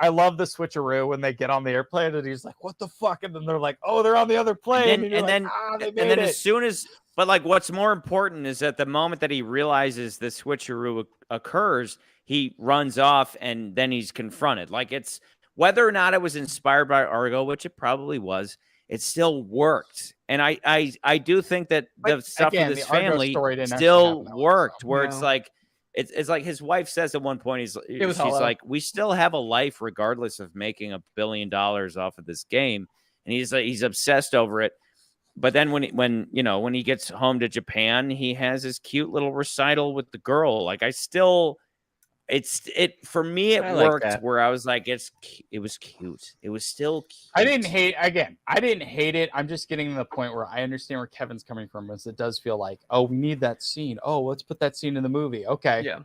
I love the switcheroo when they get on the airplane and he's like, what the fuck? And then they're like, oh, they're on the other plane. And then as soon as, but like what's more important is at the moment that he realizes the switcheroo occurs, he runs off and then he's confronted. Like it's whether or not it was inspired by Argo, which it probably was, it still worked. And I do think that the stuff with his family still worked where it's like, it's like his wife says at one point, she's like, we still have a life regardless of making $1 billion off of this game. And he's obsessed over it. But then when he gets home to Japan, he has his cute little recital with the girl. Like for me, it worked like where I was like, it was cute. It was still cute. I didn't hate it. I'm just getting to the point where I understand where Kevin's coming from, because it does feel like, oh, we need that scene. Oh, let's put that scene in the movie. Okay. Yeah.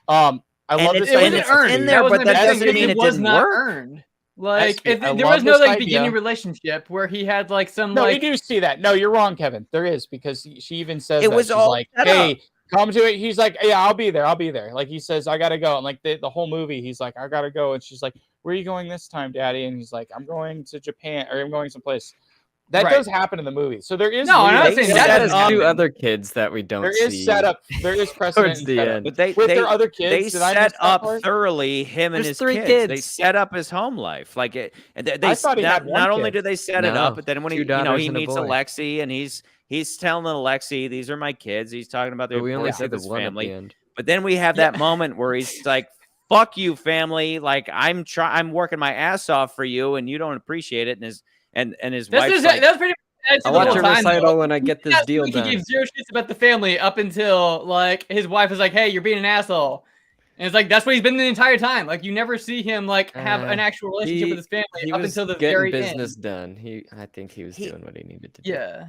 I love this. It wasn't earned in there, but that doesn't mean it was not earned. Like there was no like beginning relationship where he had like some. No, you do see that. No, you're wrong, Kevin. There is, because she even says it was all like, hey. Come to it. He's like, yeah, I'll be there. Like he says, I gotta go. And like the whole movie, he's like, I gotta go. And she's like, where are you going this time, Daddy? And he's like, I'm going to Japan, or I'm going someplace. That does happen in the movie. So there is I'm not saying that is two other kids that we don't see. There is setup. There is precedent towards the end. But their other kids. They set up thoroughly him and his kids. They set up his home life. Like not only do they set it up, but then when he meets Alexi and he's telling Alexi, these are my kids. He's talking about the importance of his family. But then we have that moment where he's like, fuck you, family. Like I'm working my ass off for you and you don't appreciate it. And his wife's like, that's pretty much I'll watch your recital when I get this deal done. He gave zero shits about the family up until like his wife is like, hey, you're being an asshole. And it's like that's what he's been the entire time. Like you never see him like have an actual relationship with his family up until the very end. Business done. I think he was doing what he needed to do. Yeah.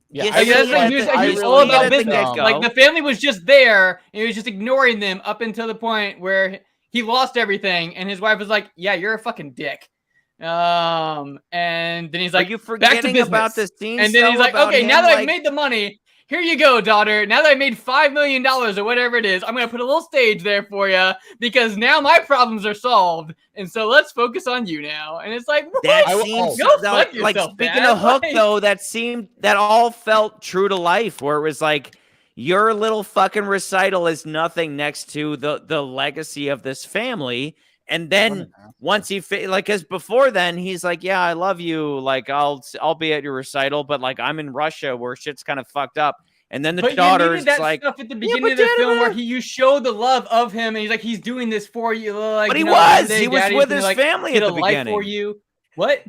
Yeah, he was all about business. Like the family was just there, and he was just ignoring them up until the point where he lost everything, and his wife was like, "Yeah, you're a fucking dick." And then he's like, "You forgetting about this scene?" And then he's like, "Okay, now that I've made the money, here you go, daughter. Now that I made $5 million or whatever it is, I'm gonna put a little stage there for you because now my problems are solved, and so let's focus on you now." And it's like, that seems like speaking of Hook, though, that all felt true to life, where it was like your little fucking recital is nothing next to the legacy of this family. And then once he because before then he's like, yeah, I love you. Like I'll be at your recital, but like I'm in Russia where shit's kind of fucked up. And then the daughter's that like, stuff at the beginning of the film where you show the love of him, and he's like, he's doing this for you. Like, but he was with his family at the beginning. For you, what?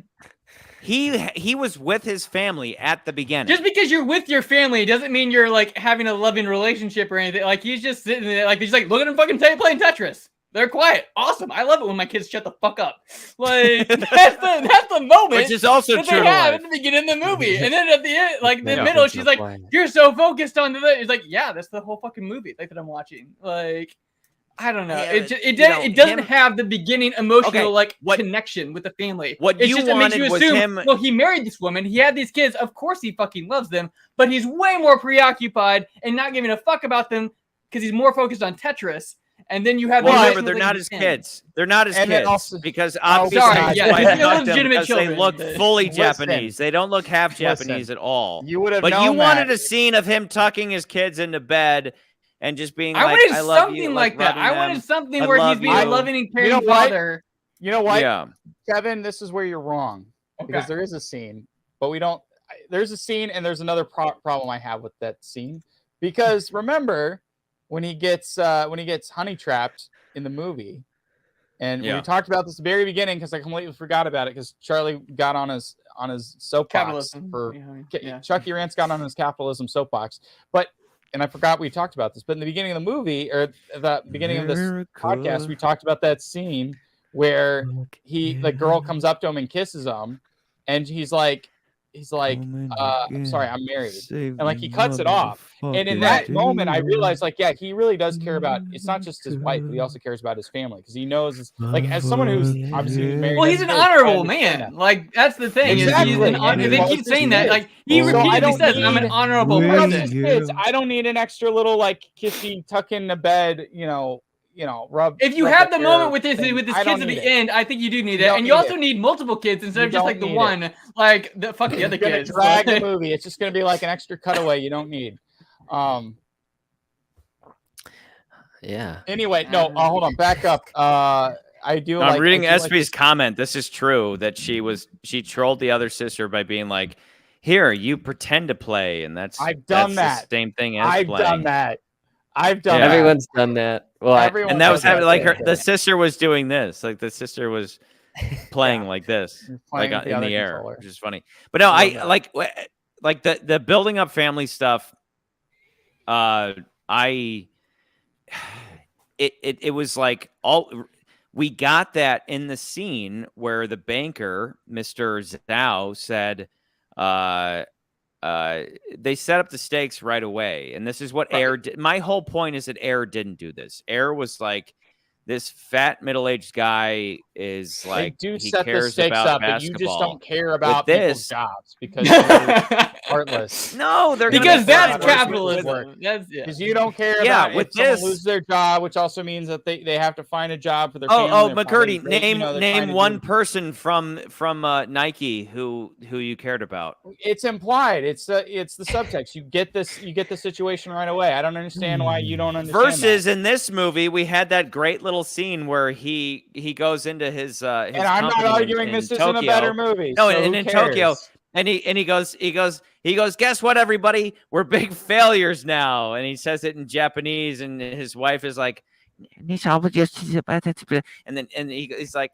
He was with his family at the beginning. Just because you're with your family doesn't mean you're like having a loving relationship or anything. Like he's just sitting there, like he's like, look at him fucking playing Tetris. They're quiet. Awesome. I love it when my kids shut the fuck up. Like that's the moment. Which is also that true they have at the beginning of the movie. And then at the end, like the middle, she's like, you're so focused on the it's like, yeah, that's the whole fucking movie like that I'm watching. Like I don't know. It doesn't have the beginning emotional connection with the family. What it's you just, wanted it makes you was assume, him. Well, he married this woman. He had these kids. Of course, he fucking loves them. But he's way more preoccupied and not giving a fuck about them because he's more focused on Tetris. And then you have remember, they're not his kids. They're not his kids also, because obviously they look fully Listen. Japanese. They don't look half Japanese at all. You would have, but known you wanted that. a scene of him tucking his kids into bed and just being like, I love something you, like that. I wanted something where he's being you. a loving and caring father. You know what? Yeah, Kevin, this is where you're wrong because there is a scene, but we don't. There's a scene, and there's another problem I have with that scene because remember when he gets honey trapped in the movie, and we talked about this at the very beginning because I completely forgot about it because Charlie got on his soapbox Chucky Rance got on his capitalism soapbox, and I forgot we talked about this, but in the beginning of the movie or the beginning of this podcast, we talked about that scene where the girl comes up to him and kisses him, and he's like, I'm sorry, I'm married. And like he cuts it off. And in that moment, I realized he really does care about, it's not just his wife, but he also cares about his family because he knows as someone who's obviously married. Well, he's an honorable man. Like that's the thing. Exactly. They keep saying that. Like he repeatedly says, I'm an honorable person. Kids, I don't need an extra little kissy tuck in the bed, rub. If you have the moment with his kids at the end, I think you do need that, and you also need multiple kids instead of just like the one. Like the fuck the other kids. Drag the movie. It's just gonna be like an extra cutaway you don't need. Yeah. Anyway, no. Hold on. Back up. I do. I'm reading SB's comment. This is true that she trolled the other sister by being like, "Here, you pretend to play," and I've done that. The same thing as I've playing. done that. I've done that. Everyone's done that. Well, and that was happening. Like the sister was doing this. Like the sister was playing like this, like in the air, which is funny. But no, I like the building up family stuff. It was like we got that in the scene where the banker, Mr. Zhao, said, they set up the stakes right away, and this is what Air did. My whole point is that Air didn't do this. Air was like, this fat middle-aged guy is like, he set cares the stakes about up, basketball. But you just don't care about people's jobs because you're heartless. No, because that's capitalism. Because you don't care about if someone loses their job, which also means that they have to find a job for their family. Oh, McCurdy, name one person from Nike who you cared about. It's implied. It's the subtext. You get the situation right away. I don't understand why you don't understand. Versus in this movie, we had that great little scene where he goes into his and I'm not arguing this isn't a better movie. No, and in Tokyo, and he goes, guess what, everybody, we're big failures now, and he says it in Japanese, and his wife is like, and he's like,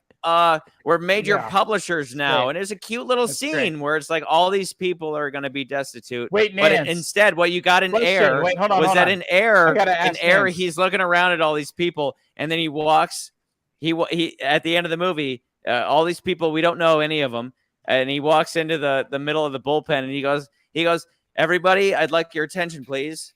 we're major publishers now, and there's a cute little scene where it's like all these people are going to be destitute. But instead, what you got in Air was that in Air, he's looking around at all these people, and then he walks. He at the end of the movie, all these people, we don't know any of them, and he walks into the middle of the bullpen, and he goes, everybody, I'd like your attention, please.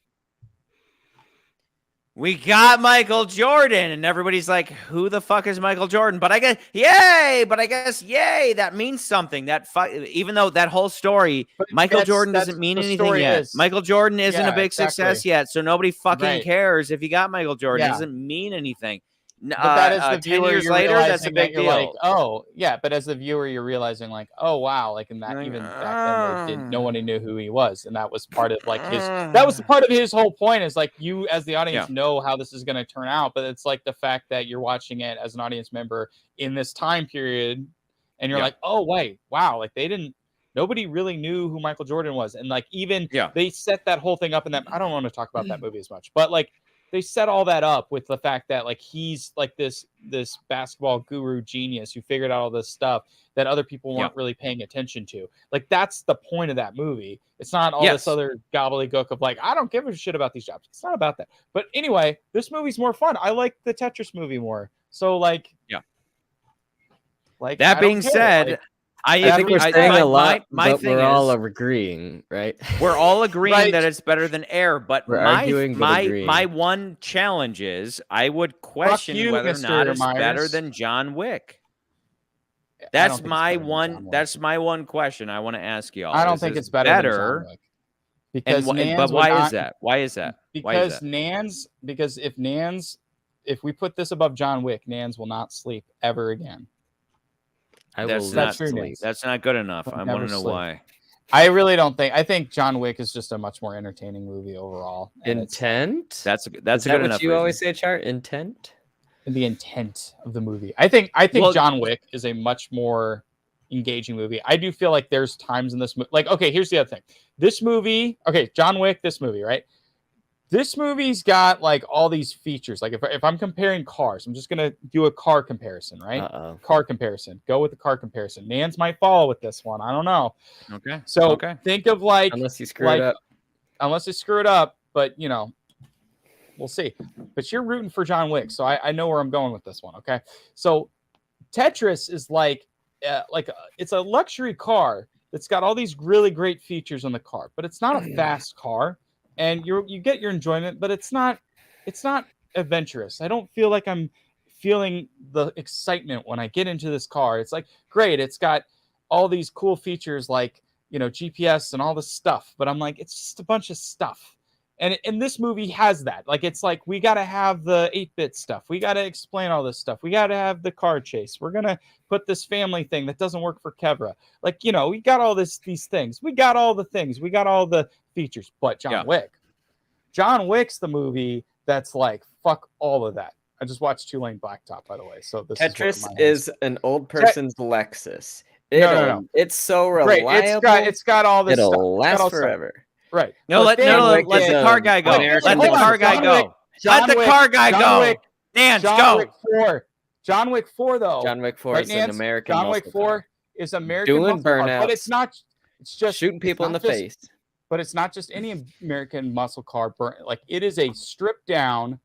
We got Michael Jordan, and everybody's like, who the fuck is Michael Jordan? But I guess, yay, that means something. Even though that whole story, Michael Jordan doesn't mean anything yet. Michael Jordan isn't a big success yet, so nobody fucking cares if you got Michael Jordan. It doesn't mean anything. But that is the 10 viewer, years you're later, that's a realizing big that you're deal. like, oh yeah. But as the viewer, you're realizing like, oh wow, like in that even back then, they didn't. Nobody knew who he was, and that was part of like his. That was part of his whole point. Is like you as the audience know how this is going to turn out, but it's like the fact that you're watching it as an audience member in this time period, and you're like, oh wait, wow, like they didn't. Nobody really knew who Michael Jordan was, and like even they set that whole thing up in that. I don't want to talk about that movie as much, but like. They set all that up with the fact that like he's like this basketball guru genius who figured out all this stuff that other people weren't really paying attention to. Like that's the point of that movie. It's not all this other gobbledygook of like I don't give a shit about these jobs. It's not about that. But anyway, this movie's more fun. I like the Tetris movie more. So like like that being said. Like, I think we're saying a lot, but we're all agreeing, right? We're all agreeing that it's better than Air, but my my one challenge is I would question whether or not it's better than John Wick. That's my one. That's my one question I want to ask y'all. I don't think it's better than John Wick. Because but why is that? Why is that? Because if we put this above John Wick, Nans will not sleep ever again. That's not good enough. I want to know why. I really don't think. I think John Wick is just a much more entertaining movie overall. Intent. That's a good enough. What you always say, Chart? Intent. The intent of the movie. I think John Wick is a much more engaging movie. I do feel like there's times in this movie. Like, okay, here's the other thing. This movie. Okay, John Wick. This movie, right? This movie's got like all these features. Like if I'm comparing cars, I'm just gonna do a car comparison, right? Car comparison. Go with the car comparison. Nans might follow with this one. I don't know. Okay. So think of like unless you screw it up. Unless you screw it up, but you know, we'll see. But you're rooting for John Wick, so I know where I'm going with this one. Okay. So Tetris is like it's a luxury car that's got all these really great features on the car, but it's not a fast car. And you get your enjoyment, but it's not adventurous. I don't feel like I'm feeling the excitement when I get into this car. It's like great, it's got all these cool features like GPS and all this stuff, but I'm like it's just a bunch of stuff. And this movie has that. Like it's like we got to have the 8-bit stuff. We got to explain all this stuff. We got to have the car chase. We're gonna put this family thing that doesn't work for Kevra. Like we got all these things. We got all the things. We got all the features. But John Wick's the movie that's like fuck all of that. I just watched Two-Lane Blacktop, by the way. So this Tetris is an old person's Lexus. No. It's so reliable. Great. It's got all this. It'll last forever. Right. No, let the car guy go. Let the car guy go. Let the car guy go. Nance, go. John Wick 4, though. John Wick 4 is an American. John Wick 4 is American. Doing burnouts, but it's not. It's just shooting people in the face. But it's not just any American muscle car. Like it is a stripped down.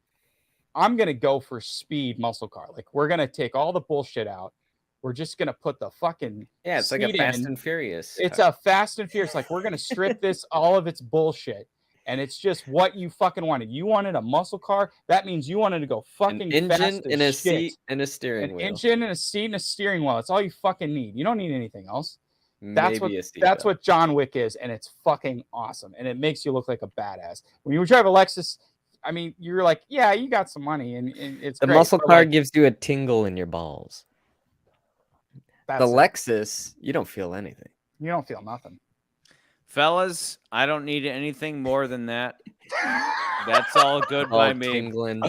I'm gonna go for speed muscle car. Like we're gonna take all the bullshit out. We're just gonna put the fucking it's like a Fast and Furious. It's a Fast and Furious. Like we're gonna strip this all of its bullshit, and it's just what you fucking wanted. You wanted a muscle car. That means you wanted to go fucking an fast engine and a shit. seat and a steering wheel. An engine and a seat and a steering wheel. That's all you fucking need. You don't need anything else. That's what John Wick is, and it's fucking awesome, and it makes you look like a badass. When you drive a Lexus, I mean, you're like, yeah, you got some money, and it's the great, muscle car gives you a tingle in your balls. The Lexus, you don't feel anything. You don't feel nothing. Fellas, I don't need anything more than that. That's all good by me. Tingling.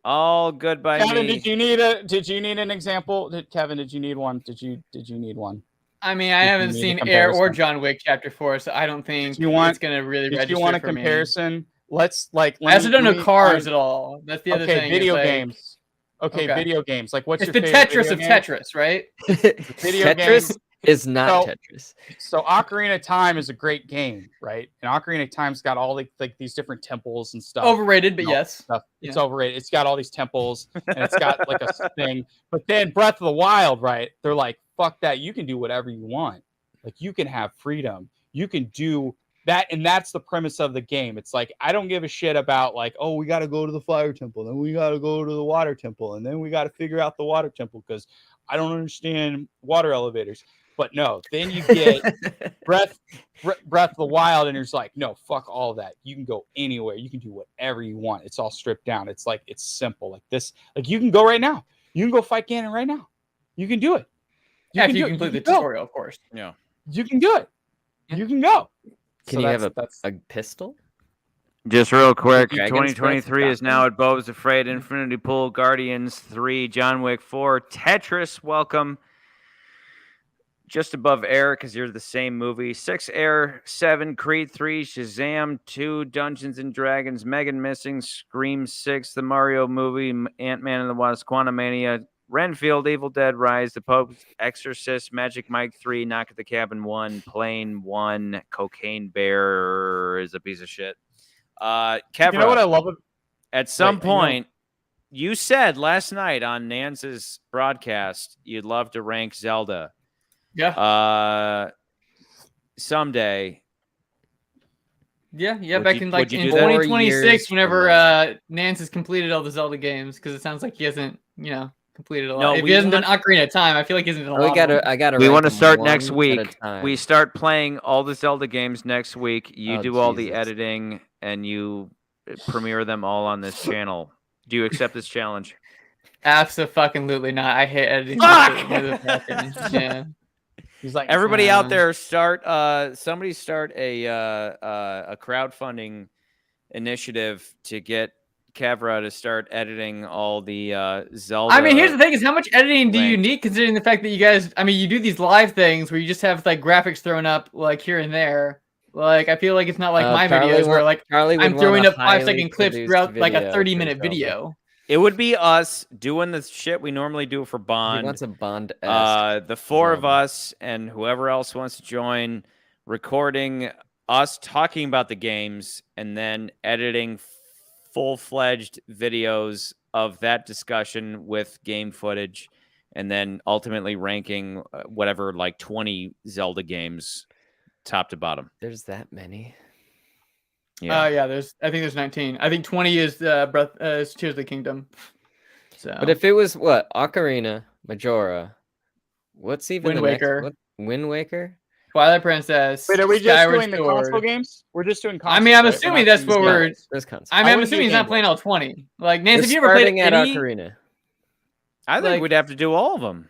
All good by Kevin, me. did you need an example? Kevin, did you need one? Did you need one? I mean, I haven't seen Air or John Wick Chapter 4, so I don't think it's going to really register for me. Do you want a comparison? Let's I also don't know cars at all. That's the other thing. Video games. Okay, video games. Like, what's your favorite? It's the Tetris of Tetris, right? Tetris is not Tetris. So Ocarina of Time is a great game, right? And Ocarina of Time's got all these different temples and stuff. Overrated, but yes. Stuff. It's overrated. It's got all these temples, and it's got like a thing. But then Breath of the Wild, right? They're like, fuck that. You can do whatever you want. Like, you can have freedom. You can do that, and that's the premise of the game. It's like, I don't give a shit about like, oh, we got to go to the fire temple, then we got to go to the water temple, and then we got to figure out the water temple because I don't understand water elevators. But no, then you get Breath of the Wild, and it's like, no, fuck all of that. You can go anywhere. You can do whatever you want. It's all stripped down. It's like, it's simple. Like this, like you can go right now. You can go fight Ganon right now. You can do it. If you complete the tutorial, of course. Yeah. You can do it. You can go. Can you have a pistol? Just real quick, Dragon's 2023 Breath is now at Beau Is Afraid, Infinity Pool, Guardians 3, John Wick 4, Tetris, welcome. Just above Air, because you're the same movie. 6 Air, 7 Creed 3, Shazam 2, Dungeons and Dragons, Megan Missing, Scream 6, the Mario movie, Ant-Man and the Wasp, Quantumania, Renfield, Evil Dead Rise, The Pope, Exorcist, Magic Mike 3, Knock at the Cabin 1, Plane 1, Cocaine Bear is a piece of shit. Kevra, you know what I love? At some point, you said last night on Nance's broadcast you'd love to rank Zelda. Yeah. Someday. Yeah. Back in 2026, whenever Nance has completed all the Zelda games, because it sounds like he hasn't, completed a lot. No, if he hasn't done Ocarina of Time, I feel like he hasn't done a lot. We want to start next week. We start playing all the Zelda games next week. You do all the editing, and you premiere them all on this channel. Do you accept this challenge? Absolutely not. I hate editing. Yeah. He's like, everybody out there, somebody start a crowdfunding initiative to get Kevra to start editing all the Zelda. I mean, here's the thing: is how much editing do you need, considering the fact that you guys, you do these live things where you just have like graphics thrown up like here and there. Like, I feel like it's not like my videos where like I'm throwing up 5-second clips throughout like a 30-minute video. It would be us doing the shit we normally do for Bond. He wants a Bond. The 4 of us and whoever else wants to join, recording us talking about the games and then editing full-fledged videos of that discussion with game footage, and then ultimately ranking whatever, like 20 Zelda games top to bottom. There's that many. Yeah. I think there's 19. I think 20 is Tears of the Kingdom. So, but if it was what, Ocarina, Majora, what's even Wind the Waker, next? Wind Waker, Twilight Princess. Wait, are we just doing the console games? We're just doing console. I'm assuming that's what we're. I'm assuming he's not playing all 20. Like, Nance, have you ever played at Ocarina? I think we'd have to do all of them.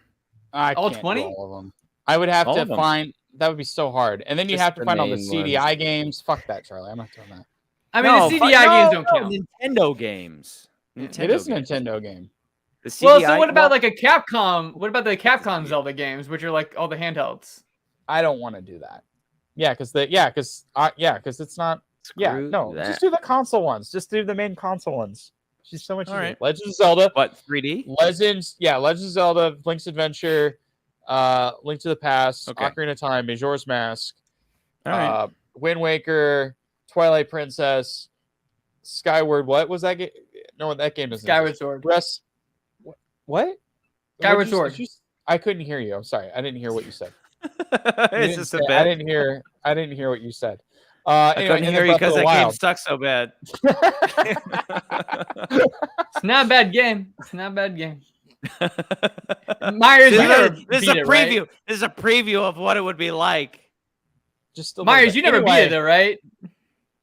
All 20? All of them. I would have to find. That would be so hard. And then you have to find all the CDI games. Fuck that, Charlie. I'm not doing that. I mean, the CDI games don't count. Nintendo games. It is a Nintendo game. Well, so what about like a Capcom? What about the Capcom Zelda games, which are like all the handhelds? I don't want to do that. Because it's not. Just do the console ones. Just do the main console ones. She's so much easier. Right. Legend of Zelda. What, 3D? Legend of Zelda, Link's Adventure, Link to the Past, Ocarina of Time, Majora's Mask, Wind Waker, Twilight Princess, Skyward. What was that game? No, that game is Skyward Sword. What? Skyward Sword. I couldn't hear you. I'm sorry. I didn't hear what you said. It's just a bit. I didn't hear what you said. I couldn't hear you because that game sucks so bad. It's not a bad game. Myers, this is a preview. Right? This is a preview of what it would be like. Myers, you never beat it though, right?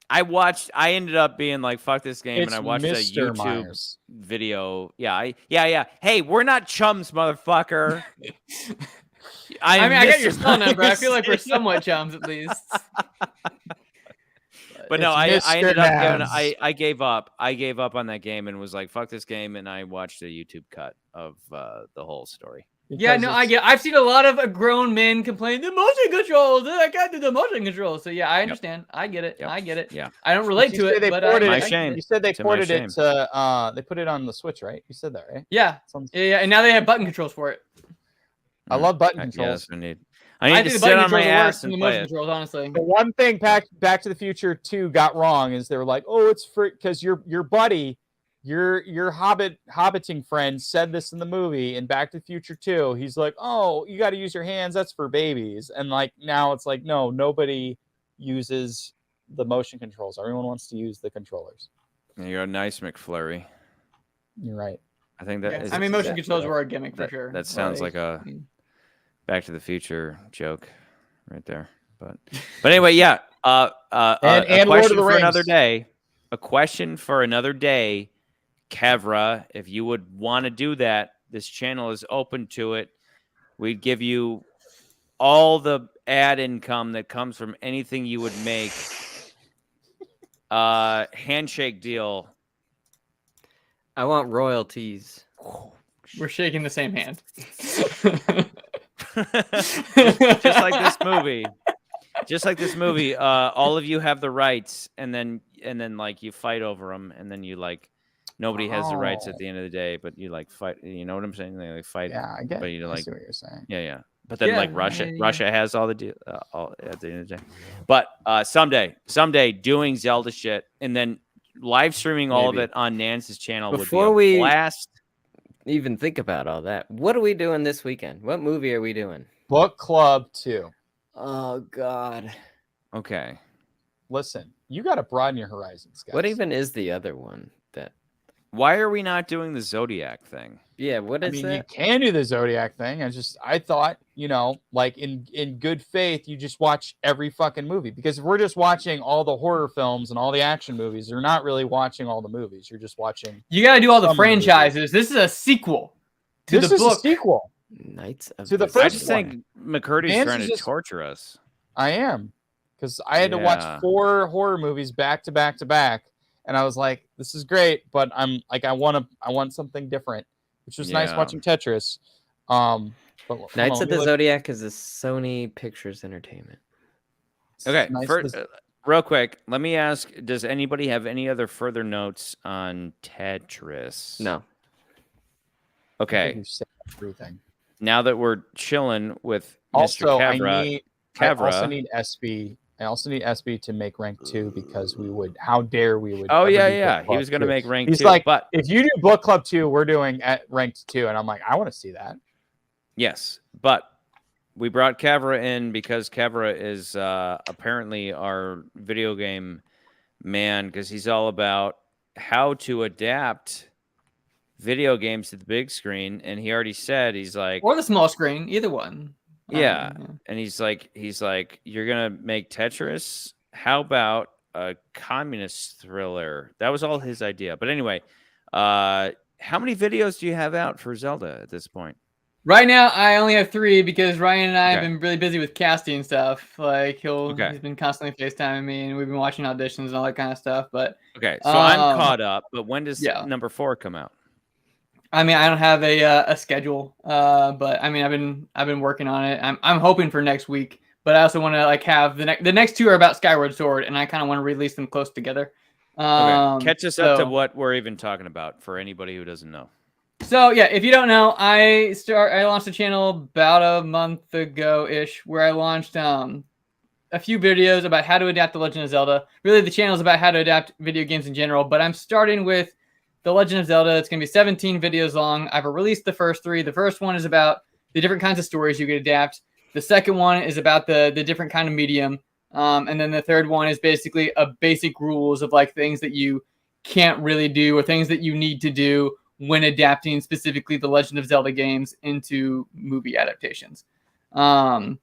I ended up being like, fuck this game, and I watched a YouTube video. Yeah. Hey, we're not chums, motherfucker. I got your phone number. I feel like we're somewhat chums at least. But no, I ended up I gave up. I gave up on that game and was like, fuck this game, and I watched a YouTube cut of the whole story. I've seen a lot of grown men complain the motion controls. I can't do the motion controls. So yeah, I understand. I get it. I get it. Yeah. I don't relate to it, but my shame. You said they ported it to they put it on the Switch, right? You said that, right? Yeah. And now they have button controls for it. I love button controls. Yes, I need to sit on my ass and play it. Controls, honestly. The one thing Back to the Future 2 got wrong is they were like, oh, it's free because your buddy, your hobbiting friend said this in the movie in Back to the Future 2. He's like, oh, you got to use your hands. That's for babies. And like now it's like, no, nobody uses the motion controls. Everyone wants to use the controllers. You're a nice McFlurry. You're right. I think that is. motion controls were a gimmick for sure. That sounds like a Back to the Future joke right there. But anyway, yeah. And a Lord question of the for Rings. another day. A question for another day. Kevra, if you would want to do that, this channel is open to it. We'd give you all the ad income that comes from anything you would make. Handshake deal. I want royalties. We're shaking the same hand. just like this movie. Just like this movie. All of you have the rights, and then like you fight over them, and then you like nobody has the rights at the end of the day, but you like fight. You know what I'm saying? They like fight. Yeah, I get. But you like, I see what you're saying. Yeah. But then like Russia has all the deal all at the end of the day. But someday doing Zelda shit, and then live streaming all of it on Nance's channel Before would be a blast. Even think about all that. What are we doing this weekend? What movie are we doing? Book Club 2. Oh God. Okay. Listen, you got to broaden your horizons, guys. What even is the other one? Why are we not doing the Zodiac thing? Yeah, what is that? You can do the Zodiac thing. I thought, like in good faith, you just watch every fucking movie. Because if we're just watching all the horror films and all the action movies, you're not really watching all the movies. You're just watching. You got to do all the franchises. This is a sequel to the book. This is a sequel. Knights of to the the first I just think McCurdy's trying to torture us. I am. Because I had to watch 4 horror movies back to back to back. And I was like, this is great, but I'm like, I want something different, which was nice watching Tetris. But Knights of the Zodiac is a Sony Pictures Entertainment. Okay, real quick, let me ask, does anybody have any other further notes on Tetris? No. Okay. Everything. Now that we're chilling with also, Mr. Kevra, I also need SB to make rank 2 because we would. How dare we would? Oh yeah. He was going to make rank 2. He's like, but if you do Book Club 2, we're doing at ranked 2, and I'm like, I want to see that. Yes, but we brought Kevra in because Kevra is apparently our video game man because he's all about how to adapt video games to the big screen, and he already said he's like, or the small screen, either one. Yeah. And he's like, you're going to make Tetris? How about a communist thriller? That was all his idea. But anyway, how many videos do you have out for Zelda at this point? Right now, I only have 3 because Ryan and I have been really busy with casting stuff. Like, he's been constantly FaceTiming me, and we've been watching auditions and all that kind of stuff. But okay, so I'm caught up. But when does number 4 come out? I mean, I don't have a schedule, but I mean, I've been working on it. I'm hoping for next week, but I also want to like have the next 2 are about Skyward Sword, and I kind of want to release them close together. Catch us up to what we're even talking about for anybody who doesn't know. So yeah, if you don't know, I launched a channel about a month ago-ish where I launched a few videos about how to adapt The Legend of Zelda. Really, the channel is about how to adapt video games in general, but I'm starting with The Legend of Zelda. It's going to be 17 videos long. I've released the first 3. The first one is about the different kinds of stories you could adapt. The second one is about the different kind of medium. And then the third one is basically a basic rules of like things that you can't really do or things that you need to do when adapting specifically the Legend of Zelda games into movie adaptations. And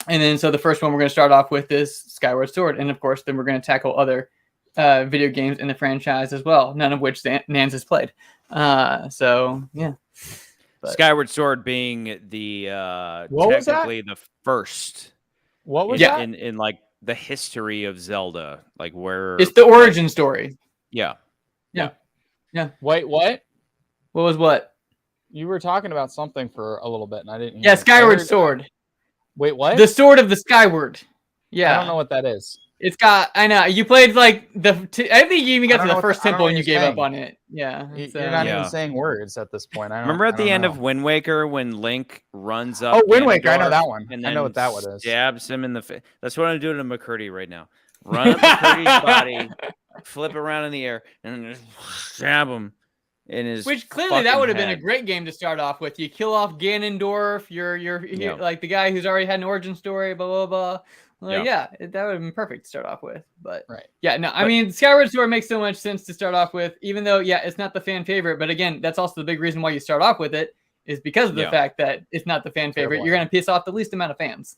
then so the first one we're going to start off with is Skyward Sword. And of course, then we're going to tackle other video games in the franchise as well, none of which Nans has played. So yeah. But Skyward Sword being the technically the first. What was that? In like the history of Zelda, like where it's the origin story. Yeah. Wait, what? What was what? You were talking about something for a little bit, and I didn't hear. Yeah, Skyward Sword. Wait, what? The Sword of the Skyward. Yeah. I don't know what that is. It's got. I know you played like I think you even got to the first temple and you gave up on it. Yeah. You're not even saying words at this point. Remember at the end of Wind Waker when Link runs up. Oh, Wind Waker! I know that one. And I know what that one is. Stabs him in the face. That's what I'm doing to McCurdy right now. Run up McCurdy's body, flip around in the air, and then just stab him. Which clearly that would have been a great game to start off with. You kill off Ganondorf. You're like the guy who's already had an origin story. Blah blah blah. Like, that would have been perfect to start off with. But I mean, Skyward Sword makes so much sense to start off with, even though it's not the fan favorite. But again, that's also the big reason why you start off with it is because of the fact that it's not the fan favorite. You're going to piss off the least amount of fans.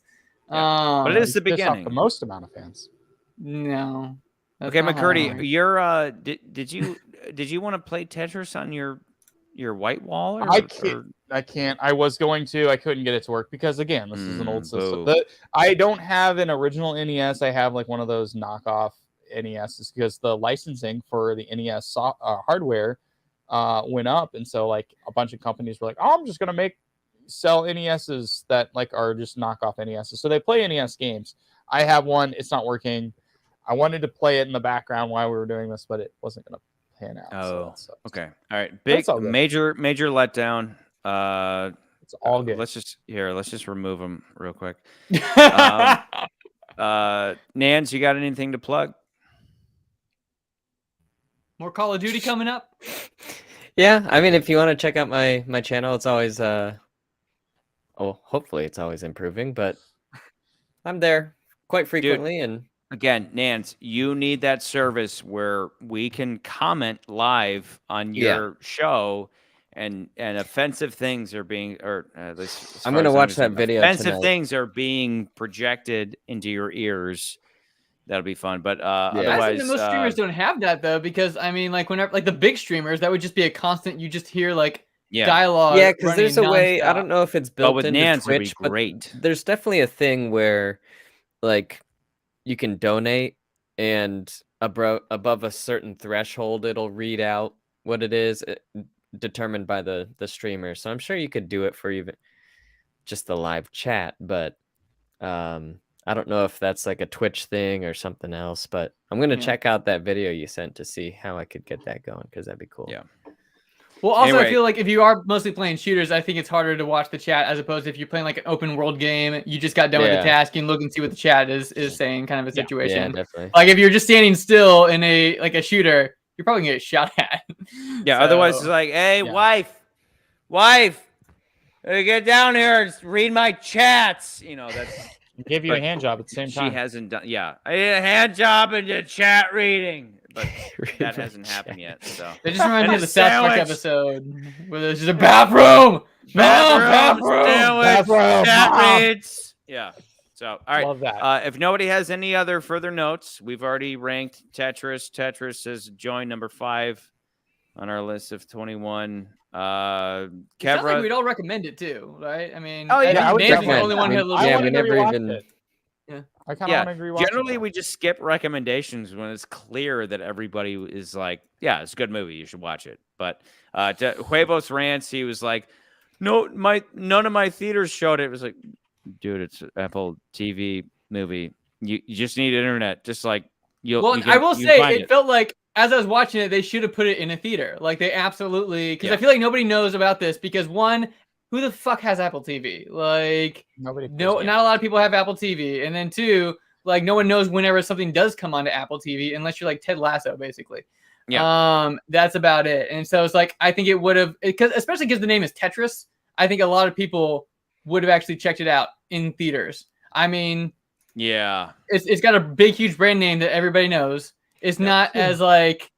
But it is the beginning. Piss off the most amount of fans. No. Okay, McCurdy, you're did you want to play Tetris on your white wall? Or, I can't. I was going to. I couldn't get it to work because again, this is an old system. I don't have an original NES. I have like one of those knockoff NESs because the licensing for the NES hardware went up, and so like a bunch of companies were like, "Oh, I'm just gonna sell NESs that like are just knockoff NESs." So they play NES games. I have one. It's not working. I wanted to play it in the background while we were doing this, but it wasn't gonna pan out. Oh, okay. All right. Major letdown. It's all good. Let's just remove them real quick. Nans, you got anything to plug? More Call of Duty coming up? Yeah, I mean, if you want to check out my channel, it's always hopefully it's always improving, but I'm there quite frequently. And again, Nance, you need that service where we can comment live on your show, and offensive things are being, or at least I'm going to watch that video. Offensive things are being projected into your ears. That'll be fun, but otherwise, I think most streamers don't have that though, because I mean, like whenever, like the big streamers, that would just be a constant. You just hear like dialogue. Yeah, because there's a way. I don't know if it's built into Nance Twitch, would be great. But there's definitely a thing where, like, you can donate, and above a certain threshold, it'll read out what it is, determined by the streamer. So I'm sure you could do it for even just the live chat, but I don't know if that's like a Twitch thing or something else, but I'm going to check out that video you sent to see how I could get that going, because that'd be cool. Yeah. Well, also, anyway, I feel like if you are mostly playing shooters, I think it's harder to watch the chat as opposed to if you're playing like an open world game, you just got done with the task, you can look and see what the chat is saying, kind of a situation. Yeah, definitely. Like if you're just standing still in a shooter, you're probably going to get shot at. Yeah, otherwise it's like, hey, wife, get down here and read my chats. You know, that's... Give you a hand job at the same time. She hasn't done. Yeah, I need a hand job and a chat reading, but that hasn't happened yet. So it just reminds me of the South Park episode where there's just a bathroom, chat reads. Yeah. So all right. Love that. If nobody has any other further notes, we've already ranked Tetris. Tetris has joined number 5 on our list of 21. Sounds like we'd all recommend it too, right? I mean, I would Nancy's the only one who we never even. I kind of want to rewatch. Generally, we just skip recommendations when it's clear that everybody is like, "Yeah, it's a good movie. You should watch it." But Huevos Rants, he was like, "No, none of my theaters showed it." It was like, dude, it's an Apple TV movie. You just need internet. Just like I will say, it felt like, as I was watching it, they should have put it in a theater. Like they absolutely, because I feel like nobody knows about this. Because one, who the fuck has Apple TV? Like not a lot of people have Apple TV. And then two, like no one knows whenever something does come onto Apple TV unless you're like Ted Lasso, basically. Yeah. That's about it. And so it's like I think it would have, especially because the name is Tetris. I think a lot of people would have actually checked it out in theaters. I mean, yeah, it's got a big, huge brand name that everybody knows. It's not as like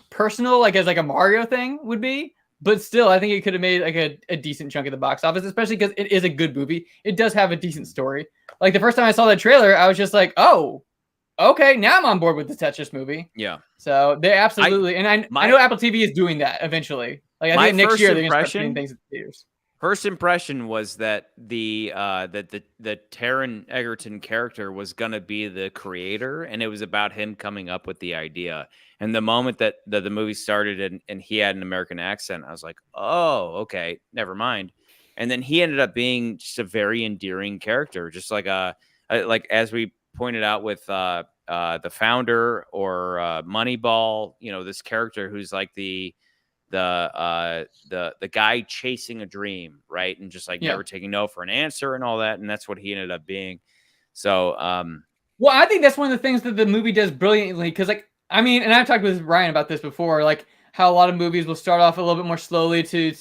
personal, like as like a Mario thing would be, but still, I think it could have made like a decent chunk of the box office, especially because it is a good movie. It does have a decent story. Like the first time I saw that trailer, I was just like, oh, okay, now I'm on board with the Tetris movie. Yeah. So they absolutely, and I know Apple TV is doing that eventually. Like I think next year they're going to start putting things in theaters. First impression was that the Taron Egerton character was gonna be the creator, and it was about him coming up with the idea. And the moment that the movie started and he had an American accent, I was like, oh, okay, never mind. And then he ended up being just a very endearing character, just like like as we pointed out with the Founder or Moneyball. You know, this character who's like the guy chasing a dream, right? And just like never taking no for an answer and all that. And that's what he ended up being. So, well, I think that's one of the things that the movie does brilliantly. Cause like, I mean, and I've talked with Ryan about this before, like how a lot of movies will start off a little bit more slowly to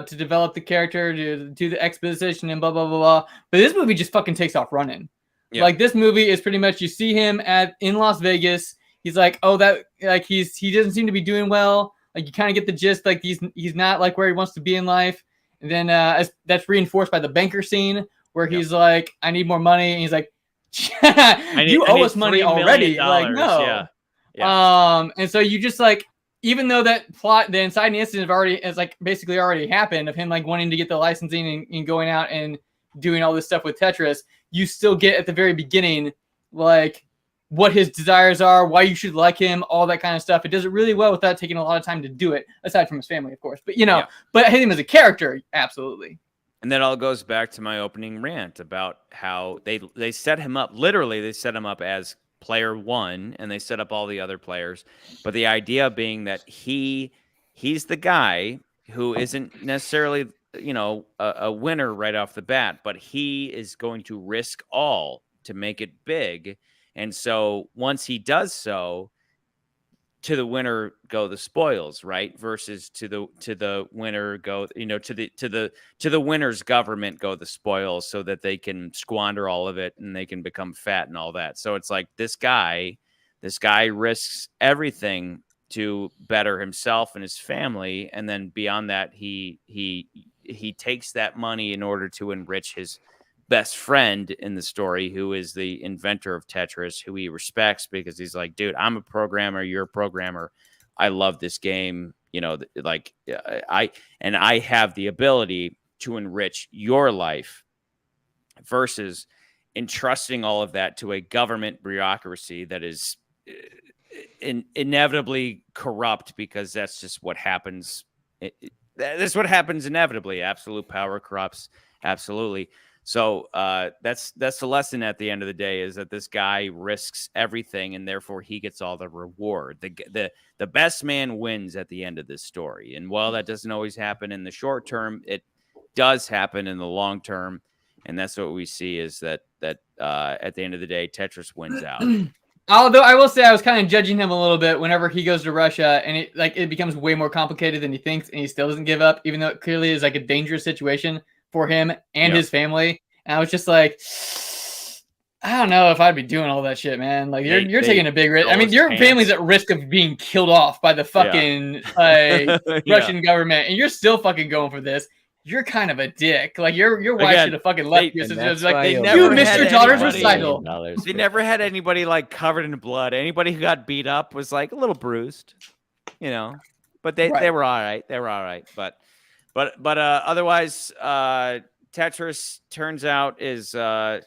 develop the character, to do the exposition and blah, blah, blah, blah. But this movie just fucking takes off running. Yep. Like this movie is pretty much, you see him in Las Vegas. He's like, oh, that like he doesn't seem to be doing well. Like you kind of get the gist, like he's not like where he wants to be in life. And then that's reinforced by the banker scene where he's like, I need more money. And he's like, you owe us money already. Like, no. And so you just like, even though that plot, the inciting incident is like basically already happened of him like wanting to get the licensing and going out and doing all this stuff with Tetris, you still get at the very beginning, like what his desires are, why you should like him, all that kind of stuff. It does it really well without taking a lot of time to do it, aside from his family, of course. But, but him as a character, absolutely. And that all goes back to my opening rant about how they set him up. Literally, they set him up as player one, and they set up all the other players. But the idea being that he's the guy who isn't necessarily, a winner right off the bat, but he is going to risk all to make it big. And so once he does so, to the winner go the spoils, right? Versus to the winner go, to the winner's government go the spoils, so that they can squander all of it and they can become fat and all that. So it's like this guy risks everything to better himself and his family, and then beyond that, he takes that money in order to enrich his best friend in the story, who is the inventor of Tetris, who he respects because he's like, dude, I'm a programmer, you're a programmer, I love this game, I have the ability to enrich your life, versus entrusting all of that to a government bureaucracy that is inevitably corrupt, because that's just what happens. That's what happens inevitably. Absolute power corrupts. Absolutely. So that's the lesson at the end of the day, is that this guy risks everything, and therefore he gets all the reward. The best man wins at the end of this story. And while that doesn't always happen in the short term, it does happen in the long term. And that's what we see, is that at the end of the day, Tetris wins out. Although I will say I was kind of judging him a little bit whenever he goes to Russia, and it becomes way more complicated than he thinks, and he still doesn't give up, even though it clearly is like a dangerous situation for him and his family. And I was just like, I don't know if I'd be doing all that shit, man. Like you're taking a big risk. I mean, your family's at risk of being killed off by the fucking Russian government, and you're still fucking going for this. You're kind of a dick. Like your wife should have fucking left you. It's like you missed your daughter's recital. They never had anybody like covered in blood. Anybody who got beat up was like a little bruised, But they were all right. They were all right. But otherwise, Tetris turns out is a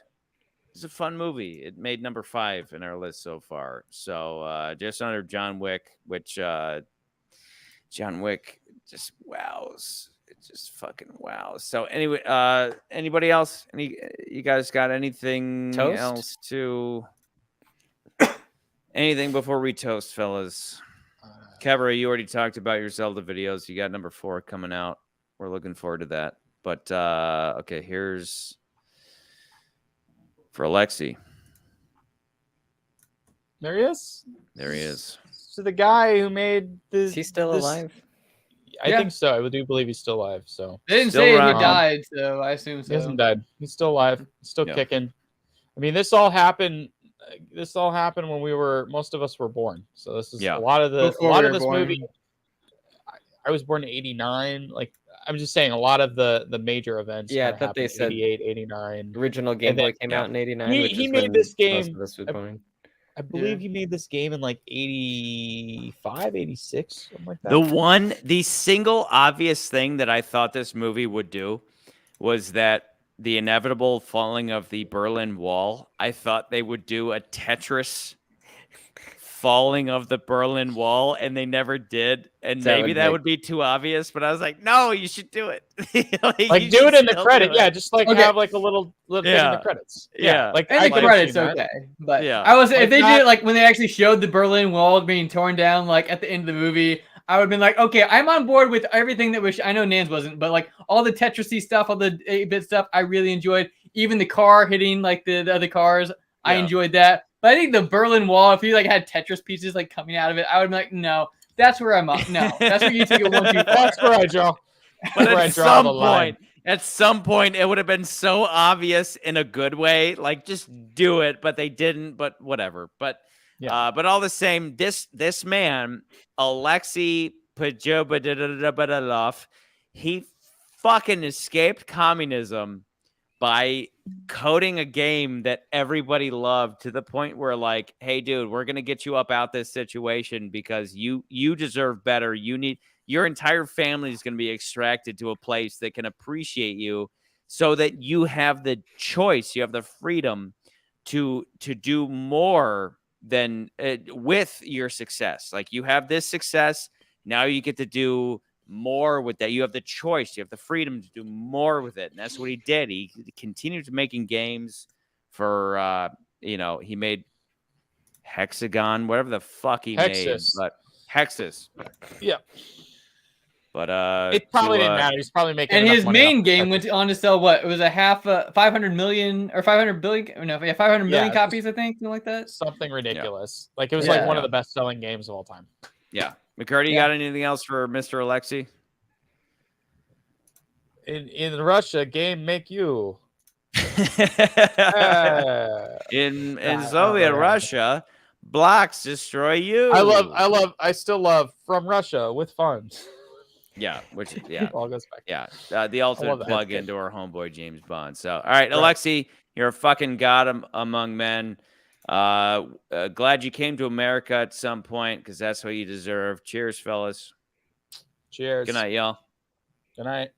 fun movie. It made number 5 in our list so far. So just under John Wick, which John Wick just wows. It just fucking wows. So anyway, anybody else? You guys got anything else to? Anything before we toast, fellas? Kevra, you already talked about your Zelda videos. You got number 4 coming out. We're looking forward to that. But okay, here's for Alexi. There he is. There he is. So the guy who made this. Is he still alive? I think so. I do believe he's still alive. So they didn't say he died, so I assume so. He hasn't died. He's still alive. He's still kicking. I mean, this all happened. When most of us were born. So this is a lot of this movie. I was born in '89. Like I'm just saying, a lot of the major events. Yeah, I thought they said 88, 89. Original Game Boy came out in '89. He made this game. I believe he made this game in like 85, 86, something like that. The single obvious thing that I thought this movie would do was that the inevitable falling of the Berlin Wall. I thought they would do a Tetris falling of the Berlin Wall, and they never did. And maybe that would be too obvious, but I was like, no, you should do it. Like do it in the credit. Yeah, just like have like a little thing in the credits. Yeah. Like in the credits, okay. But I was if they did it like when they actually showed the Berlin Wall being torn down, like at the end of the movie, I would have been like, okay, I'm on board with everything that I know Nans wasn't, but like all the Tetris-y stuff, all the 8-bit stuff, I really enjoyed. Even the car hitting like the other cars, I enjoyed that. But I think the Berlin Wall, if you like had Tetris pieces like coming out of it, I would be like, no, that's where I'm up. No, that's where you take it 1, 2, 3. That's where I draw. But at some point, it would have been so obvious in a good way, like just do it. But they didn't. But whatever. But all the same, this man, Alexei Pajobadov, he fucking escaped communism by coding a game that everybody loved to the point where, like, hey, dude, we're gonna get you up out this situation because you deserve better. Your entire family is gonna be extracted to a place that can appreciate you, so that you have the choice, you have the freedom to do more than with your success. Like, you have this success, now you get to do more with that. You have the choice, you have the freedom to do more with it, and that's what he did. He continued making games for he made Hexagon, whatever the fuck he made, but Hexus. Yeah. But it probably didn't matter. He's probably making. And his main game went on to sell what? It was a 500 million or 500 billion? No, 500 million copies, I think, something like that. Something ridiculous. Yeah. Like, it was like one of the best-selling games of all time. Yeah, McCurdy, you got anything else for Mr. Alexi? In Russia, game make you. In Soviet Russia, blocks destroy you. I still love From Russia with fun. Yeah, which all goes back. Yeah, the ultimate plug into our homeboy James Bond. So, all right, Alexi, you're a fucking god among men. Glad you came to America at some point, because that's what you deserve. Cheers, fellas. Cheers. Good night, y'all. Good night.